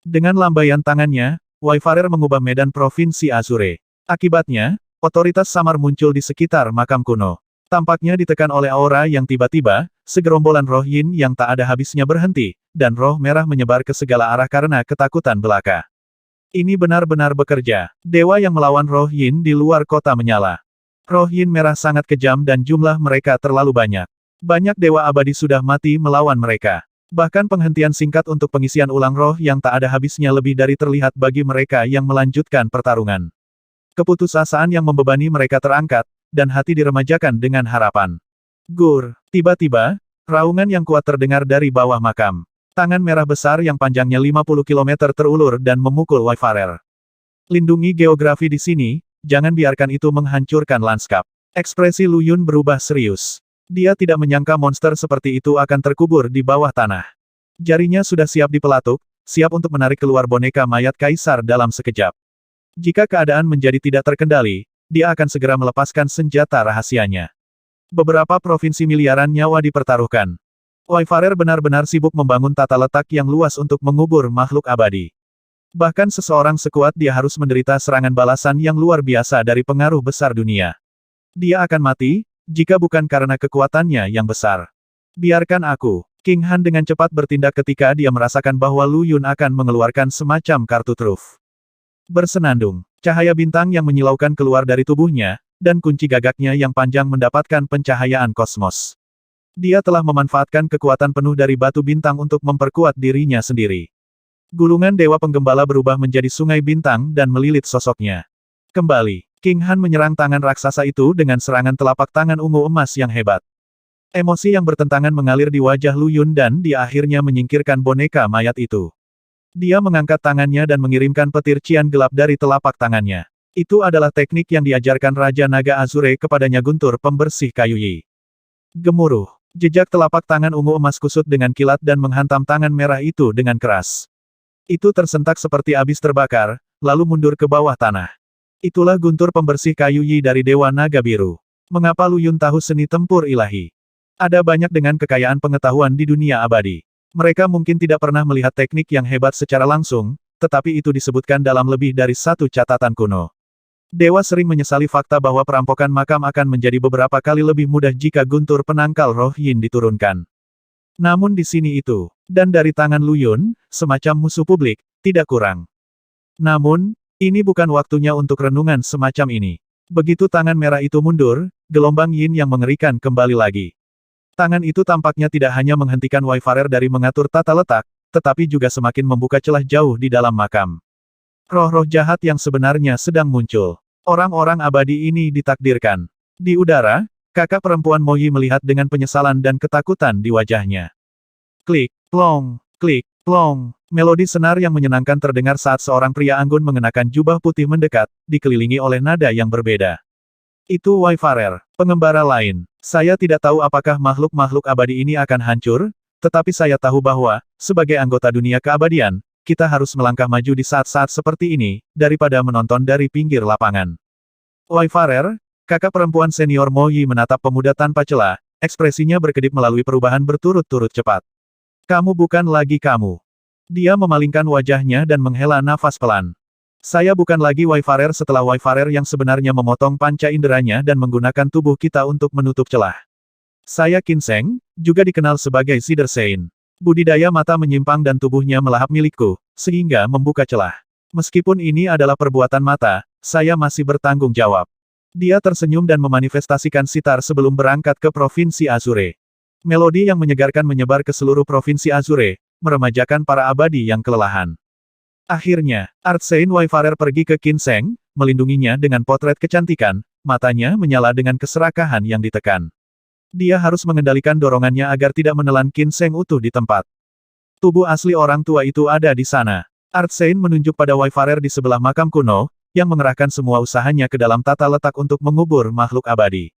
Speaker 1: Dengan lambaian tangannya, Wayfarer mengubah medan Provinsi Azure. Akibatnya, otoritas samar muncul di sekitar makam kuno. Tampaknya ditekan oleh aura yang tiba-tiba, segerombolan roh Yin yang tak ada habisnya berhenti, dan roh merah menyebar ke segala arah karena ketakutan belaka. Ini benar-benar bekerja. Dewa yang melawan roh Yin di luar kota menyala. Roh Yin merah sangat kejam dan jumlah mereka terlalu banyak. Banyak dewa abadi sudah mati melawan mereka. Bahkan penghentian singkat untuk pengisian ulang roh yang tak ada habisnya lebih dari terlihat bagi mereka yang melanjutkan pertarungan. Keputusasaan yang membebani mereka terangkat, dan hati diremajakan dengan harapan. Gur. Tiba-tiba, raungan yang kuat terdengar dari bawah makam. Tangan merah besar yang panjangnya 50 km terulur dan memukul Wayfarer. Lindungi geografi di sini, jangan biarkan itu menghancurkan lanskap. Ekspresi Lu Yun berubah serius. Dia tidak menyangka monster seperti itu akan terkubur di bawah tanah. Jarinya sudah siap dipelatuk, siap untuk menarik keluar boneka mayat kaisar dalam sekejap. Jika keadaan menjadi tidak terkendali, dia akan segera melepaskan senjata rahasianya. Beberapa provinsi miliaran nyawa dipertaruhkan. Wayfarer benar-benar sibuk membangun tata letak yang luas untuk mengubur makhluk abadi. Bahkan seseorang sekuat dia harus menderita serangan balasan yang luar biasa dari pengaruh besar dunia. Dia akan mati, jika bukan karena kekuatannya yang besar. Biarkan aku. King Han dengan cepat bertindak ketika dia merasakan bahwa Lu Yun akan mengeluarkan semacam kartu truf. Bersenandung. Cahaya bintang yang menyilaukan keluar dari tubuhnya, dan kunci gagaknya yang panjang mendapatkan pencahayaan kosmos. Dia telah memanfaatkan kekuatan penuh dari batu bintang untuk memperkuat dirinya sendiri. Gulungan Dewa Penggembala berubah menjadi sungai bintang dan melilit sosoknya. Kembali, King Han menyerang tangan raksasa itu dengan serangan telapak tangan ungu emas yang hebat. Emosi yang bertentangan mengalir di wajah Lu Yun dan dia akhirnya menyingkirkan boneka mayat itu. Dia mengangkat tangannya dan mengirimkan petir cian gelap dari telapak tangannya. Itu adalah teknik yang diajarkan Raja Naga Azure kepadanya Guntur pembersih kayu Yi. Gemuruh. Jejak telapak tangan ungu emas kusut dengan kilat dan menghantam tangan merah itu dengan keras. Itu tersentak seperti abis terbakar, lalu mundur ke bawah tanah. Itulah Guntur pembersih kayu Yi dari Dewa Naga Biru. Mengapa Lu Yun tahu seni tempur ilahi? Ada banyak dengan kekayaan pengetahuan di dunia abadi. Mereka mungkin tidak pernah melihat teknik yang hebat secara langsung, tetapi itu disebutkan dalam lebih dari satu catatan kuno. Dewa sering menyesali fakta bahwa perampokan makam akan menjadi beberapa kali lebih mudah jika guntur penangkal roh Yin diturunkan. Namun di sini itu, dan dari tangan Lu Yun, semacam musuh publik, tidak kurang. Namun, ini bukan waktunya untuk renungan semacam ini. Begitu tangan merah itu mundur, gelombang Yin yang mengerikan kembali lagi. Tangan itu tampaknya tidak hanya menghentikan Wayfarer dari mengatur tata letak, tetapi juga semakin membuka celah jauh di dalam makam. Roh-roh jahat yang sebenarnya sedang muncul. Orang-orang abadi ini ditakdirkan. Di udara, kakak perempuan Moyi melihat dengan penyesalan dan ketakutan di wajahnya. Klik, plong, klik, plong. Melodi senar yang menyenangkan terdengar saat seorang pria anggun mengenakan jubah putih mendekat, dikelilingi oleh nada yang berbeda. Itu Wayfarer, pengembara lain. Saya tidak tahu apakah makhluk-makhluk abadi ini akan hancur, tetapi saya tahu bahwa, sebagai anggota dunia keabadian, kita harus melangkah maju di saat-saat seperti ini, daripada menonton dari pinggir lapangan. Wayfarer, kakak perempuan senior Mo Yi menatap pemuda tanpa celah, ekspresinya berkedip melalui perubahan berturut-turut cepat. Kamu bukan lagi kamu. Dia memalingkan wajahnya dan menghela nafas pelan. Saya bukan lagi Wayfarer setelah Wayfarer yang sebenarnya memotong panca inderanya dan menggunakan tubuh kita untuk menutup celah. Saya Qin Sheng, juga dikenal sebagai Sider Sein. Budidaya mata menyimpang dan tubuhnya melahap milikku, sehingga membuka celah. Meskipun ini adalah perbuatan mata, saya masih bertanggung jawab. Dia tersenyum dan memanifestasikan sitar sebelum berangkat ke Provinsi Azure. Melodi yang menyegarkan menyebar ke seluruh Provinsi Azure, meremajakan para abadi yang kelelahan. Akhirnya, Artsein Wayfarer pergi ke Qin Sheng, melindunginya dengan potret kecantikan, matanya menyala dengan keserakahan yang ditekan. Dia harus mengendalikan dorongannya agar tidak menelan Qin Sheng utuh di tempat. Tubuh asli orang tua itu ada di sana. Artsein menunjuk pada Wayfarer di sebelah makam kuno, yang mengerahkan semua usahanya ke dalam tata letak untuk mengubur makhluk abadi.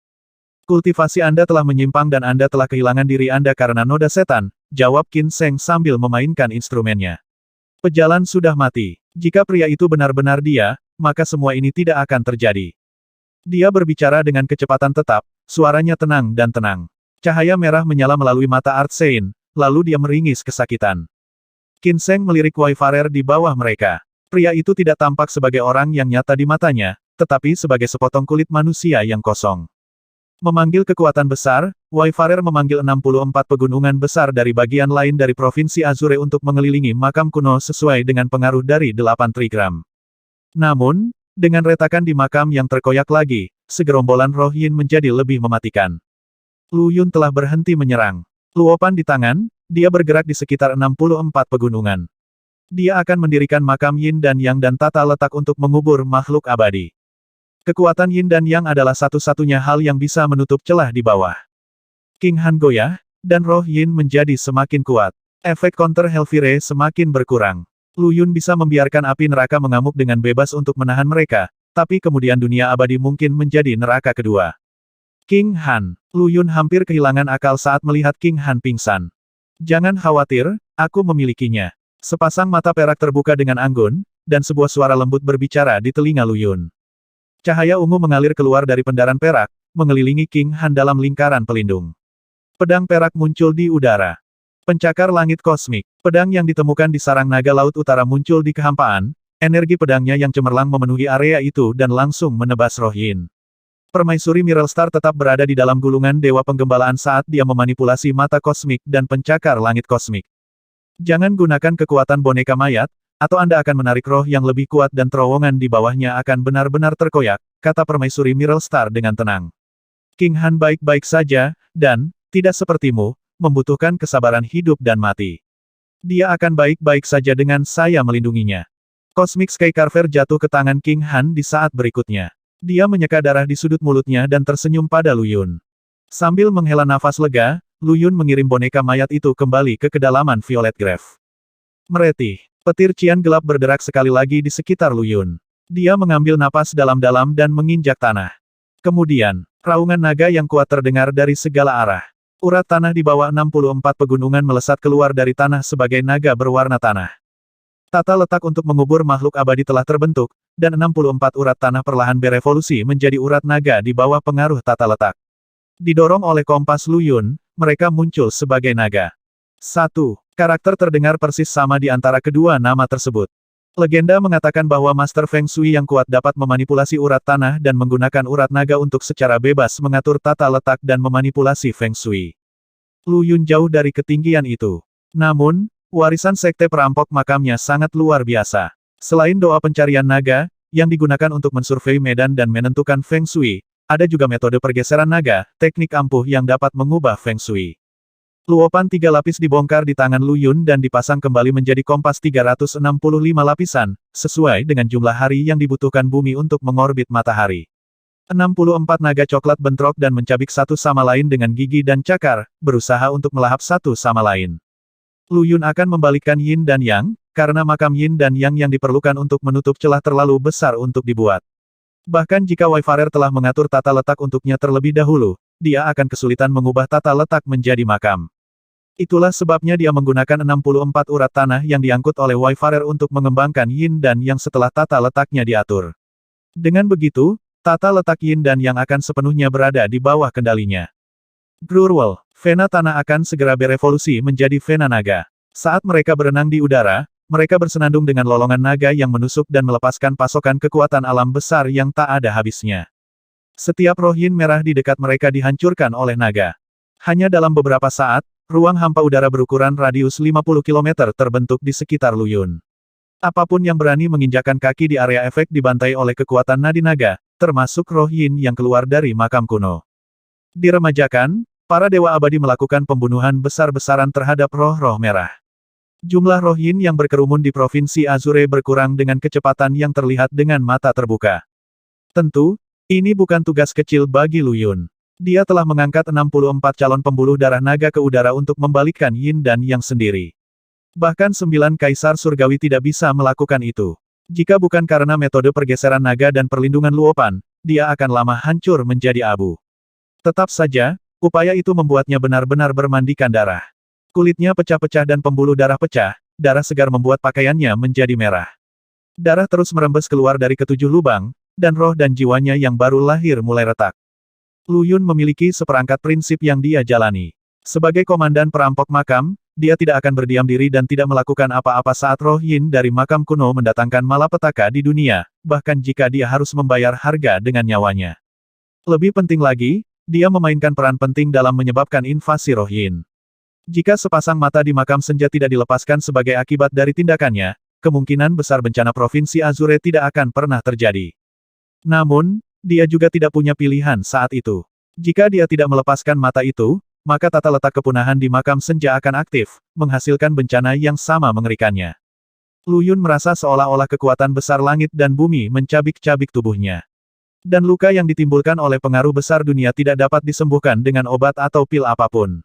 Speaker 1: Kultivasi Anda telah menyimpang dan Anda telah kehilangan diri Anda karena noda setan, jawab Qin Sheng sambil memainkan instrumennya. Pejalan sudah mati. Jika pria itu benar-benar dia, maka semua ini tidak akan terjadi. Dia berbicara dengan kecepatan tetap, suaranya tenang dan tenang. Cahaya merah menyala melalui mata Artsein, lalu dia meringis kesakitan. Qin Sheng melirik Wayfarer di bawah mereka. Pria itu tidak tampak sebagai orang yang nyata di matanya, tetapi sebagai sepotong kulit manusia yang kosong. Memanggil kekuatan besar, Wayfarer memanggil 64 pegunungan besar dari bagian lain dari Provinsi Azure untuk mengelilingi makam kuno sesuai dengan pengaruh dari 8 trigram. Namun, dengan retakan di makam yang terkoyak lagi, segerombolan roh yin menjadi lebih mematikan. Lu Yun telah berhenti menyerang. Luopan di tangan, dia bergerak di sekitar 64 pegunungan. Dia akan mendirikan makam yin dan yang dan tata letak untuk mengubur makhluk abadi. Kekuatan yin dan yang adalah satu-satunya hal yang bisa menutup celah di bawah. King Han goyah, dan roh yin menjadi semakin kuat. Efek counter Hellfire semakin berkurang. Lu Yun bisa membiarkan api neraka mengamuk dengan bebas untuk menahan mereka, tapi kemudian dunia abadi mungkin menjadi neraka kedua. King Han. Lu Yun hampir kehilangan akal saat melihat King Han pingsan. Jangan khawatir, aku memilikinya. Sepasang mata perak terbuka dengan anggun, dan sebuah suara lembut berbicara di telinga Lu Yun. Cahaya ungu mengalir keluar dari pendaran perak, mengelilingi King Han dalam lingkaran pelindung. Pedang perak muncul di udara. Pencakar langit kosmik. Pedang yang ditemukan di sarang naga laut utara muncul di kehampaan, energi pedangnya yang cemerlang memenuhi area itu dan langsung menebas roh yin. Permaisuri Mirrelstar tetap berada di dalam gulungan dewa penggembalaan saat dia memanipulasi mata kosmik dan pencakar langit kosmik. Jangan gunakan kekuatan boneka mayat, atau Anda akan menarik roh yang lebih kuat dan terowongan di bawahnya akan benar-benar terkoyak, kata Permaisuri Mirrelstar dengan tenang. King Han baik-baik saja, dan, tidak sepertimu, membutuhkan kesabaran hidup dan mati. Dia akan baik-baik saja dengan saya melindunginya. Cosmic Sky Carver jatuh ke tangan King Han di saat berikutnya. Dia menyeka darah di sudut mulutnya dan tersenyum pada Lu Yun. Sambil menghela nafas lega, Lu Yun mengirim boneka mayat itu kembali ke kedalaman Violet Grave. Meretih. Petir cian gelap berderak sekali lagi di sekitar Lu Yun. Dia mengambil napas dalam-dalam dan menginjak tanah. Kemudian, raungan naga yang kuat terdengar dari segala arah. Urat tanah di bawah 64 pegunungan melesat keluar dari tanah sebagai naga berwarna tanah. Tata letak untuk mengubur makhluk abadi telah terbentuk, dan 64 urat tanah perlahan berevolusi menjadi urat naga di bawah pengaruh tata letak. Didorong oleh kompas Lu Yun, mereka muncul sebagai naga. 1. Karakter terdengar persis sama di antara kedua nama tersebut. Legenda mengatakan bahwa Master Feng Shui yang kuat dapat memanipulasi urat tanah dan menggunakan urat naga untuk secara bebas mengatur tata letak dan memanipulasi Feng Shui. Lu Yun jauh dari ketinggian itu. Namun, warisan sekte perampok makamnya sangat luar biasa. Selain doa pencarian naga, yang digunakan untuk mensurvei medan dan menentukan Feng Shui, ada juga metode pergeseran naga, teknik ampuh yang dapat mengubah Feng Shui. Luopan 3 lapis dibongkar di tangan Lu Yun dan dipasang kembali menjadi kompas 365 lapisan, sesuai dengan jumlah hari yang dibutuhkan bumi untuk mengorbit matahari. 64 naga coklat bentrok dan mencabik satu sama lain dengan gigi dan cakar, berusaha untuk melahap satu sama lain. Lu Yun akan membalikkan yin dan yang, karena makam yin dan yang diperlukan untuk menutup celah terlalu besar untuk dibuat. Bahkan jika Wayfarer telah mengatur tata letak untuknya terlebih dahulu, dia akan kesulitan mengubah tata letak menjadi makam. Itulah sebabnya dia menggunakan 64 urat tanah yang diangkut oleh Wayfarer untuk mengembangkan yin dan yang setelah tata letaknya diatur. Dengan begitu, Tata letak yin dan yang akan sepenuhnya berada di bawah kendalinya. Grurwel, vena tanah akan segera berevolusi menjadi vena naga. Saat mereka berenang di udara, mereka bersenandung dengan lolongan naga yang menusuk dan melepaskan pasokan kekuatan alam besar yang tak ada habisnya. Setiap roh yin merah di dekat mereka dihancurkan oleh naga. Hanya dalam beberapa saat, ruang hampa udara berukuran radius 50 km terbentuk di sekitar Lu Yun. Apapun yang berani menginjakkan kaki di area efek dibantai oleh kekuatan nadi naga, termasuk roh yin yang keluar dari makam kuno. Diremajakan, para dewa abadi melakukan pembunuhan besar-besaran terhadap roh-roh merah. Jumlah roh yin yang berkerumun di Provinsi Azure berkurang dengan kecepatan yang terlihat dengan mata terbuka. Tentu, ini bukan tugas kecil bagi Lu Yun. Dia telah mengangkat 64 calon pembuluh darah naga ke udara untuk membalikkan yin dan yang sendiri. Bahkan 9 kaisar surgawi tidak bisa melakukan itu. Jika bukan karena metode pergeseran naga dan perlindungan Luopan, dia akan lama hancur menjadi abu. Tetap saja, upaya itu membuatnya benar-benar bermandikan darah. Kulitnya pecah-pecah dan pembuluh darah pecah, darah segar membuat pakaiannya menjadi merah. Darah terus merembes keluar dari ketujuh lubang, dan roh dan jiwanya yang baru lahir mulai retak. Lu Yun memiliki seperangkat prinsip yang dia jalani. Sebagai komandan perampok makam, dia tidak akan berdiam diri dan tidak melakukan apa-apa saat roh yin dari makam kuno mendatangkan malapetaka di dunia, bahkan jika dia harus membayar harga dengan nyawanya. Lebih penting lagi, dia memainkan peran penting dalam menyebabkan invasi roh yin. Jika sepasang mata di makam senja tidak dilepaskan sebagai akibat dari tindakannya, kemungkinan besar bencana Provinsi Azure tidak akan pernah terjadi. Namun, dia juga tidak punya pilihan saat itu. Jika dia tidak melepaskan mata itu, maka tata letak kepunahan di makam senja akan aktif, menghasilkan bencana yang sama mengerikannya. Lu Yun merasa seolah-olah kekuatan besar langit dan bumi mencabik-cabik tubuhnya. Dan luka yang ditimbulkan oleh pengaruh besar dunia tidak dapat disembuhkan dengan obat atau pil apapun.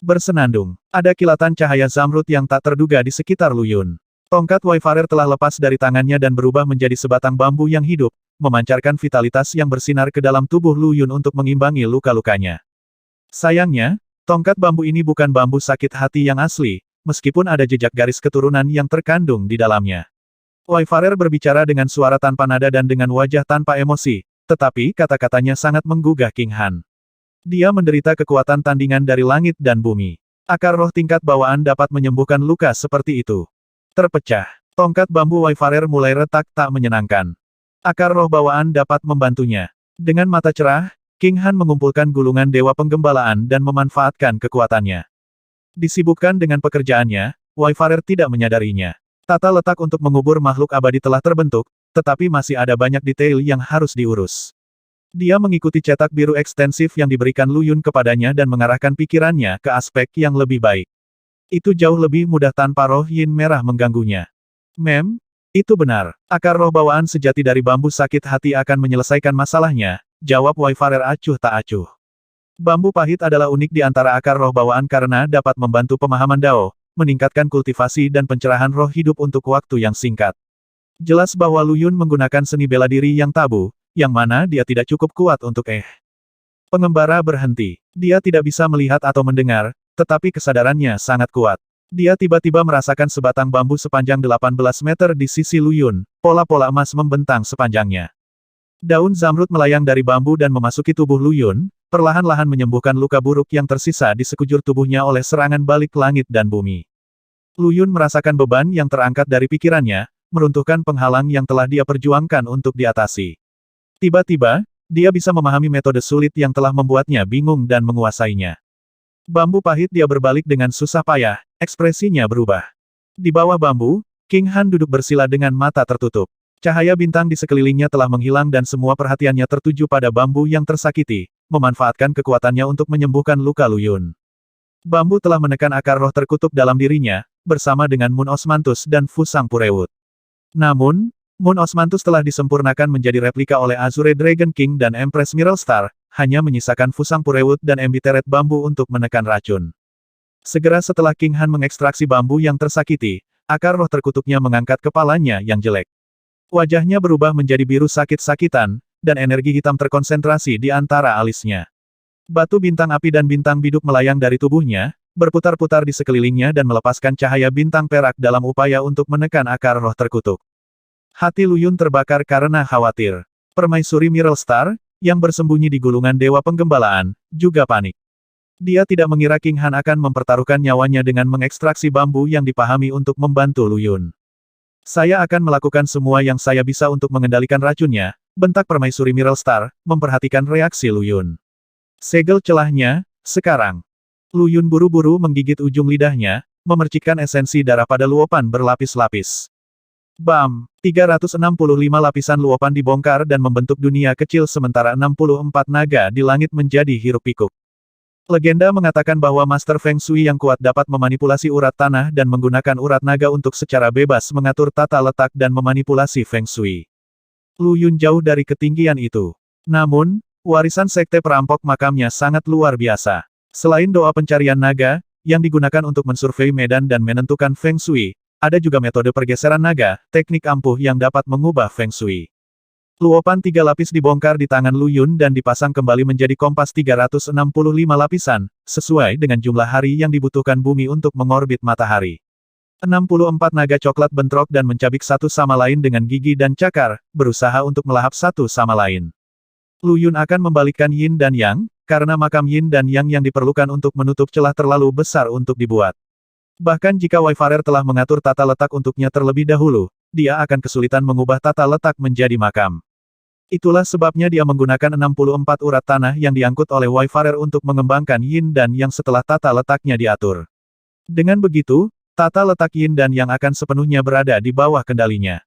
Speaker 1: Bersenandung, ada kilatan cahaya zamrud yang tak terduga di sekitar Lu Yun. Tongkat Wayfarer telah lepas dari tangannya dan berubah menjadi sebatang bambu yang hidup, memancarkan vitalitas yang bersinar ke dalam tubuh Lu Yun untuk mengimbangi luka-lukanya. Sayangnya, tongkat bambu ini bukan bambu sakit hati yang asli, meskipun ada jejak garis keturunan yang terkandung di dalamnya. Wayfarer berbicara dengan suara tanpa nada dan dengan wajah tanpa emosi, tetapi kata-katanya sangat menggugah King Han. Dia menderita kekuatan tandingan dari langit dan bumi. Akar roh tingkat bawaan dapat menyembuhkan luka seperti itu. Terpecah. Tongkat bambu Wayfarer mulai retak tak menyenangkan. Akar roh bawaan dapat membantunya. Dengan mata cerah, King Han mengumpulkan gulungan dewa penggembalaan dan memanfaatkan kekuatannya. Disibukkan dengan pekerjaannya, Wayfarer tidak menyadarinya. Tata letak untuk mengubur makhluk abadi telah terbentuk, tetapi masih ada banyak detail yang harus diurus. Dia mengikuti cetak biru ekstensif yang diberikan Lu Yun kepadanya dan mengarahkan pikirannya ke aspek yang lebih baik. Itu jauh lebih mudah tanpa roh yin merah mengganggunya. Itu benar. Akar roh bawaan sejati dari bambu sakit hati akan menyelesaikan masalahnya, jawab Wayfarer acuh tak acuh. Bambu pahit adalah unik di antara akar roh bawaan karena dapat membantu pemahaman Dao, meningkatkan kultivasi dan pencerahan roh hidup untuk waktu yang singkat. Jelas bahwa Lu Yun menggunakan seni bela diri yang tabu, yang mana dia tidak cukup kuat untuk Pengembara berhenti. Dia tidak bisa melihat atau mendengar, tetapi kesadarannya sangat kuat. Dia tiba-tiba merasakan sebatang bambu sepanjang 18 meter di sisi Lu Yun, pola-pola emas membentang sepanjangnya. Daun zamrud melayang dari bambu dan memasuki tubuh Lu Yun, perlahan-lahan menyembuhkan luka buruk yang tersisa di sekujur tubuhnya oleh serangan balik langit dan bumi. Lu Yun merasakan beban yang terangkat dari pikirannya, meruntuhkan penghalang yang telah dia perjuangkan untuk diatasi. Tiba-tiba, dia bisa memahami metode sulit yang telah membuatnya bingung dan menguasainya. Bambu pahit dia berbalik dengan susah payah, ekspresinya berubah. Di bawah bambu, King Han duduk bersila dengan mata tertutup. Cahaya bintang di sekelilingnya telah menghilang dan semua perhatiannya tertuju pada bambu yang tersakiti, memanfaatkan kekuatannya untuk menyembuhkan luka Lu Yun. Bambu telah menekan akar roh terkutuk dalam dirinya, bersama dengan Moon Osmanthus dan Fusang Purewut. Namun, Moon Osmanthus telah disempurnakan menjadi replika oleh Azure Dragon King dan Empress Miral Star, hanya menyisakan Fusang Purewut dan embiteret bambu untuk menekan racun. Segera setelah King Han mengekstraksi bambu yang tersakiti, akar roh terkutuknya mengangkat kepalanya yang jelek. Wajahnya berubah menjadi biru sakit-sakitan, dan energi hitam terkonsentrasi di antara alisnya. Batu bintang api dan bintang biduk melayang dari tubuhnya, berputar-putar di sekelilingnya dan melepaskan cahaya bintang perak dalam upaya untuk menekan akar roh terkutuk. Hati Lu Yun terbakar karena khawatir. Permaisuri Miral Star, yang bersembunyi di gulungan Dewa Penggembalaan, juga panik. Dia tidak mengira King Han akan mempertaruhkan nyawanya dengan mengekstraksi bambu yang dipahami untuk membantu Lu Yun. Saya akan melakukan semua yang saya bisa untuk mengendalikan racunnya, bentak Permaisuri Miral Star, memperhatikan reaksi Lu Yun. Segel celahnya, sekarang. Lu Yun buru-buru menggigit ujung lidahnya, memercikkan esensi darah pada luopan berlapis-lapis. Bam! 365 lapisan luopan dibongkar dan membentuk dunia kecil sementara 64 naga di langit menjadi hiruk-pikuk. Legenda mengatakan bahwa Master Feng Shui yang kuat dapat memanipulasi urat tanah dan menggunakan urat naga untuk secara bebas mengatur tata letak dan memanipulasi Feng Shui. Lu Yun jauh dari ketinggian itu. Namun, warisan sekte perampok makamnya sangat luar biasa. Selain doa pencarian naga, yang digunakan untuk mensurvei medan dan menentukan Feng Shui, ada juga metode pergeseran naga, teknik ampuh yang dapat mengubah Feng Shui. Luopan 3 lapis dibongkar di tangan Lu Yun dan dipasang kembali menjadi kompas 365 lapisan, sesuai dengan jumlah hari yang dibutuhkan bumi untuk mengorbit matahari. 64 naga coklat bentrok dan mencabik satu sama lain dengan gigi dan cakar, berusaha untuk melahap satu sama lain. Lu Yun akan membalikkan Yin dan Yang, karena makam Yin dan Yang yang diperlukan untuk menutup celah terlalu besar untuk dibuat. Bahkan jika Wayfarer telah mengatur tata letak untuknya terlebih dahulu, dia akan kesulitan mengubah tata letak menjadi makam. Itulah sebabnya dia menggunakan 64 urat tanah yang diangkut oleh Wayfarer untuk mengembangkan Yin dan Yang setelah tata letaknya diatur. Dengan begitu, tata letak Yin dan Yang akan sepenuhnya berada di bawah kendalinya.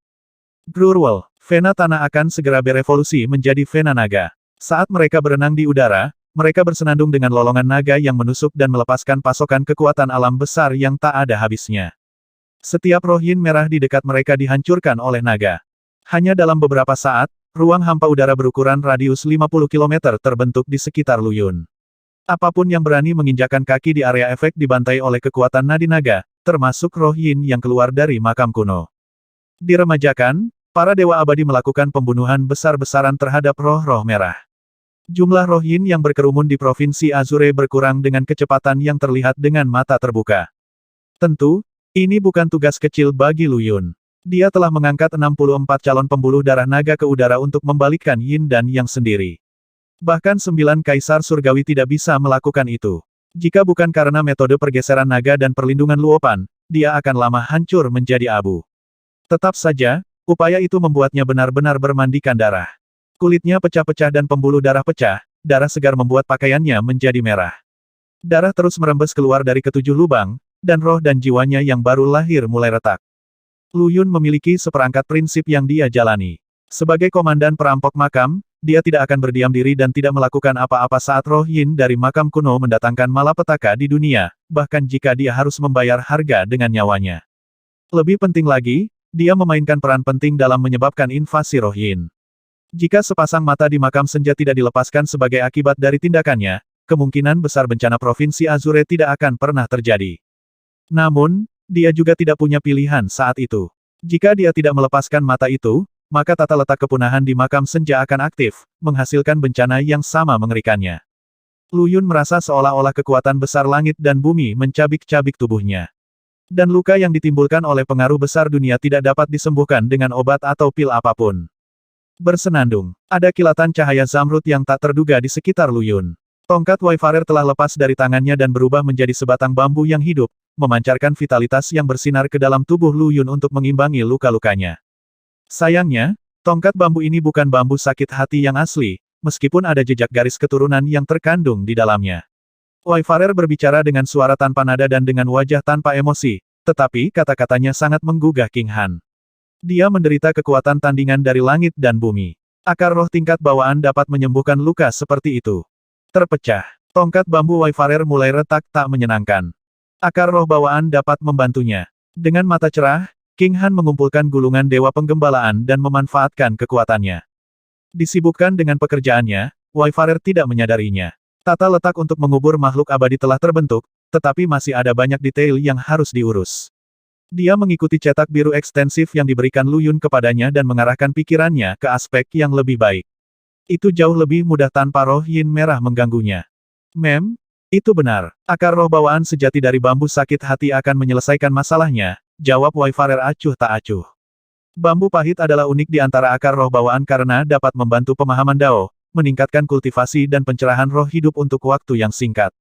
Speaker 1: Grurwel, Vena tanah akan segera berevolusi menjadi Vena naga. Saat mereka berenang di udara, mereka bersenandung dengan lolongan naga yang menusuk dan melepaskan pasokan kekuatan alam besar yang tak ada habisnya. Setiap roh Yin merah di dekat mereka dihancurkan oleh naga. Hanya dalam beberapa saat, ruang hampa udara berukuran radius 50 km terbentuk di sekitar Lu Yun. Apapun yang berani menginjakkan kaki di area efek dibantai oleh kekuatan nadi naga, termasuk roh Yin yang keluar dari makam kuno. Diremajakan, para dewa abadi melakukan pembunuhan besar-besaran terhadap roh-roh merah. Jumlah roh Yin yang berkerumun di Provinsi Azure berkurang dengan kecepatan yang terlihat dengan mata terbuka. Tentu, ini bukan tugas kecil bagi Lu Yun. Dia telah mengangkat 64 calon pembuluh darah naga ke udara untuk membalikkan Yin dan Yang sendiri. Bahkan 9 kaisar surgawi tidak bisa melakukan itu. Jika bukan karena metode pergeseran naga dan perlindungan luopan, dia akan lama hancur menjadi abu. Tetap saja, upaya itu membuatnya benar-benar bermandikan darah. Kulitnya pecah-pecah dan pembuluh darah pecah, darah segar membuat pakaiannya menjadi merah. Darah terus merembes keluar dari ketujuh lubang, dan roh dan jiwanya yang baru lahir mulai retak. Lu Yun memiliki seperangkat prinsip yang dia jalani. Sebagai komandan perampok makam, dia tidak akan berdiam diri dan tidak melakukan apa-apa saat roh Yin dari makam kuno mendatangkan malapetaka di dunia, bahkan jika dia harus membayar harga dengan nyawanya. Lebih penting lagi, dia memainkan peran penting dalam menyebabkan invasi roh Yin. Jika sepasang mata di makam senja tidak dilepaskan sebagai akibat dari tindakannya, kemungkinan besar bencana Provinsi Azure tidak akan pernah terjadi. Namun, dia juga tidak punya pilihan saat itu. Jika dia tidak melepaskan mata itu, maka tata letak kepunahan di makam senja akan aktif, menghasilkan bencana yang sama mengerikannya. Lu Yun merasa seolah-olah kekuatan besar langit dan bumi mencabik-cabik tubuhnya. Dan luka yang ditimbulkan oleh pengaruh besar dunia tidak dapat disembuhkan dengan obat atau pil apapun. Bersenandung, ada kilatan cahaya zamrud yang tak terduga di sekitar Lu Yun. Tongkat Wayfarer telah lepas dari tangannya dan berubah menjadi sebatang bambu yang hidup, memancarkan vitalitas yang bersinar ke dalam tubuh Lu Yun untuk mengimbangi luka-lukanya. Sayangnya, tongkat bambu ini bukan bambu sakit hati yang asli, meskipun ada jejak garis keturunan yang terkandung di dalamnya. Wayfarer berbicara dengan suara tanpa nada dan dengan wajah tanpa emosi, tetapi kata-katanya sangat menggugah King Han. Dia menderita kekuatan tandingan dari langit dan bumi. Akar roh tingkat bawaan dapat menyembuhkan luka seperti itu. Terpecah. Tongkat bambu Wayfarer mulai retak tak menyenangkan. Akar roh bawaan dapat membantunya. Dengan mata cerah, King Han mengumpulkan gulungan dewa penggembalaan dan memanfaatkan kekuatannya. Disibukkan dengan pekerjaannya, Wayfarer tidak menyadarinya. Tata letak untuk mengubur makhluk abadi telah terbentuk, tetapi masih ada banyak detail yang harus diurus. Dia mengikuti cetak biru ekstensif yang diberikan Lu Yun kepadanya dan mengarahkan pikirannya ke aspek yang lebih baik. Itu jauh lebih mudah tanpa roh Yin merah mengganggunya. Itu benar. Akar roh bawaan sejati dari bambu sakit hati akan menyelesaikan masalahnya, jawab Wayfarer acuh tak acuh. Bambu pahit adalah unik di antara akar roh bawaan karena dapat membantu pemahaman Dao, meningkatkan kultivasi dan pencerahan roh hidup untuk waktu yang singkat.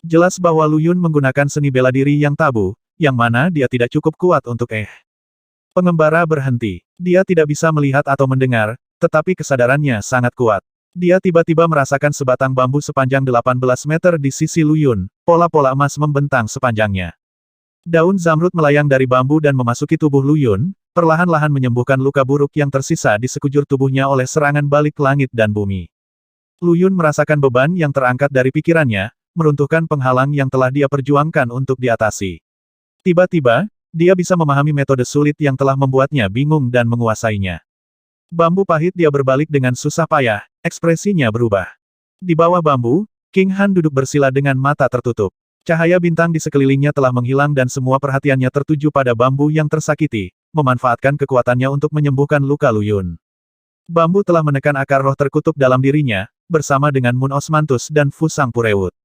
Speaker 1: Jelas bahwa Lu Yun menggunakan seni bela diri yang tabu, yang mana dia tidak cukup kuat untuk Pengembara berhenti. Dia tidak bisa melihat atau mendengar, tetapi kesadarannya sangat kuat. Dia tiba-tiba merasakan sebatang bambu sepanjang 18 meter di sisi Lu Yun, pola-pola emas membentang sepanjangnya. Daun zamrud melayang dari bambu dan memasuki tubuh Lu Yun, perlahan-lahan menyembuhkan luka buruk yang tersisa di sekujur tubuhnya oleh serangan balik langit dan bumi. Lu Yun merasakan beban yang terangkat dari pikirannya, meruntuhkan penghalang yang telah dia perjuangkan untuk diatasi. Tiba-tiba, dia bisa memahami metode sulit yang telah membuatnya bingung dan menguasainya. Bambu pahit dia berbalik dengan susah payah, ekspresinya berubah. Di bawah bambu, King Han duduk bersila dengan mata tertutup. Cahaya bintang di sekelilingnya telah menghilang dan semua perhatiannya tertuju pada bambu yang tersakiti, memanfaatkan kekuatannya untuk menyembuhkan luka Lu Yun. Bambu telah menekan akar roh terkutuk dalam dirinya, bersama dengan Moon Osmanthus dan Fusang Purewut.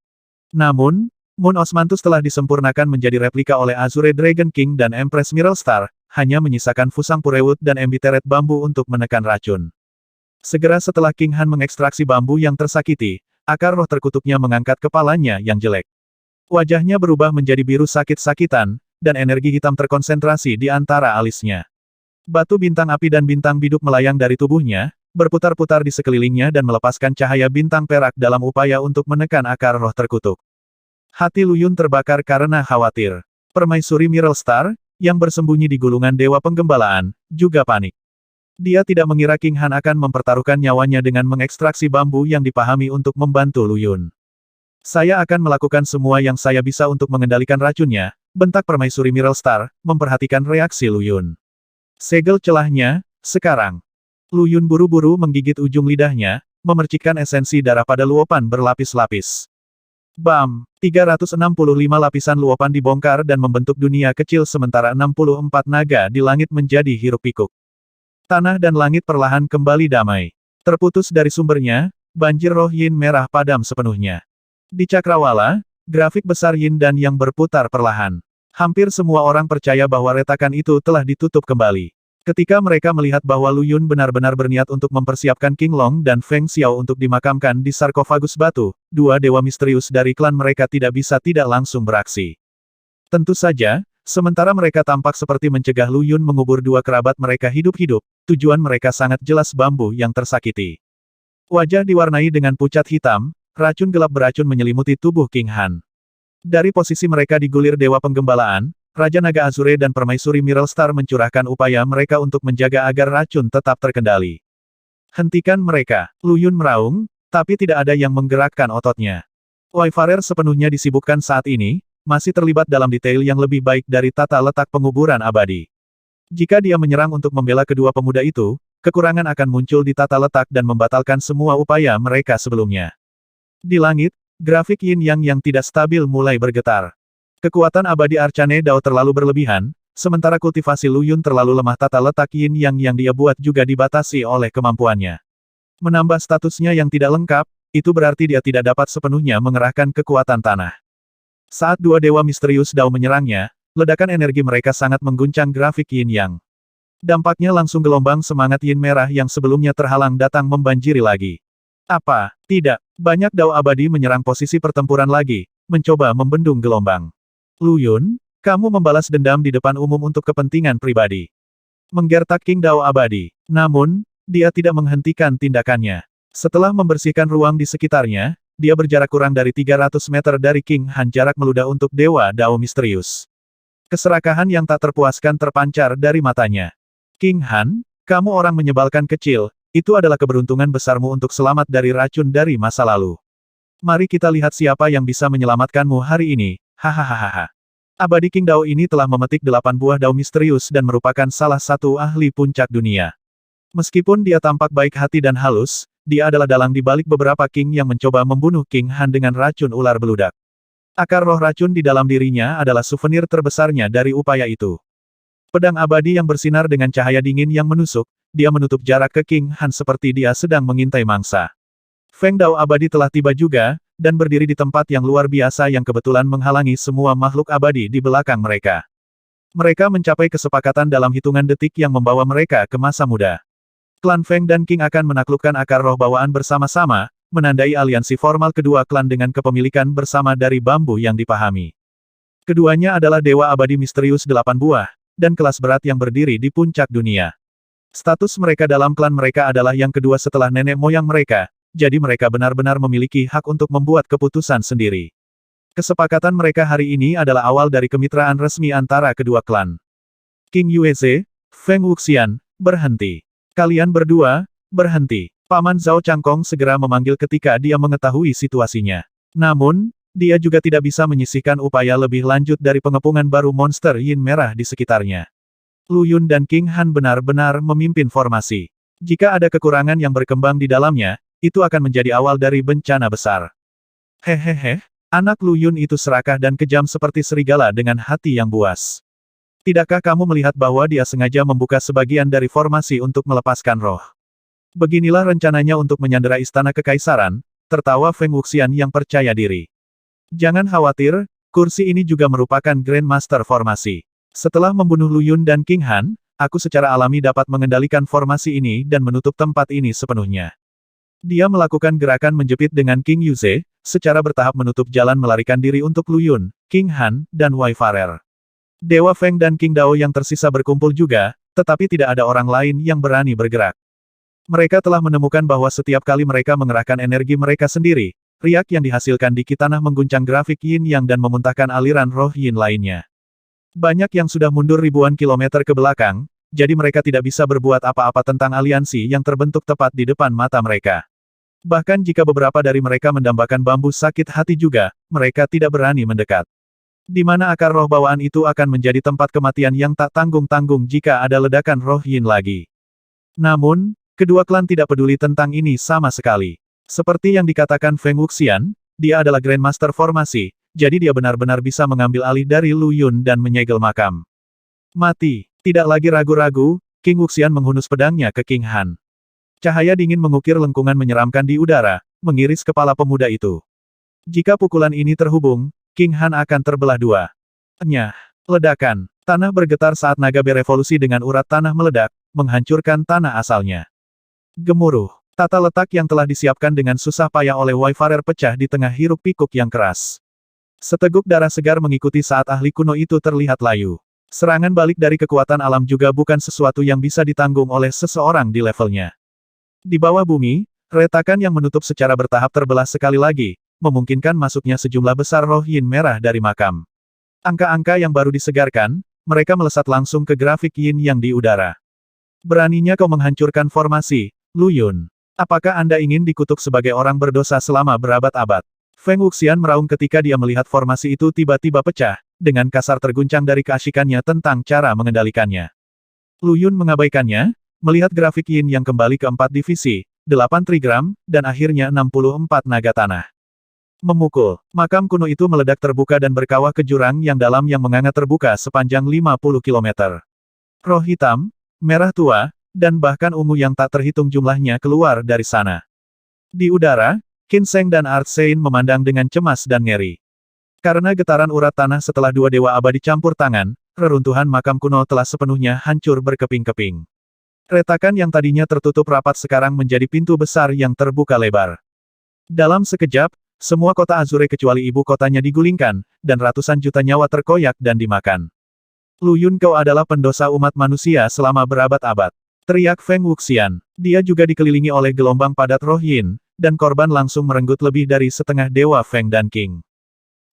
Speaker 1: Namun, Moon Osmanthus telah disempurnakan menjadi replika oleh Azure Dragon King dan Empress Miral Star, hanya menyisakan Fusang Purewut dan embiteret bambu untuk menekan racun. Segera setelah King Han mengekstraksi bambu yang tersakiti, akar roh terkutuknya mengangkat kepalanya yang jelek. Wajahnya berubah menjadi biru sakit-sakitan, dan energi hitam terkonsentrasi di antara alisnya. Batu bintang api dan bintang biduk melayang dari tubuhnya, berputar-putar di sekelilingnya dan melepaskan cahaya bintang perak dalam upaya untuk menekan akar roh terkutuk. Hati Lu Yun terbakar karena khawatir. Permaisuri Miral Star, yang bersembunyi di gulungan Dewa Penggembalaan, juga panik. Dia tidak mengira King Han akan mempertaruhkan nyawanya dengan mengekstraksi bambu yang dipahami untuk membantu Lu Yun. Saya akan melakukan semua yang saya bisa untuk mengendalikan racunnya, bentak Permaisuri Miral Star, memperhatikan reaksi Lu Yun. Segel celahnya, sekarang. Lu Yun buru-buru menggigit ujung lidahnya, memercikkan esensi darah pada luopan berlapis-lapis. Bam! 365 lapisan luopan dibongkar dan membentuk dunia kecil sementara 64 naga di langit menjadi hiruk-pikuk. Tanah dan langit perlahan kembali damai. Terputus dari sumbernya, banjir roh yin merah padam sepenuhnya. Di cakrawala, grafik besar yin dan yang berputar perlahan. Hampir semua orang percaya bahwa retakan itu telah ditutup kembali. Ketika mereka melihat bahwa Lu Yun benar-benar berniat untuk mempersiapkan King Long dan Feng Xiao untuk dimakamkan di sarkofagus batu, dua dewa misterius dari klan mereka tidak bisa tidak langsung beraksi. Tentu saja, sementara mereka tampak seperti mencegah Lu Yun mengubur dua kerabat mereka hidup-hidup, tujuan mereka sangat jelas bambu yang tersakiti. Wajah diwarnai dengan pucat hitam, racun gelap beracun menyelimuti tubuh King Han. Dari posisi mereka di gulir Dewa Penggembalaan, Raja Naga Azure dan Permaisuri Miral Star mencurahkan upaya mereka untuk menjaga agar racun tetap terkendali. Hentikan mereka, Lu Yun meraung, tapi tidak ada yang menggerakkan ototnya. Wayfarer sepenuhnya disibukkan saat ini, masih terlibat dalam detail yang lebih baik dari tata letak penguburan abadi. Jika dia menyerang untuk membela kedua pemuda itu, kekurangan akan muncul di tata letak dan membatalkan semua upaya mereka sebelumnya. Di langit, grafik yin-yang yang tidak stabil mulai bergetar. Kekuatan abadi Arcane Dao terlalu berlebihan, sementara kultivasi Lu Yun terlalu lemah. Tata letak yin-yang yang dia buat juga dibatasi oleh kemampuannya. Menambah statusnya yang tidak lengkap, itu berarti dia tidak dapat sepenuhnya mengerahkan kekuatan tanah. Saat dua dewa misterius Dao menyerangnya, ledakan energi mereka sangat mengguncang grafik yin-yang. Dampaknya langsung gelombang semangat yin merah yang sebelumnya terhalang datang membanjiri lagi. Apa? Tidak. Banyak Dao abadi menyerang posisi pertempuran lagi, mencoba membendung gelombang. Lu Yun, kamu membalas dendam di depan umum untuk kepentingan pribadi. Menggertak King Dao abadi. Namun, dia tidak menghentikan tindakannya. Setelah membersihkan ruang di sekitarnya, dia berjarak kurang dari 300 meter dari King Han, jarak meludah untuk Dewa Dao misterius. Keserakahan yang tak terpuaskan terpancar dari matanya. King Han, kamu orang menyebalkan kecil, itu adalah keberuntungan besarmu untuk selamat dari racun dari masa lalu. Mari kita lihat siapa yang bisa menyelamatkanmu hari ini, hahaha. Abadi King Dao ini telah memetik 8 buah Dao misterius dan merupakan salah satu ahli puncak dunia. Meskipun dia tampak baik hati dan halus, dia adalah dalang di balik beberapa King yang mencoba membunuh King Han dengan racun ular beludak. Akar roh racun di dalam dirinya adalah souvenir terbesarnya dari upaya itu. Pedang abadi yang bersinar dengan cahaya dingin yang menusuk, dia menutup jarak ke King Han seperti dia sedang mengintai mangsa. Feng Dao abadi telah tiba juga, dan berdiri di tempat yang luar biasa yang kebetulan menghalangi semua makhluk abadi di belakang mereka. Mereka mencapai kesepakatan dalam hitungan detik yang membawa mereka ke masa muda. Klan Feng dan Qing akan menaklukkan akar roh bawaan bersama-sama, menandai aliansi formal kedua klan dengan kepemilikan bersama dari bambu yang dipahami. Keduanya adalah dewa abadi misterius 8 buah, dan kelas berat yang berdiri di puncak dunia. Status mereka dalam klan mereka adalah yang kedua setelah nenek moyang mereka, jadi mereka benar-benar memiliki hak untuk membuat keputusan sendiri. Kesepakatan mereka hari ini adalah awal dari kemitraan resmi antara kedua klan. Qing Yueze, Feng Wuxian, berhenti. Kalian berdua, berhenti. Paman Zhao Changkong segera memanggil ketika dia mengetahui situasinya. Namun, dia juga tidak bisa menyisihkan upaya lebih lanjut dari pengepungan baru monster yin merah di sekitarnya. Lu Yun dan Qing Han benar-benar memimpin formasi. Jika ada kekurangan yang berkembang di dalamnya, itu akan menjadi awal dari bencana besar. Hehehe, anak Lu Yun itu serakah dan kejam seperti serigala dengan hati yang buas. Tidakkah kamu melihat bahwa dia sengaja membuka sebagian dari formasi untuk melepaskan roh? Beginilah rencananya untuk menyandera istana kekaisaran, tertawa Feng Wuxian yang percaya diri. Jangan khawatir, kursi ini juga merupakan Grandmaster formasi. Setelah membunuh Lu Yun dan Qing Han, aku secara alami dapat mengendalikan formasi ini dan menutup tempat ini sepenuhnya. Dia melakukan gerakan menjepit dengan Qing Yuze, secara bertahap menutup jalan melarikan diri untuk Lu Yun, Qing Han, dan Wei Farer. Dewa Feng dan Qing Dao yang tersisa berkumpul juga, tetapi tidak ada orang lain yang berani bergerak. Mereka telah menemukan bahwa setiap kali mereka mengerahkan energi mereka sendiri, riak yang dihasilkan di tanah mengguncang grafik yin yang dan memuntahkan aliran roh yin lainnya. Banyak yang sudah mundur ribuan kilometer ke belakang, jadi mereka tidak bisa berbuat apa-apa tentang aliansi yang terbentuk tepat di depan mata mereka. Bahkan jika beberapa dari mereka mendambakan bambu sakit hati juga, mereka tidak berani mendekat. Di mana akar roh bawaan itu akan menjadi tempat kematian yang tak tanggung-tanggung jika ada ledakan roh yin lagi. Namun, kedua klan tidak peduli tentang ini sama sekali. Seperti yang dikatakan Feng Wuxian, dia adalah Grandmaster formasi, jadi dia benar-benar bisa mengambil alih dari Lu Yun dan menyegel makam. Mati. Tidak lagi ragu-ragu, Qing Wuxian menghunus pedangnya ke Qing Han. Cahaya dingin mengukir lengkungan menyeramkan di udara, mengiris kepala pemuda itu. Jika pukulan ini terhubung, Qing Han akan terbelah dua. Nyah. Ledakan. Tanah bergetar saat naga berevolusi dengan urat tanah meledak, menghancurkan tanah asalnya. Gemuruh. Tata letak yang telah disiapkan dengan susah payah oleh Wei Farer pecah di tengah hiruk pikuk yang keras. Seteguk darah segar mengikuti saat ahli kuno itu terlihat layu. Serangan balik dari kekuatan alam juga bukan sesuatu yang bisa ditanggung oleh seseorang di levelnya. Di bawah bumi, retakan yang menutup secara bertahap terbelah sekali lagi, memungkinkan masuknya sejumlah besar roh yin merah dari makam. Angka-angka yang baru disegarkan, mereka melesat langsung ke grafik yin yang di udara. Beraninya kau menghancurkan formasi, Lu Yun. Apakah Anda ingin dikutuk sebagai orang berdosa selama berabad-abad? Feng Wuxian meraung ketika dia melihat formasi itu tiba-tiba pecah, dengan kasar terguncang dari keasyikannya tentang cara mengendalikannya. Lu Yun mengabaikannya, melihat grafik yin yang kembali ke 4 divisi, 8 trigram, dan akhirnya 64 naga tanah. Memukul, makam kuno itu meledak terbuka dan berkawah ke jurang yang dalam yang menganga terbuka sepanjang 50 km. Roh hitam, merah tua, dan bahkan ungu yang tak terhitung jumlahnya keluar dari sana. Di udara, Qin Sheng dan Art Sein memandang dengan cemas dan ngeri. Karena getaran urat tanah setelah dua dewa abadi campur tangan, reruntuhan makam kuno telah sepenuhnya hancur berkeping-keping. Retakan yang tadinya tertutup rapat sekarang menjadi pintu besar yang terbuka lebar. Dalam sekejap, semua kota Azure kecuali ibu kotanya digulingkan, dan ratusan juta nyawa terkoyak dan dimakan. Lu Yun, kau adalah pendosa umat manusia selama berabad-abad. Teriak Feng Wuxian. Dia juga dikelilingi oleh gelombang padat roh yin, dan korban langsung merenggut lebih dari setengah dewa Feng dan Qing.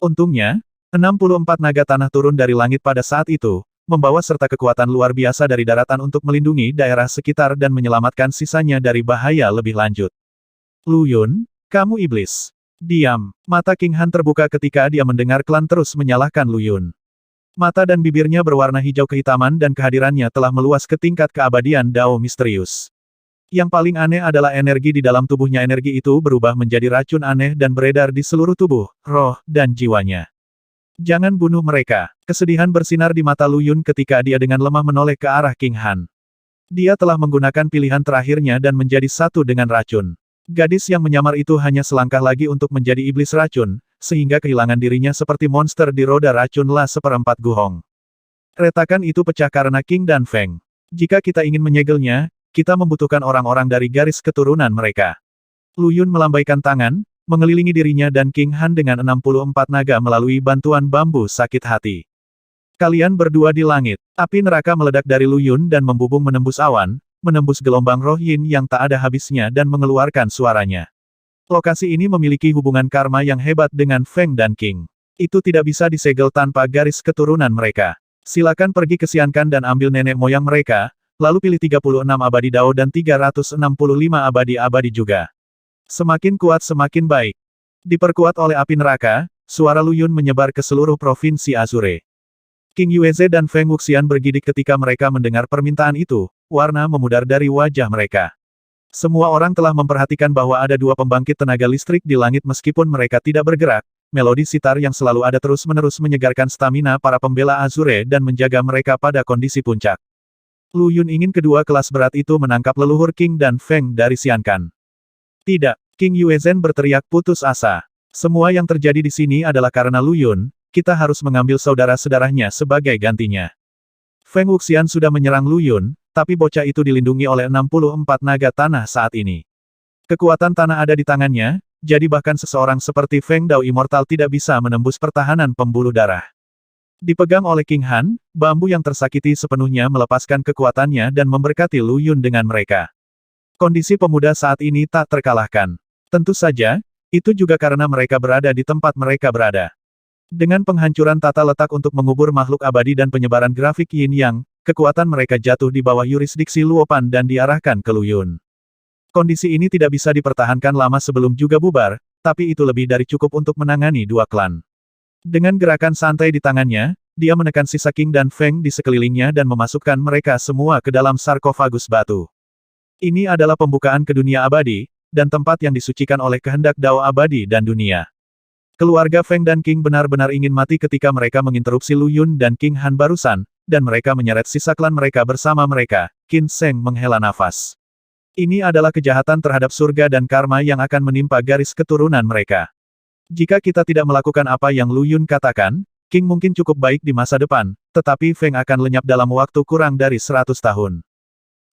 Speaker 1: Untungnya, 64 naga tanah turun dari langit pada saat itu, membawa serta kekuatan luar biasa dari daratan untuk melindungi daerah sekitar dan menyelamatkan sisanya dari bahaya lebih lanjut. Lu Yun, kamu iblis. Diam. Mata Qing Han terbuka ketika dia mendengar klan terus menyalahkan Lu Yun. Mata dan bibirnya berwarna hijau kehitaman dan kehadirannya telah meluas ke tingkat keabadian Dao misterius. Yang paling aneh adalah energi di dalam tubuhnya. Energi itu berubah menjadi racun aneh dan beredar di seluruh tubuh, roh, dan jiwanya. Jangan bunuh mereka. Kesedihan bersinar di mata Lu Yun ketika dia dengan lemah menoleh ke arah Qing Han. Dia telah menggunakan pilihan terakhirnya dan menjadi satu dengan racun. Gadis yang menyamar itu hanya selangkah lagi untuk menjadi iblis racun, sehingga kehilangan dirinya seperti monster di roda racun La Seperempat Guhong. Retakan itu pecah karena King dan Feng. Jika kita ingin menyegelnya, kita membutuhkan orang-orang dari garis keturunan mereka. Lu Yun melambaikan tangan, mengelilingi dirinya dan King Han dengan 64 naga melalui bantuan bambu sakit hati. Kalian berdua di langit. Api neraka meledak dari Lu Yun dan membubung menembus awan, menembus gelombang roh yin yang tak ada habisnya dan mengeluarkan suaranya. Lokasi ini memiliki hubungan karma yang hebat dengan Feng dan King. Itu tidak bisa disegel tanpa garis keturunan mereka. Silakan pergi ke Xiankan dan ambil nenek moyang mereka, lalu pilih 36 abadi Dao dan 365 abadi-abadi juga. Semakin kuat semakin baik. Diperkuat oleh api neraka, suara Lu Yun menyebar ke seluruh provinsi Azure. King Yueze dan Feng Wuxian bergidik ketika mereka mendengar permintaan itu, warna memudar dari wajah mereka. Semua orang telah memperhatikan bahwa ada dua pembangkit tenaga listrik di langit meskipun mereka tidak bergerak. Melodi sitar yang selalu ada terus-menerus menyegarkan stamina para pembela Azure dan menjaga mereka pada kondisi puncak. Lu Yun ingin kedua kelas berat itu menangkap leluhur King dan Feng dari Xiankan. Tidak, King Yuezhen berteriak putus asa. Semua yang terjadi di sini adalah karena Lu Yun, kita harus mengambil saudara-saudaranya sebagai gantinya. Feng Wuxian sudah menyerang Lu Yun, tapi bocah itu dilindungi oleh 64 naga tanah saat ini. Kekuatan tanah ada di tangannya, jadi bahkan seseorang seperti Feng Dao Immortal tidak bisa menembus pertahanan pembuluh darah. Dipegang oleh King Han, bambu yang tersakiti sepenuhnya melepaskan kekuatannya dan memberkati Lu Yun dengan mereka. Kondisi pemuda saat ini tak terkalahkan. Tentu saja, itu juga karena mereka berada di tempat mereka berada. Dengan penghancuran tata letak untuk mengubur makhluk abadi dan penyebaran grafik Yin Yang, kekuatan mereka jatuh di bawah yurisdiksi Luopan dan diarahkan ke Lu Yun. Kondisi ini tidak bisa dipertahankan lama sebelum juga bubar, tapi itu lebih dari cukup untuk menangani dua klan. Dengan gerakan santai di tangannya, dia menekan sisa King dan Feng di sekelilingnya dan memasukkan mereka semua ke dalam sarkofagus batu. Ini adalah pembukaan ke dunia abadi, dan tempat yang disucikan oleh kehendak Dao abadi dan dunia. Keluarga Feng dan King benar-benar ingin mati ketika mereka menginterupsi Lu Yun dan King Han barusan, dan mereka menyeret sisa klan mereka bersama mereka. Qin Sheng menghela nafas. Ini adalah kejahatan terhadap surga dan karma yang akan menimpa garis keturunan mereka. Jika kita tidak melakukan apa yang Lu Yun katakan, King mungkin cukup baik di masa depan, tetapi Feng akan lenyap dalam waktu kurang dari 100 tahun.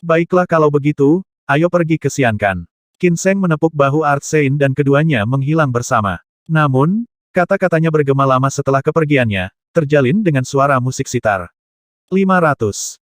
Speaker 1: Baiklah kalau begitu, ayo pergi ke Xiankan. Qin Sheng menepuk bahu Art Sein dan keduanya menghilang bersama. Namun, kata-katanya bergema lama setelah kepergiannya, terjalin dengan suara musik sitar. 500.